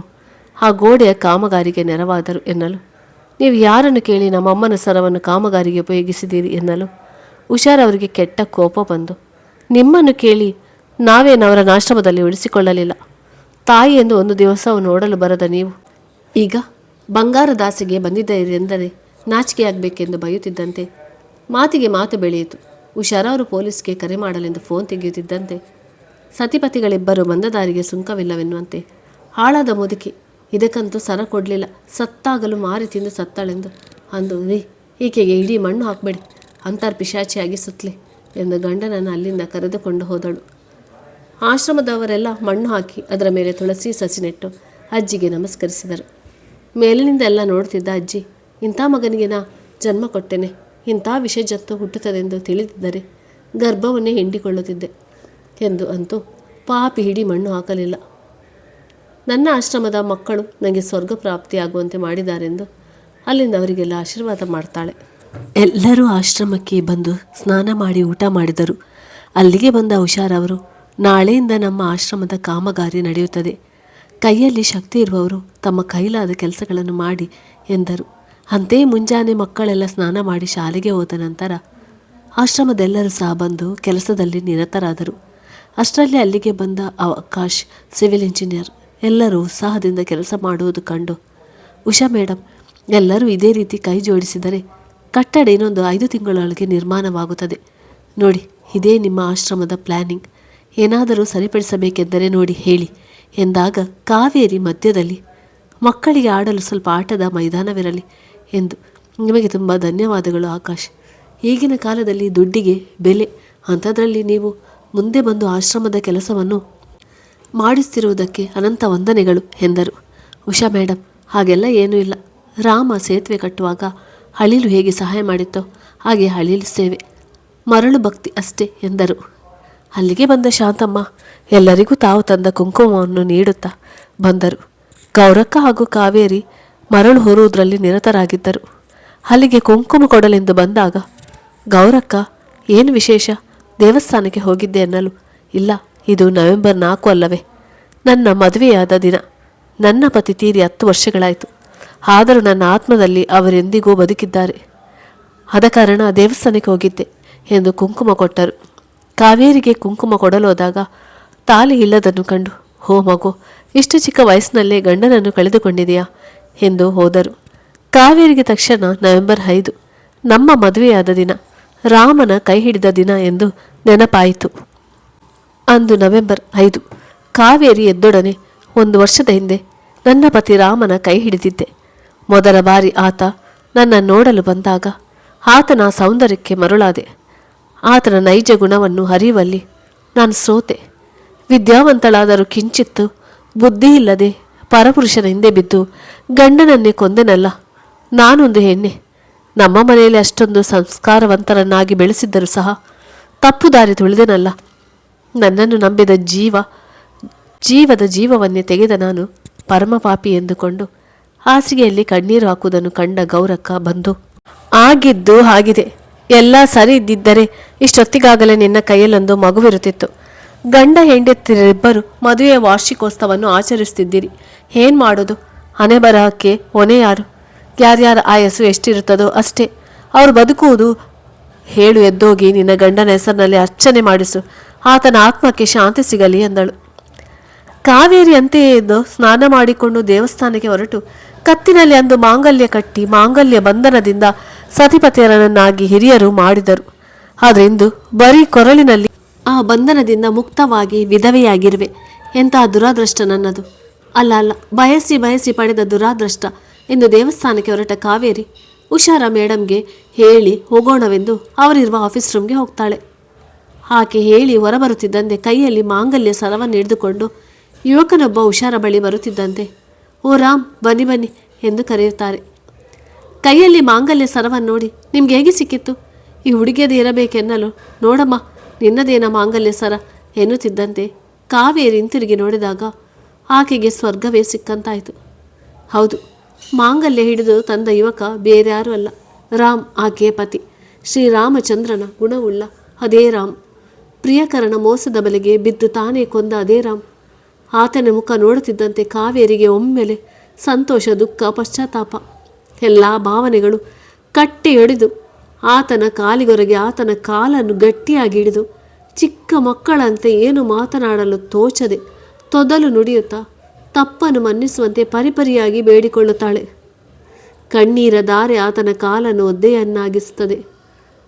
ಆ ಗೋಡೆಯ ಕಾಮಗಾರಿಗೆ ನೆರವಾದರು ಎನ್ನಲು, ನೀವು ಯಾರನ್ನು ಕೇಳಿ ನಮ್ಮಮ್ಮನ ಸರವನ್ನು ಕಾಮಗಾರಿಗೆ ಉಪಯೋಗಿಸಿದ್ದೀರಿ ಎನ್ನಲು ಉಷಾರವರಿಗೆ ಕೆಟ್ಟ ಕೋಪ ಬಂದು, ನಿಮ್ಮನ್ನು ಕೇಳಿ ನಾವೇನವರ ಆಶ್ರಮದಲ್ಲಿ ಉಳಿಸಿಕೊಳ್ಳಲಿಲ್ಲ. ತಾಯಿ ಎಂದು ಒಂದು ದಿವಸವು ನೋಡಲು ಬರದ ನೀವು ಈಗ ಬಂಗಾರದಾಸೆಗೆ ಬಂದಿದ್ದೀರೆಂದರೆ ನಾಚಿಕೆಯಾಗಬೇಕೆಂದು ಬೈಯುತ್ತಿದ್ದಂತೆ ಮಾತಿಗೆ ಮಾತು ಬೆಳೆಯಿತು. ಉಷಾರವರು ಪೊಲೀಸ್ಗೆ ಕರೆ ಮಾಡಲೆಂದು ಫೋನ್ ತೆಗೆಯುತ್ತಿದ್ದಂತೆ ಸತಿಪತಿಗಳಿಬ್ಬರು ಬಂದದಾರಿಗೆ ಸುಂಕವಿಲ್ಲವೆನ್ನುವಂತೆ ಹಾಳಾದ ಮುದುಕಿ, ಇದಕ್ಕಂತೂ ಸರ ಕೊಡಲಿಲ್ಲ, ಸತ್ತಾಗಲು ಮಾರಿ ತಿಂದು ಸತ್ತಳೆಂದು ಅಂದು, ರೀ ಈಕೆಗೆ ಇಡೀ ಮಣ್ಣು ಹಾಕಬೇಡಿ, ಅಂತರ್ ಪಿಶಾಚಿಯಾಗಿ ಸುತ್ತಲಿ ಎಂದು ಗಂಡನನ್ನು ಅಲ್ಲಿಂದ ಕರೆದುಕೊಂಡು ಹೋದಳು. ಆಶ್ರಮದವರೆಲ್ಲ ಮಣ್ಣು ಹಾಕಿ ಅದರ ಮೇಲೆ ತುಳಸಿ ಸಸಿ ನೆಟ್ಟು ಅಜ್ಜಿಗೆ ನಮಸ್ಕರಿಸಿದರು. ಮೇಲಿನಿಂದ ಎಲ್ಲ ನೋಡ್ತಿದ್ದ ಅಜ್ಜಿ, ಇಂಥ ಮಗನಿಗೆ ನಾ ಜನ್ಮ ಕೊಟ್ಟೆನೆ, ಇಂಥ ವಿಷ ಜತ್ತು ಹುಟ್ಟುತ್ತದೆಂದು ತಿಳಿದಿದ್ದರೆ ಗರ್ಭವನ್ನೇ ಹಿಂಡಿಕೊಳ್ಳುತ್ತಿದ್ದೆ ಎಂದು ಅಂತೂ ಪಾಪಿ ಹಿಡಿ ಮಣ್ಣು ಹಾಕಲಿಲ್ಲ. ನನ್ನ ಆಶ್ರಮದ ಮಕ್ಕಳು ನನಗೆ ಸ್ವರ್ಗ ಪ್ರಾಪ್ತಿಯಾಗುವಂತೆ ಮಾಡಿದ್ದಾರೆಂದು ಅಲ್ಲಿಂದ ಅವರಿಗೆಲ್ಲ ಆಶೀರ್ವಾದ ಮಾಡ್ತಾಳೆ. ಎಲ್ಲರೂ ಆಶ್ರಮಕ್ಕೆ ಬಂದು ಸ್ನಾನ ಮಾಡಿ ಊಟ ಮಾಡಿದರು. ಅಲ್ಲಿಗೆ ಬಂದ ಉಷಾರವರು, ನಾಳೆಯಿಂದ ನಮ್ಮ ಆಶ್ರಮದ ಕಾಮಗಾರಿ ನಡೆಯುತ್ತದೆ, ಕೈಯಲ್ಲಿ ಶಕ್ತಿ ಇರುವವರು ತಮ್ಮ ಕೈಲಾದ ಕೆಲಸಗಳನ್ನು ಮಾಡಿ ಎಂದರು. ಅಂತೆಯೇ ಮುಂಜಾನೆ ಮಕ್ಕಳೆಲ್ಲ ಸ್ನಾನ ಮಾಡಿ ಶಾಲೆಗೆ ಹೋದ ನಂತರ ಆಶ್ರಮದೆಲ್ಲರೂ ಸಹ ಬಂದು ಕೆಲಸದಲ್ಲಿ ನಿರತರಾದರು. ಅಷ್ಟರಲ್ಲಿ ಅಲ್ಲಿಗೆ ಬಂದ ಆಕಾಶ್, ಸಿವಿಲ್ ಇಂಜಿನಿಯರ್ ಎಲ್ಲರೂ ಉತ್ಸಾಹದಿಂದ ಕೆಲಸ ಮಾಡುವುದು ಕಂಡು, ಉಷಾ ಮೇಡಮ್, ಎಲ್ಲರೂ ಇದೇ ರೀತಿ ಕೈ ಜೋಡಿಸಿದರೆ ಕಟ್ಟಡ ಇನ್ನೊಂದು 5 ತಿಂಗಳೊಳಗೆ ನಿರ್ಮಾಣವಾಗುತ್ತದೆ ನೋಡಿ, ಇದೇ ನಿಮ್ಮ ಆಶ್ರಮದ ಪ್ಲ್ಯಾನಿಂಗ್, ಏನಾದರೂ ಸರಿಪಡಿಸಬೇಕೆಂದರೆ ನೋಡಿ ಹೇಳಿ ಎಂದಾಗ ಕಾವೇರಿ ಮಧ್ಯದಲ್ಲಿ, ಮಕ್ಕಳಿಗೆ ಆಡಲು ಸ್ವಲ್ಪ ಆಟದ ಮೈದಾನವಿರಲಿ ಎಂದು, ನಿಮಗೆ ತುಂಬ ಧನ್ಯವಾದಗಳು ಆಕಾಶ್, ಈಗಿನ ಕಾಲದಲ್ಲಿ ದುಡ್ಡಿಗೆ ಬೆಲೆ, ಅಂಥದ್ರಲ್ಲಿ ನೀವು ಮುಂದೆ ಬಂದು ಆಶ್ರಮದ ಕೆಲಸವನ್ನು ಮಾಡಿಸ್ತಿರುವುದಕ್ಕೆ ಅನಂತ ವಂದನೆಗಳು ಎಂದರು. ಉಷಾ ಮೇಡಮ್, ಹಾಗೆಲ್ಲ ಏನೂ ಇಲ್ಲ, ರಾಮ ಸೇತುವೆ ಕಟ್ಟುವಾಗ ಹಳಿಲು ಹೇಗೆ ಸಹಾಯ ಮಾಡಿತ್ತೋ ಹಾಗೆ ಹಳಿಲು ಸೇವೆ, ಮರಳು ಭಕ್ತಿ ಅಷ್ಟೇ ಎಂದರು. ಅಲ್ಲಿಗೆ ಬಂದ ಶಾಂತಮ್ಮ ಎಲ್ಲರಿಗೂ ತಾವು ತಂದ ಕುಂಕುಮವನ್ನು ನೀಡುತ್ತಾ ಬಂದರು. ಗೌರಕ್ಕ ಹಾಗೂ ಕಾವೇರಿ ಮರಳು ಹೊರುವುದರಲ್ಲಿ ನಿರತರಾಗಿದ್ದರು. ಅಲ್ಲಿಗೆ ಕುಂಕುಮ ಕೊಡಲೆಂದು ಬಂದಾಗ ಗೌರಕ್ಕ, ಏನು ವಿಶೇಷ, ದೇವಸ್ಥಾನಕ್ಕೆ ಹೋಗಿದ್ದೆ ಎನ್ನಲು, ಇಲ್ಲ, ಇದು ನವೆಂಬರ್ 4 ಅಲ್ಲವೇ, ನನ್ನ ಮದುವೆಯಾದ ದಿನ, ನನ್ನ ಪತಿ ತೀರಿ 10 ವರ್ಷಗಳಾಯಿತು, ಆದರೂ ನನ್ನ ಆತ್ಮದಲ್ಲಿ ಅವರೆಂದಿಗೂ ಬದುಕಿದ್ದಾರೆ, ಆದ ಕಾರಣ ದೇವಸ್ಥಾನಕ್ಕೆ ಹೋಗಿದ್ದೆ ಎಂದು ಕುಂಕುಮ ಕೊಟ್ಟರು. ಕಾವೇರಿಗೆ ಕುಂಕುಮ ಕೊಡಲೋದಾಗ ತಾಲಿ ಇಲ್ಲದನ್ನು ಕಂಡು, ಹೋ ಮಗು, ಇಷ್ಟು ಚಿಕ್ಕ ವಯಸ್ಸಿನಲ್ಲೇ ಗಂಡನನ್ನು ಕಳೆದುಕೊಂಡಿದೆಯಾ ಎಂದು ಹೋದರು. ಕಾವೇರಿಗೆ ತಕ್ಷಣ ನವೆಂಬರ್ 5 ನಮ್ಮ ಮದುವೆಯಾದ ದಿನ, ರಾಮನ ಕೈ ಹಿಡಿದ ದಿನ ಎಂದು ನೆನಪಾಯಿತು. ಅಂದು ನವೆಂಬರ್ 5 ಕಾವೇರಿ ಎದ್ದೊಡನೆ 1 ವರ್ಷದ ಹಿಂದೆ ನನ್ನ ಪತಿ ರಾಮನ ಕೈ ಹಿಡಿದಿದ್ದೆ. ಮೊದಲ ಬಾರಿ ಆತ ನನ್ನ ನೋಡಲು ಬಂದಾಗ ಆತನ ಸೌಂದರ್ಯಕ್ಕೆ ಮರುಳಾದೆ. ಆತನ ನೈಜ ಗುಣವನ್ನು ಅರಿಯುವಲ್ಲಿ ನಾನು ಸೋತೆ. ವಿದ್ಯಾವಂತಳಾದರೂ ಕಿಂಚಿತ್ತು ಬುದ್ಧಿ ಇಲ್ಲದೆ ಪರಪುರುಷನ ಹಿಂದೆ ಬಿದ್ದು ಗಂಡನನ್ನೇ ಕೊಂದೆನಲ್ಲ. ನಾನೊಂದು ಹೆಣ್ಣೆ. ನಮ್ಮ ಮನೆಯಲ್ಲಿ ಅಷ್ಟೊಂದು ಸಂಸ್ಕಾರವಂತರನ್ನಾಗಿ ಬೆಳೆಸಿದ್ದರೂ ಸಹ ತಪ್ಪು ದಾರಿ ತುಳಿದೆನಲ್ಲ. ನನ್ನನ್ನು ನಂಬಿದ ಜೀವದ ಜೀವವನ್ನೇ ತೆಗೆದ ನಾನು ಪರಮಪಾಪಿ ಎಂದುಕೊಂಡು ಹಾಸಿಗೆಯಲ್ಲಿ ಕಣ್ಣೀರು ಹಾಕುವುದನ್ನು ಕಂಡ ಗೌರಕ್ಕ ಬಂದು, ಆಗಿದ್ದು ಆಗಿದೆ. ಎಲ್ಲ ಸರಿ ಇದ್ದಿದ್ದರೆ ಇಷ್ಟೊತ್ತಿಗಾಗಲೇ ನಿನ್ನ ಕೈಯಲ್ಲೊಂದು ಮಗುವಿರುತ್ತಿತ್ತು. ಗಂಡ ಹೆಂಡತಿರಿಬ್ಬರು ಮದುವೆಯ ವಾರ್ಷಿಕೋತ್ಸವವನ್ನು ಆಚರಿಸುತ್ತಿದ್ದೀರಿ. ಏನು ಮಾಡೋದು? ಹಣೆ ಬರಹಕ್ಕೆ ಹೊಣೆ ಯಾರು? ಯಾರ್ಯಾರ ಆಯಸ್ಸು ಎಷ್ಟಿರುತ್ತದೋ ಅಷ್ಟೇ. ಅವರು ಬದುಕುವುದು. ಹೇಳು, ಎದ್ದೋಗಿ ನಿನ್ನ ಗಂಡನ ಹೆಸರಿನಲ್ಲಿ ಅರ್ಚನೆ ಮಾಡಿಸು. ಆತನ ಆತ್ಮಕ್ಕೆ ಶಾಂತಿ ಸಿಗಲಿ ಎಂದಳು. ಕಾವೇರಿ ಅಂತೆಯೇ ಎದ್ದು ಸ್ನಾನ ಮಾಡಿಕೊಂಡು ದೇವಸ್ಥಾನಕ್ಕೆ ಹೊರಟು ಕತ್ತಿನಲ್ಲಿ ಅಂದು ಮಾಂಗಲ್ಯ ಕಟ್ಟಿ ಮಾಂಗಲ್ಯ ಬಂಧನದಿಂದ ಸತಿಪತಿಯರನ್ನಾಗಿ ಹಿರಿಯರು ಮಾಡಿದರು. ಆದರೆ ಇಂದು ಬರೀ ಕೊರಳಿನಲ್ಲಿ ಆ ಬಂಧನದಿಂದ ಮುಕ್ತವಾಗಿ ವಿಧವೆಯಾಗಿರುವೆ. ಎಂತಹ ದುರಾದೃಷ್ಟ ನನ್ನದು. ಅಲ್ಲ, ಬಯಸಿ ಬಯಸಿ ಪಡೆದ ದುರಾದೃಷ್ಟ ಎಂದು ದೇವಸ್ಥಾನಕ್ಕೆ ಹೊರಟ ಕಾವೇರಿ ಉಷಾರಾ ಮೇಡಮ್ಗೆ ಹೇಳಿ ಹೋಗೋಣವೆಂದು ಅವರಿರುವ ಆಫೀಸ್ ರೂಮ್ಗೆ ಹೋಗ್ತಾಳೆ. ಆಕೆ ಹೇಳಿ ಹೊರಬರುತ್ತಿದ್ದಂತೆ ಕೈಯಲ್ಲಿ ಮಾಂಗಲ್ಯ ಸರವನ್ನು ಹಿಡಿದುಕೊಂಡು ಯುವಕನೊಬ್ಬ ಉಷಾರ ಬಳಿ ಬರುತ್ತಿದ್ದಂತೆ, ಓ ರಾಮ್, ಬನ್ನಿ ಬನ್ನಿ ಎಂದು ಕರೆಯುತ್ತಾರೆ. ಕೈಯಲ್ಲಿ ಮಾಂಗಲ್ಯ ಸರವನ್ನು ನೋಡಿ, ನಿಮ್ಗೆ ಹೇಗೆ ಸಿಕ್ಕಿತ್ತು? ಈ ಹುಡುಗಿಯದು ಇರಬೇಕೆನ್ನಲು, ನೋಡಮ್ಮ ನಿನ್ನದೇನ ಮಾಂಗಲ್ಯ ಸರ ಎನ್ನುತ್ತಿದ್ದಂತೆ ಕಾವೇರಿ ಹಿಂತಿರುಗಿ ನೋಡಿದಾಗ ಆಕೆಗೆ ಸ್ವರ್ಗವೇ ಸಿಕ್ಕಂತಾಯಿತು. ಹೌದು, ಮಾಂಗಲ್ಯ ಹಿಡಿದು ತಂದ ಯುವಕ ಬೇರ್ಯಾರೂ ಅಲ್ಲ, ರಾಮ್, ಆಕೆಯ ಪತಿ. ಶ್ರೀರಾಮಚಂದ್ರನ ಗುಣವುಳ್ಳ ಅದೇ ರಾಮ್. ಪ್ರಿಯಕರಣ ಮೋಸದ ಬಲೆಗೆ ಬಿದ್ದು ತಾನೇ ಕೊಂದ ಅದೇ ರಾಮ್. ಆತನ ಮುಖ ನೋಡುತ್ತಿದ್ದಂತೆ ಕಾವೇರಿಗೆ ಒಮ್ಮೆಲೆ ಸಂತೋಷ, ದುಃಖ, ಪಶ್ಚಾತ್ತಾಪ ಎಲ್ಲ ಭಾವನೆಗಳು ಕಟ್ಟಿ ಹಿಡಿದು ಆತನ ಕಾಲಿಗೊರಗೆ ಆತನ ಕಾಲನ್ನು ಗಟ್ಟಿಯಾಗಿ ಹಿಡಿದು ಚಿಕ್ಕ ಮಕ್ಕಳಂತೆ ಏನು ಮಾತನಾಡಲು ತೋಚದೆ ತೊದಲು ನುಡಿಯುತ್ತಾ ತಪ್ಪನ್ನು ಮನ್ನಿಸುವಂತೆ ಪರಿಪರಿಯಾಗಿ ಬೇಡಿಕೊಳ್ಳುತ್ತಾಳೆ. ಕಣ್ಣೀರ ಧಾರೆ ಆತನ ಕಾಲನ್ನು ಒದ್ದೆಯನ್ನಾಗಿಸುತ್ತದೆ.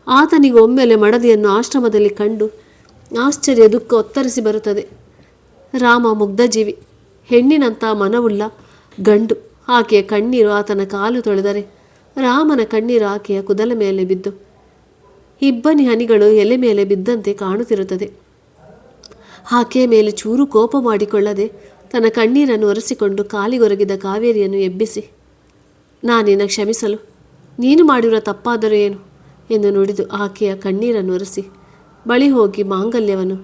ಆತನಿಗೆ ಒಮ್ಮೆಲೆ ಮಡದಿಯನ್ನು ಆಶ್ರಮದಲ್ಲಿ ಕಂಡು ಆಶ್ಚರ್ಯ, ದುಃಖ ಒತ್ತರಿಸಿ ಬರುತ್ತದೆ. ರಾಮ ಮುಗ್ಧಜೀವಿ, ಹೆಣ್ಣಿನಂಥ ಮನವುಳ್ಳ ಗಂಡು. ಆಕೆಯ ಕಣ್ಣೀರು ಆತನ ಕಾಲು ತೊಳೆದರೆ ರಾಮನ ಕಣ್ಣೀರು ಆಕೆಯ ಕುದಲ ಮೇಲೆ ಬಿದ್ದು ಇಬ್ಬನಿ ಹನಿಗಳು ಎಲೆ ಮೇಲೆ ಬಿದ್ದಂತೆ ಕಾಣುತ್ತಿರುತ್ತದೆ. ಆಕೆಯ ಮೇಲೆ ಚೂರು ಕೋಪ ಮಾಡಿಕೊಳ್ಳದೆ ತನ್ನ ಕಣ್ಣೀರನ್ನು ಒರೆಸಿಕೊಂಡು ಕಾಲಿಗೊರಗಿದ ಕಾವೇರಿಯನ್ನು ಎಬ್ಬಿಸಿ, ನಾನಿನ್ನ ಕ್ಷಮಿಸಲು ನೀನು ಮಾಡಿರೋ ತಪ್ಪಾದರೂ ಏನು ಎಂದು ನುಡಿದು ಆಕೆಯ ಕಣ್ಣೀರನ್ನು ಒರೆಸಿ ಬಳಿ ಹೋಗಿ ಮಾಂಗಲ್ಯವನ್ನು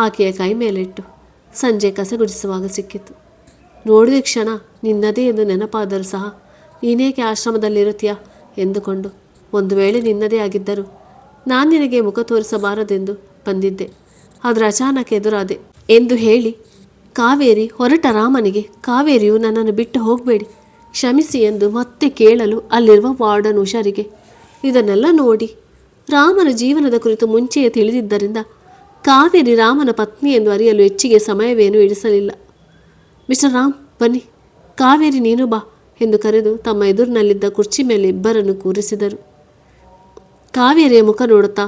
ಆಕೆಯ ಕೈ ಮೇಲಿಟ್ಟು ಸಂಜೆ ಕಸಗುಡಿಸುವಾಗ ಸಿಕ್ಕಿತು. ನೋಡಿದ ಕ್ಷಣ ನಿನ್ನದೇ ಎಂದು ನೆನಪಾದರೂ ಸಹ ನೀನೇಕೆ ಆಶ್ರಮದಲ್ಲಿರುತ್ತೀಯಾ ಎಂದುಕೊಂಡು, ಒಂದು ವೇಳೆ ನಿನ್ನದೇ ಆಗಿದ್ದರೂ ನಾನು ನಿನಗೆ ಮುಖ ತೋರಿಸಬಾರದೆಂದು ಬಂದಿದ್ದೆ, ಆದರೆ ಅಚಾನಕ್ ಎದುರಾದೆ ಎಂದು ಹೇಳಿ ಕಾವೇರಿ ಹೊರಟ ರಾಮನಿಗೆ, ಕಾವೇರಿಯು ನನ್ನನ್ನು ಬಿಟ್ಟು ಹೋಗಬೇಡಿ, ಕ್ಷಮಿಸಿ ಎಂದು ಮತ್ತೆ ಕೇಳಲು ಅಲ್ಲಿರುವ ವಾರ್ಡನ್ ಉಷಾರಿಗೆ ಇದನ್ನೆಲ್ಲ ನೋಡಿ ರಾಮನ ಜೀವನದ ಕುರಿತು ಮುಂಚೆಯೇ ತಿಳಿದಿದ್ದರಿಂದ ಕಾವೇರಿ ರಾಮನ ಪತ್ನಿ ಎಂದು ಅರಿಯಲು ಹೆಚ್ಚಿಗೆ ಸಮಯವೇನೂ ಇಡಿಸಲಿಲ್ಲ. ಮಿಸ್ಟರ್ ರಾಮ್, ಬನ್ನಿ, ಕಾವೇರಿ ನೀನು ಬಾ ಎಂದು ಕರೆದು ತಮ್ಮ ಎದುರಿನಲ್ಲಿದ್ದ ಕುರ್ಚಿ ಮೇಲೆ ಇಬ್ಬರನ್ನು ಕೂರಿಸಿದರು. ಕಾವೇರಿಯ ಮುಖ ನೋಡುತ್ತಾ,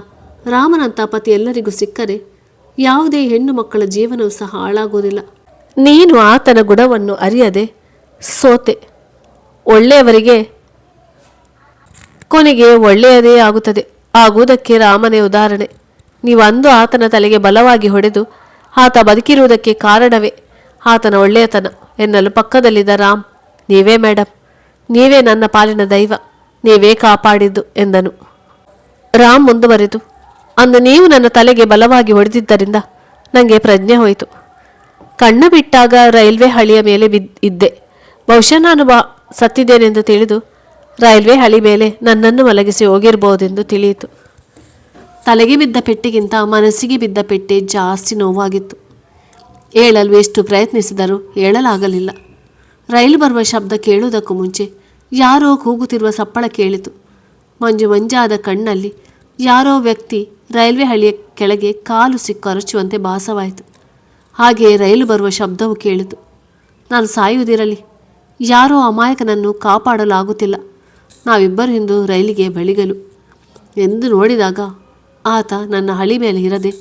ರಾಮನಂಥ ಪತಿ ಎಲ್ಲರಿಗೂ ಸಿಕ್ಕರೆ ಯಾವುದೇ ಹೆಣ್ಣು ಮಕ್ಕಳ ಜೀವನವೂ ಸಹ ಹಾಳಾಗುವುದಿಲ್ಲ. ನೀನು ಆತನ ಗುಣವನ್ನು ಅರಿಯದೆ ಸೋತೆ. ಒಳ್ಳೆಯವರಿಗೆ ಕೊನೆಗೆ ಒಳ್ಳೆಯದೇ ಆಗುತ್ತದೆ. ಆಗುವುದಕ್ಕೆ ರಾಮನೇ ಉದಾಹರಣೆ. ನೀವು ಅಂದು ಆತನ ತಲೆಗೆ ಬಲವಾಗಿ ಹೊಡೆದು ಆತ ಬದುಕಿರುವುದಕ್ಕೆ ಕಾರಣವೇ ಆತನ ಒಳ್ಳೆಯತನ ಎನ್ನಲು ಪಕ್ಕದಲ್ಲಿದ್ದ ರಾಮ್, ನೀವೇ ಮೇಡಮ್, ನೀವೇ ನನ್ನ ಪಾಲಿನ ದೈವ, ನೀವೇ ಕಾಪಾಡಿದ್ದು ಎಂದನು. ರಾಮ್ ಮುಂದುವರೆದು, ಅಂದು ನೀವು ನನ್ನ ತಲೆಗೆ ಬಲವಾಗಿ ಹೊಡೆದಿದ್ದರಿಂದ ನನಗೆ ಪ್ರಜ್ಞೆ ಹೋಯಿತು. ಕಣ್ಣು ಬಿಟ್ಟಾಗ ರೈಲ್ವೆ ಹಳಿಯ ಮೇಲೆ ಇದ್ದೆ. ಬಹುಶಃ ನಾನು ಸತ್ತಿದ್ದೇನೆಂದು ತಿಳಿದು ರೈಲ್ವೆ ಹಳಿ ಮೇಲೆ ನನ್ನನ್ನು ಮಲಗಿಸಿ ಹೋಗಿರಬಹುದೆಂದು ತಿಳಿಯಿತು. ತಲೆಗೆ ಬಿದ್ದ ಪೆಟ್ಟಿಗಿಂತ ಮನಸ್ಸಿಗೆ ಬಿದ್ದ ಪೆಟ್ಟೆ ಜಾಸ್ತಿ ನೋವಾಗಿತ್ತು. ಏಳಲು ಎಷ್ಟು ಪ್ರಯತ್ನಿಸಿದರೂ ಏಳಲಾಗಲಿಲ್ಲ. ರೈಲು ಬರುವ ಶಬ್ದ ಕೇಳುವುದಕ್ಕೂ ಮುಂಚೆ ಯಾರೋ ಕೂಗುತ್ತಿರುವ ಸಪ್ಪಳ ಕೇಳಿತು. ಮಂಜಾದ ಕಣ್ಣಲ್ಲಿ ಯಾರೋ ವ್ಯಕ್ತಿ ರೈಲ್ವೆ ಹಳಿಯ ಕೆಳಗೆ ಕಾಲು ಸಿಕ್ಕು ಅರಚುವಂತೆ ಭಾಸವಾಯಿತು. ಹಾಗೆಯೇ ರೈಲು ಬರುವ ಶಬ್ದವು ಕೇಳಿತು. ನಾನು ಸಾಯುವುದಿರಲಿ, ಯಾರೋ ಅಮಾಯಕನನ್ನು ಕಾಪಾಡಲಾಗುತ್ತಿಲ್ಲ, ನಾವಿಬ್ಬರು ಇಂದು ರೈಲಿಗೆ ಬಳಿಗಲು ಎಂದು ನೋಡಿದಾಗ ಆತ ನನ್ನ ಹಳಿ ಮೇಲೆ ಇರದೆ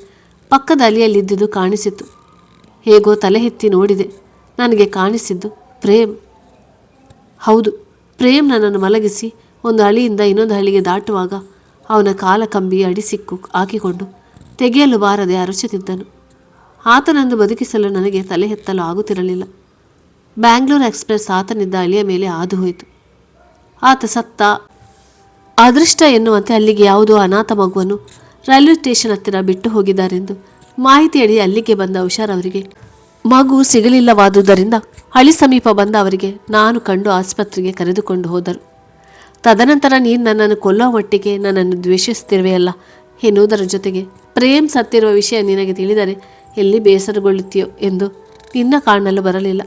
ಪಕ್ಕದ ಅಲಿಯಲ್ಲಿದ್ದುದು ಕಾಣಿಸಿತು. ಹೇಗೋ ತಲೆ ಎತ್ತಿ ನೋಡಿದೆ. ನನಗೆ ಕಾಣಿಸಿದ್ದು ಪ್ರೇಮ್. ಹೌದು, ಪ್ರೇಮ್ ನನ್ನನ್ನು ಮಲಗಿಸಿ ಒಂದು ಹಳಿಯಿಂದ ಇನ್ನೊಂದು ಹಳಿಗೆ ದಾಟುವಾಗ ಅವನ ಕಾಲ ಕಂಬಿ ಅಡಿಸಿಕ್ಕು ಹಾಕಿಕೊಂಡು ತೆಗೆಯಲು ಬಾರದೆ ಅರಚುತ್ತಿದ್ದನು. ಆತನನ್ನು ಬದುಕಿಸಲು ನನಗೆ ತಲೆ ಎತ್ತಲು ಆಗುತ್ತಿರಲಿಲ್ಲ. ಬ್ಯಾಂಗ್ಳೂರ್ ಎಕ್ಸ್ಪ್ರೆಸ್ ಆತನಿದ್ದ ಹಳಿಯ ಮೇಲೆ ಹಾದು ಹೋಯಿತು. ಆತ ಸತ್ತ. ಅದೃಷ್ಟ ಎನ್ನುವಂತೆ ಅಲ್ಲಿಗೆ ಯಾವುದೋ ಅನಾಥ ಮಗುವನ್ನು ರೈಲ್ವೆ ಸ್ಟೇಷನ್ ಹತ್ತಿರ ಬಿಟ್ಟು ಹೋಗಿದ್ದಾರೆಂದು ಮಾಹಿತಿಯಡಿ ಅಲ್ಲಿಗೆ ಬಂದ ಹುಷಾರ್ ಅವರಿಗೆ ಮಗು ಸಿಗಲಿಲ್ಲವಾದುದರಿಂದ ಹಳಿ ಸಮೀಪ ಬಂದ ಅವರಿಗೆ ನಾನು ಕಂಡು ಆಸ್ಪತ್ರೆಗೆ ಕರೆದುಕೊಂಡು ಹೋದರು. ತದನಂತರ ನೀನು ನನ್ನನ್ನು ಕೊಲ್ಲೋ ಮಟ್ಟಿಗೆ ನನ್ನನ್ನು ದ್ವೇಷಿಸುತ್ತಿರುವೆಯಲ್ಲ ಎನ್ನುವುದರ ಜೊತೆಗೆ ಪ್ರೇಮ್ ಸತ್ತಿರುವ ವಿಷಯ ನಿನಗೆ ತಿಳಿದರೆ ಎಲ್ಲಿ ಬೇಸರಗೊಳ್ಳುತ್ತೀಯೋ ಎಂದು ನಿನ್ನ ಕಾಣಲು ಬರಲಿಲ್ಲ.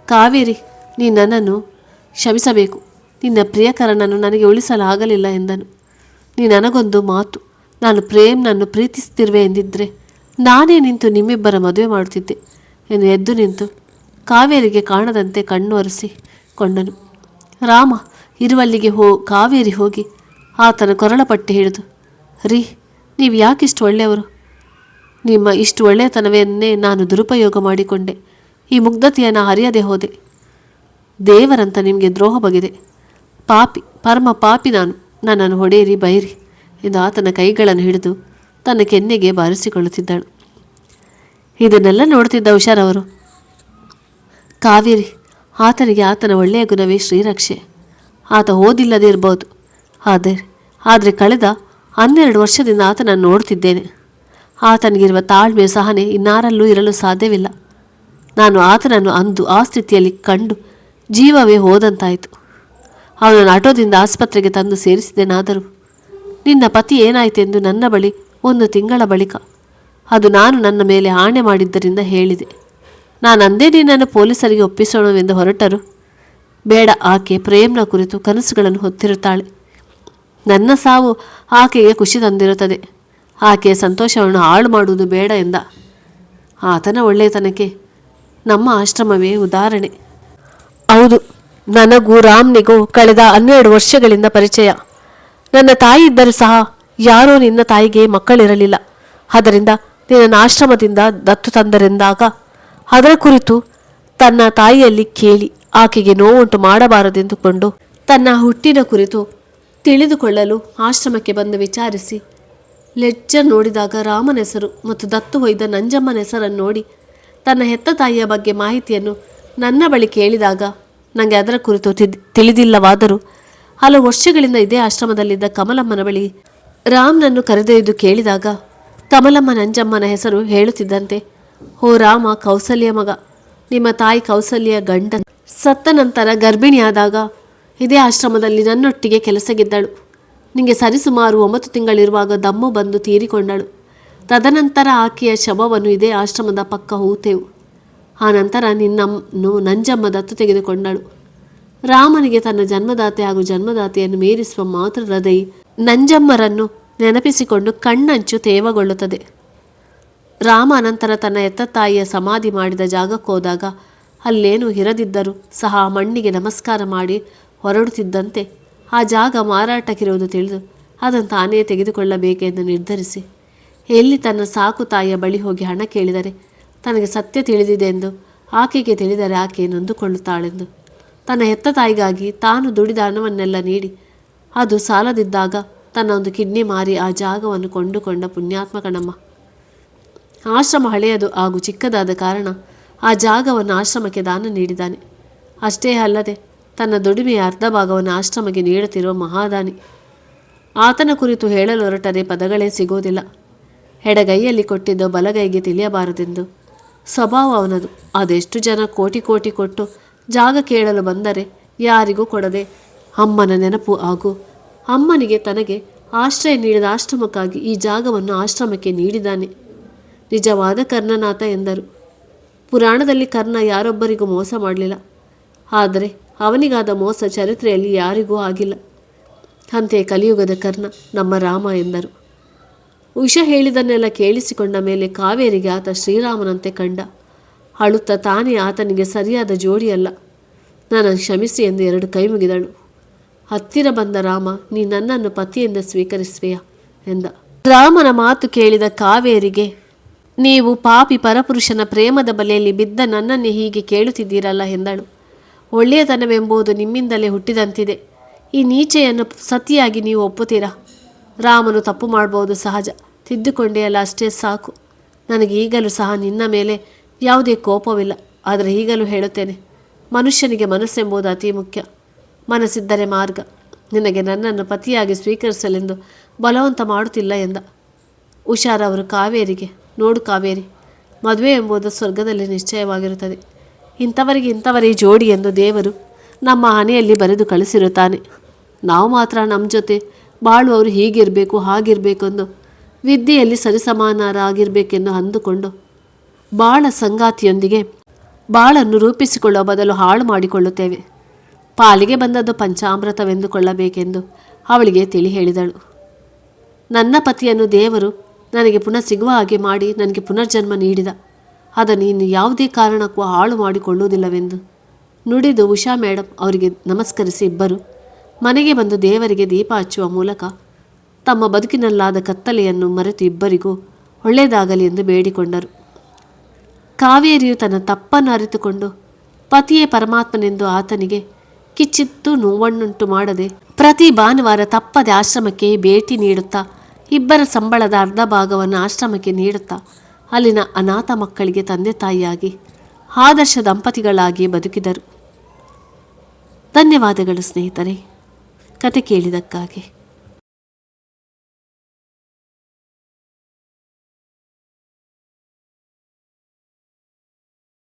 ಕಾವೇರಿ, ನೀ ನನ್ನನ್ನು ಕ್ಷಮಿಸಬೇಕು. ನಿನ್ನ ಪ್ರಿಯಕರನನ್ನು ನನಗೆ ಉಳಿಸಲಾಗಲಿಲ್ಲ ಎಂದನು. ನೀ ನನಗೊಂದು ಮಾತು, ನಾನು ಪ್ರೇಮ್ನನ್ನು ಪ್ರೀತಿಸುತ್ತಿರುವೆ ಎಂದಿದ್ದರೆ ನಾನೇ ನಿಂತು ನಿಮ್ಮಿಬ್ಬರ ಮದುವೆ ಮಾಡುತ್ತಿದ್ದೆ ಎಂದು ಎದ್ದು ನಿಂತು ಕಾವೇರಿಗೆ ಕಾಣದಂತೆ ಕಣ್ಣು ಒರೆಸಿ ಕೊಂಡನು. ರಾಮ ಇರುವಲ್ಲಿಗೆ ಕಾವೇರಿ ಹೋಗಿ ಆತನ ಕೊರಳ ಪಟ್ಟಿ ಹಿಡಿದು, ರೀ, ನೀವು ಯಾಕಿಷ್ಟು ಒಳ್ಳೆಯವರು? ನಿಮ್ಮ ಇಷ್ಟು ಒಳ್ಳೆಯತನವನ್ನೇ ನಾನು ದುರುಪಯೋಗ ಮಾಡಿಕೊಂಡೆ. ಈ ಮುಗ್ಧತೆಯನ್ನು ಅರಿಯದೆ ಹೋದೆ. ದೇವರಂತ ನಿಮಗೆ ದ್ರೋಹ ಬಗೆದೆ. ಪಾಪಿ, ಪರಮ ಪಾಪಿ ನಾನು. ನನ್ನನ್ನು ಹೊಡೆಯಿರಿ, ಬೈರಿ ಎಂದು ಆತನ ಕೈಗಳನ್ನು ಹಿಡಿದು ತನ್ನ ಕೆನ್ನೆಗೆ ಬಾರಿಸಿಕೊಳ್ಳುತ್ತಿದ್ದಳು. ಇದನ್ನೆಲ್ಲ ನೋಡ್ತಿದ್ದ ಹುಷಾರವರು, ಕಾವೇರಿ, ಆತನಿಗೆ ಆತನ ಒಳ್ಳೆಯ ಗುಣವೇ ಶ್ರೀರಕ್ಷೆ. ಆತ ಓದಿಲ್ಲದೆ ಇರಬಹುದು, ಆದರೆ ಕಳೆದ 12 ವರ್ಷದಿಂದ ಆತನನ್ನು ನೋಡ್ತಿದ್ದೇನೆ. ಆತನಿಗಿರುವ ತಾಳ್ಮೆ ಸಹನೆ ಇನ್ನಾರಲ್ಲೂ ಇರಲು ಸಾಧ್ಯವಿಲ್ಲ. ನಾನು ಆತನನ್ನು ಅಂದು ಆ ಸ್ಥಿತಿಯಲ್ಲಿ ಕಂಡು ಜೀವವೇ ಹೋದಂತಾಯಿತು. ಅವನನ್ನು ಆಟೋದಿಂದ ಆಸ್ಪತ್ರೆಗೆ ತಂದು ಸೇರಿಸಿದೆನಾದರೂ ನಿನ್ನ ಪತಿ ಏನಾಯಿತೆಂದು ನನ್ನ ಬಳಿ 1 ತಿಂಗಳ ಬಳಿಕ ಅದು ನಾನು ನನ್ನ ಮೇಲೆ ಆಣೆ ಮಾಡಿದ್ದರಿಂದ ಹೇಳಿದೆ. ನಾನು ಅಂದೇ ನಿನ್ನನ್ನು ಪೊಲೀಸರಿಗೆ ಒಪ್ಪಿಸೋಣವೆಂದು ಹೊರಟರು. ಬೇಡ, ಆಕೆ ಪ್ರೇಮ್ನ ಕುರಿತು ಕನಸುಗಳನ್ನು ಹೊತ್ತಿರುತ್ತಾಳೆ. ನನ್ನ ಸಾವು ಆಕೆಗೆ ಖುಷಿ ತಂದಿರುತ್ತದೆ. ಆಕೆಯ ಸಂತೋಷವನ್ನು ಹಾಳು ಮಾಡುವುದು ಬೇಡ ಎಂದ. ಆತನ ಒಳ್ಳೆಯತನಕ್ಕೆ ನಮ್ಮ ಆಶ್ರಮವೇ ಉದಾಹರಣೆ. ಹೌದು, ನನಗೂ ರಾಮ್ನಿಗೂ ಕಳೆದ 12 ವರ್ಷಗಳಿಂದ ಪರಿಚಯ. ನನ್ನ ತಾಯಿ ಇದ್ದರೂ ಸಹ ಯಾರೋ ನಿನ್ನ ತಾಯಿಗೆ ಮಕ್ಕಳಿರಲಿಲ್ಲ. ಆದ್ದರಿಂದ ನಿನ್ನ ಆಶ್ರಮದಿಂದ ದತ್ತು ತಂದರೆಂದಾಗ ಅದರ ಕುರಿತು ತನ್ನ ತಾಯಿಯಲ್ಲಿ ಕೇಳಿ ಆಕೆಗೆ ನೋವುಂಟು ಮಾಡಬಾರದೆಂದುಕೊಂಡು ತನ್ನ ಹುಟ್ಟಿನ ಕುರಿತು ತಿಳಿದುಕೊಳ್ಳಲು ಆಶ್ರಮಕ್ಕೆ ಬಂದು ವಿಚಾರಿಸಿ ಲೆಡ್ಜರ್ ನೋಡಿದಾಗ ರಾಮನ ಹೆಸರು ಮತ್ತು ದತ್ತು ಒಯ್ದ ನಂಜಮ್ಮನ ಹೆಸರನ್ನು ನೋಡಿ ತನ್ನ ಹೆತ್ತ ತಾಯಿಯ ಬಗ್ಗೆ ಮಾಹಿತಿಯನ್ನು ನನ್ನ ಬಳಿ ಕೇಳಿದಾಗ ನನಗೆ ಅದರ ಕುರಿತು ತಿಳಿದಿಲ್ಲವಾದರೂ ಹಲವು ವರ್ಷಗಳಿಂದ ಇದೇ ಆಶ್ರಮದಲ್ಲಿದ್ದ ಕಮಲಮ್ಮನ ಬಳಿ ರಾಮ್ನನ್ನು ಕರೆದೊಯ್ದು ಕೇಳಿದಾಗ ಕಮಲಮ್ಮ ನಂಜಮ್ಮನ ಹೆಸರು ಹೇಳುತ್ತಿದ್ದಂತೆ, ಓ ರಾಮ ಕೌಸಲ್ಯ ಮಗ. ನಿಮ್ಮ ತಾಯಿ ಕೌಸಲ್ಯ ಗಂಡ ಸತ್ತ ನಂತರ ಗರ್ಭಿಣಿಯಾದಾಗ ಇದೇ ಆಶ್ರಮದಲ್ಲಿ ನನ್ನೊಟ್ಟಿಗೆ ಕೆಲಸಗಿದ್ದಳು. ನಿಮಗೆ ಸರಿಸುಮಾರು 9 ತಿಂಗಳಿರುವಾಗ ದಮ್ಮು ಬಂದು ತೀರಿಕೊಂಡಳು. ತದನಂತರ ಆಕೆಯ ಶವವನ್ನು ಇದೇ ಆಶ್ರಮದ ಪಕ್ಕ ಹೂತೆವು. ಆ ನಂತರ ನಿನ್ನನ್ನು ನಂಜಮ್ಮ ದತ್ತು ತೆಗೆದುಕೊಂಡಳು. ರಾಮನಿಗೆ ತನ್ನ ಜನ್ಮದಾತೆ ಹಾಗೂ ಜನ್ಮದಾತೆಯನ್ನು ಮೀರಿಸುವ ಮಾತೃ ಹೃದಯ ನಂಜಮ್ಮರನ್ನು ನೆನಪಿಸಿಕೊಂಡು ಕಣ್ಣಂಚು ತೇವಗೊಳ್ಳುತ್ತದೆ. ರಾಮ ಅನಂತರ ತನ್ನ ಎತ್ತ ತಾಯಿಯ ಸಮಾಧಿ ಮಾಡಿದ ಜಾಗಕ್ಕೋದಾಗ ಅಲ್ಲೇನು ಇರದಿದ್ದರೂ ಸಹ ಮಣ್ಣಿಗೆ ನಮಸ್ಕಾರ ಮಾಡಿ ಹೊರಡುತ್ತಿದ್ದಂತೆ ಆ ಜಾಗ ಮಾರಾಟಕ್ಕಿರುವುದು ತಿಳಿದು ಅದನ್ನು ತಾನೇ ತೆಗೆದುಕೊಳ್ಳಬೇಕೆಂದು ನಿರ್ಧರಿಸಿ ಎಲ್ಲಿ ತನ್ನ ಸಾಕು ತಾಯಿಯ ಬಳಿ ಹೋಗಿ ಹಣ ಕೇಳಿದರೆ ತನಗೆ ಸತ್ಯ ತಿಳಿದಿದೆ ಎಂದು ಆಕೆಗೆ ತಿಳಿದರೆ ಆಕೆ ನೊಂದುಕೊಳ್ಳುತ್ತಾಳೆಂದು ತನ್ನ ಹೆತ್ತ ತಾಯಿಗಾಗಿ ತಾನು ದುಡಿದ ಹಣವನ್ನೆಲ್ಲ ನೀಡಿ ಅದು ಸಾಲದಿದ್ದಾಗ ತನ್ನ ಒಂದು ಕಿಡ್ನಿ ಮಾರಿ ಆ ಜಾಗವನ್ನು ಕೊಂಡುಕೊಂಡ ಪುಣ್ಯಾತ್ಮ ಕಣಮ್ಮ. ಆಶ್ರಮ ಹಳೆಯದು ಹಾಗೂ ಚಿಕ್ಕದಾದ ಕಾರಣ ಆ ಜಾಗವನ್ನು ಆಶ್ರಮಕ್ಕೆ ದಾನ ನೀಡಿದ್ದಾನೆ. ಅಷ್ಟೇ ಅಲ್ಲದೆ ತನ್ನ ದುಡಿಮೆಯ ಅರ್ಧ ಭಾಗವನ್ನು ಆಶ್ರಮಕ್ಕೆ ನೀಡುತ್ತಿರುವ ಮಹಾದಾನಿ. ಆತನ ಕುರಿತು ಹೇಳಲು ಹೊರಟರೆ ಪದಗಳೇ ಸಿಗೋದಿಲ್ಲ. ಎಡಗೈಯಲ್ಲಿ ಕೊಟ್ಟಿದ್ದು ಬಲಗೈಗೆ ತಿಳಿಯಬಾರದೆಂದು ಸ್ವಭಾವ ಅವನದು. ಅದೆಷ್ಟು ಜನ ಕೋಟಿ ಕೋಟಿ ಕೊಟ್ಟು ಜಾಗ ಕೇಳಲು ಬಂದರೆ ಯಾರಿಗೂ ಕೊಡದೆ ಅಮ್ಮನ ನೆನಪು ಹಾಗೂ ಅಮ್ಮನಿಗೆ ತನಗೆ ಆಶ್ರಯ ನೀಡಿದ ಆಶ್ರಮಕ್ಕಾಗಿ ಈ ಜಾಗವನ್ನು ಆಶ್ರಮಕ್ಕೆ ನೀಡಿದ್ದಾನೆ. ನಿಜವಾದ ಕರ್ಣನಾಥ ಎಂದರು. ಪುರಾಣದಲ್ಲಿ ಕರ್ಣ ಯಾರೊಬ್ಬರಿಗೂ ಮೋಸ ಮಾಡಲಿಲ್ಲ. ಆದರೆ ಅವನಿಗಾದ ಮೋಸ ಚರಿತ್ರೆಯಲ್ಲಿ ಯಾರಿಗೂ ಆಗಿಲ್ಲ. ಅಂತೆಯೇ ಕಲಿಯುಗದ ಕರ್ಣ ನಮ್ಮ ರಾಮ ಎಂದರು. ಉಷ ಹೇಳಿದನ್ನೆಲ್ಲ ಕೇಳಿಸಿಕೊಂಡ ಮೇಲೆ ಕಾವೇರಿಗೆ ಆತ ಶ್ರೀರಾಮನಂತೆ ಕಂಡ. ಅಳುತ್ತಾ ತಾನೇ ಆತನಿಗೆ ಸರಿಯಾದ ಜೋಡಿಯಲ್ಲ, ನಾನು ಕ್ಷಮಿಸಿ ಎಂದು 2 ಕೈ ಮುಗಿದಳು. ಹತ್ತಿರ ಬಂದ ರಾಮ, ನೀ ನನ್ನನ್ನು ಪತಿಯಿಂದ ಸ್ವೀಕರಿಸುವೆಯಾ ಎಂದ. ರಾಮನ ಮಾತು ಕೇಳಿದ ಕಾವೇರಿಗೆ, ನೀವು ಪಾಪಿ ಪರಪುರುಷನ ಪ್ರೇಮದ ಬಲೆಯಲ್ಲಿ ಬಿದ್ದ ನನ್ನನ್ನೇ ಹೀಗೆ ಕೇಳುತ್ತಿದ್ದೀರಲ್ಲ ಎಂದಳು. ಒಳ್ಳೆಯತನವೆಂಬುದು ನಿಮ್ಮಿಂದಲೇ ಹುಟ್ಟಿದಂತಿದೆ. ಈ ನೀಚೆಯನ್ನು ಸತಿಯಾಗಿ ನೀವು ಒಪ್ಪುತ್ತೀರಾ? ರಾಮನು ತಪ್ಪು ಮಾಡಬಹುದು, ಸಹಜ. ತಿದ್ದುಕೊಂಡೇ ಅಲ್ಲ, ಅಷ್ಟೇ ಸಾಕು. ನನಗೆ ಈಗಲೂ ಸಹ ನಿನ್ನ ಮೇಲೆ ಯಾವುದೇ ಕೋಪವಿಲ್ಲ. ಆದರೆ ಈಗಲೂ ಹೇಳುತ್ತೇನೆ, ಮನುಷ್ಯನಿಗೆ ಮನಸ್ಸೆಂಬುದು ಅತಿ ಮುಖ್ಯ. ಮನಸ್ಸಿದ್ದರೆ ಮಾರ್ಗ. ನಿನಗೆ ನನ್ನನ್ನು ಪತಿಯಾಗಿ ಸ್ವೀಕರಿಸಲೆಂದು ಬಲವಂತ ಮಾಡುತ್ತಿಲ್ಲ ಎಂದ. ಹುಷಾರವರು ಕಾವೇರಿಗೆ, ನೋಡು ಕಾವೇರಿ, ಮದುವೆ ಎಂಬುದು ಸ್ವರ್ಗದಲ್ಲಿ ನಿಶ್ಚಯವಾಗಿರುತ್ತದೆ. ಇಂಥವರಿಗೆ ಇಂಥವರೇ ಜೋಡಿ ಎಂದು ದೇವರು ನಮ್ಮ ಹಣೆಯಲ್ಲಿ ಬರೆದು ಕಳಿಸಿರುತ್ತಾನೆ. ನಾವು ಮಾತ್ರ ನಮ್ಮ ಜೊತೆ ಬಾಳುವವರು ಹೀಗಿರಬೇಕು ಹಾಗಿರಬೇಕೆಂದು ವಿದ್ಯೆಯಲ್ಲಿ ಸರಿಸಮಾನರಾಗಿರಬೇಕೆಂದು ಅಂದುಕೊಂಡು ಬಾಳ ಸಂಗಾತಿಯೊಂದಿಗೆ ಬಾಳನ್ನು ರೂಪಿಸಿಕೊಳ್ಳುವ ಬದಲು ಹಾಳು ಮಾಡಿಕೊಳ್ಳುತ್ತೇವೆ. ಪಾಲಿಗೆ ಬಂದದ್ದು ಪಂಚಾಮೃತವೆಂದುಕೊಳ್ಳಬೇಕೆಂದು ಅವಳಿಗೆ ತಿಳಿ ಹೇಳಿದಳು. ನನ್ನ ಪತಿಯನ್ನು ದೇವರು ನನಗೆ ಪುನಃ ಸಿಗುವ ಹಾಗೆ ಮಾಡಿ ನನಗೆ ಪುನರ್ಜನ್ಮ ನೀಡಿದ. ಅದನ್ನು ಇನ್ನು ಯಾವುದೇ ಕಾರಣಕ್ಕೂ ಹಾಳು ಮಾಡಿಕೊಳ್ಳುವುದಿಲ್ಲವೆಂದು ನುಡಿದು ಉಷಾ ಮೇಡಮ್ ಅವರಿಗೆ ನಮಸ್ಕರಿಸಿ ಇಬ್ಬರು ಮನೆಗೆ ಬಂದು ದೇವರಿಗೆ ದೀಪ ಹಚ್ಚುವ ಮೂಲಕ ತಮ್ಮ ಬದುಕಿನಲ್ಲಾದ ಕತ್ತಲೆಯನ್ನು ಮರೆತು ಇಬ್ಬರಿಗೂ ಒಳ್ಳೆಯದಾಗಲಿ ಎಂದು ಬೇಡಿಕೊಂಡರು. ಕಾವೇರಿಯು ತನ್ನ ತಪ್ಪನ್ನು ಅರಿತುಕೊಂಡು ಪತಿಯೇ ಪರಮಾತ್ಮನೆಂದು ಆತನಿಗೆ ಕಿಚ್ಚಿತ್ತು ನೋವನ್ನುಂಟು ಮಾಡದೆ ಪ್ರತಿ ಭಾನುವಾರ ತಪ್ಪದೆ ಆಶ್ರಮಕ್ಕೆ ಭೇಟಿ ನೀಡುತ್ತಾ ಇಬ್ಬರ ಸಂಬಳದ ಅರ್ಧ ಭಾಗವನ್ನು ಆಶ್ರಮಕ್ಕೆ ನೀಡುತ್ತಾ ಅಲ್ಲಿನ ಅನಾಥ ಮಕ್ಕಳಿಗೆ ತಂದೆ ತಾಯಿಯಾಗಿ ಆದರ್ಶ ದಂಪತಿಗಳಾಗಿ ಬದುಕಿದರು. ಧನ್ಯವಾದಗಳು ಸ್ನೇಹಿತರೆ, ಕತೆ ಕೇಳಿದಕ್ಕಾಗಿ.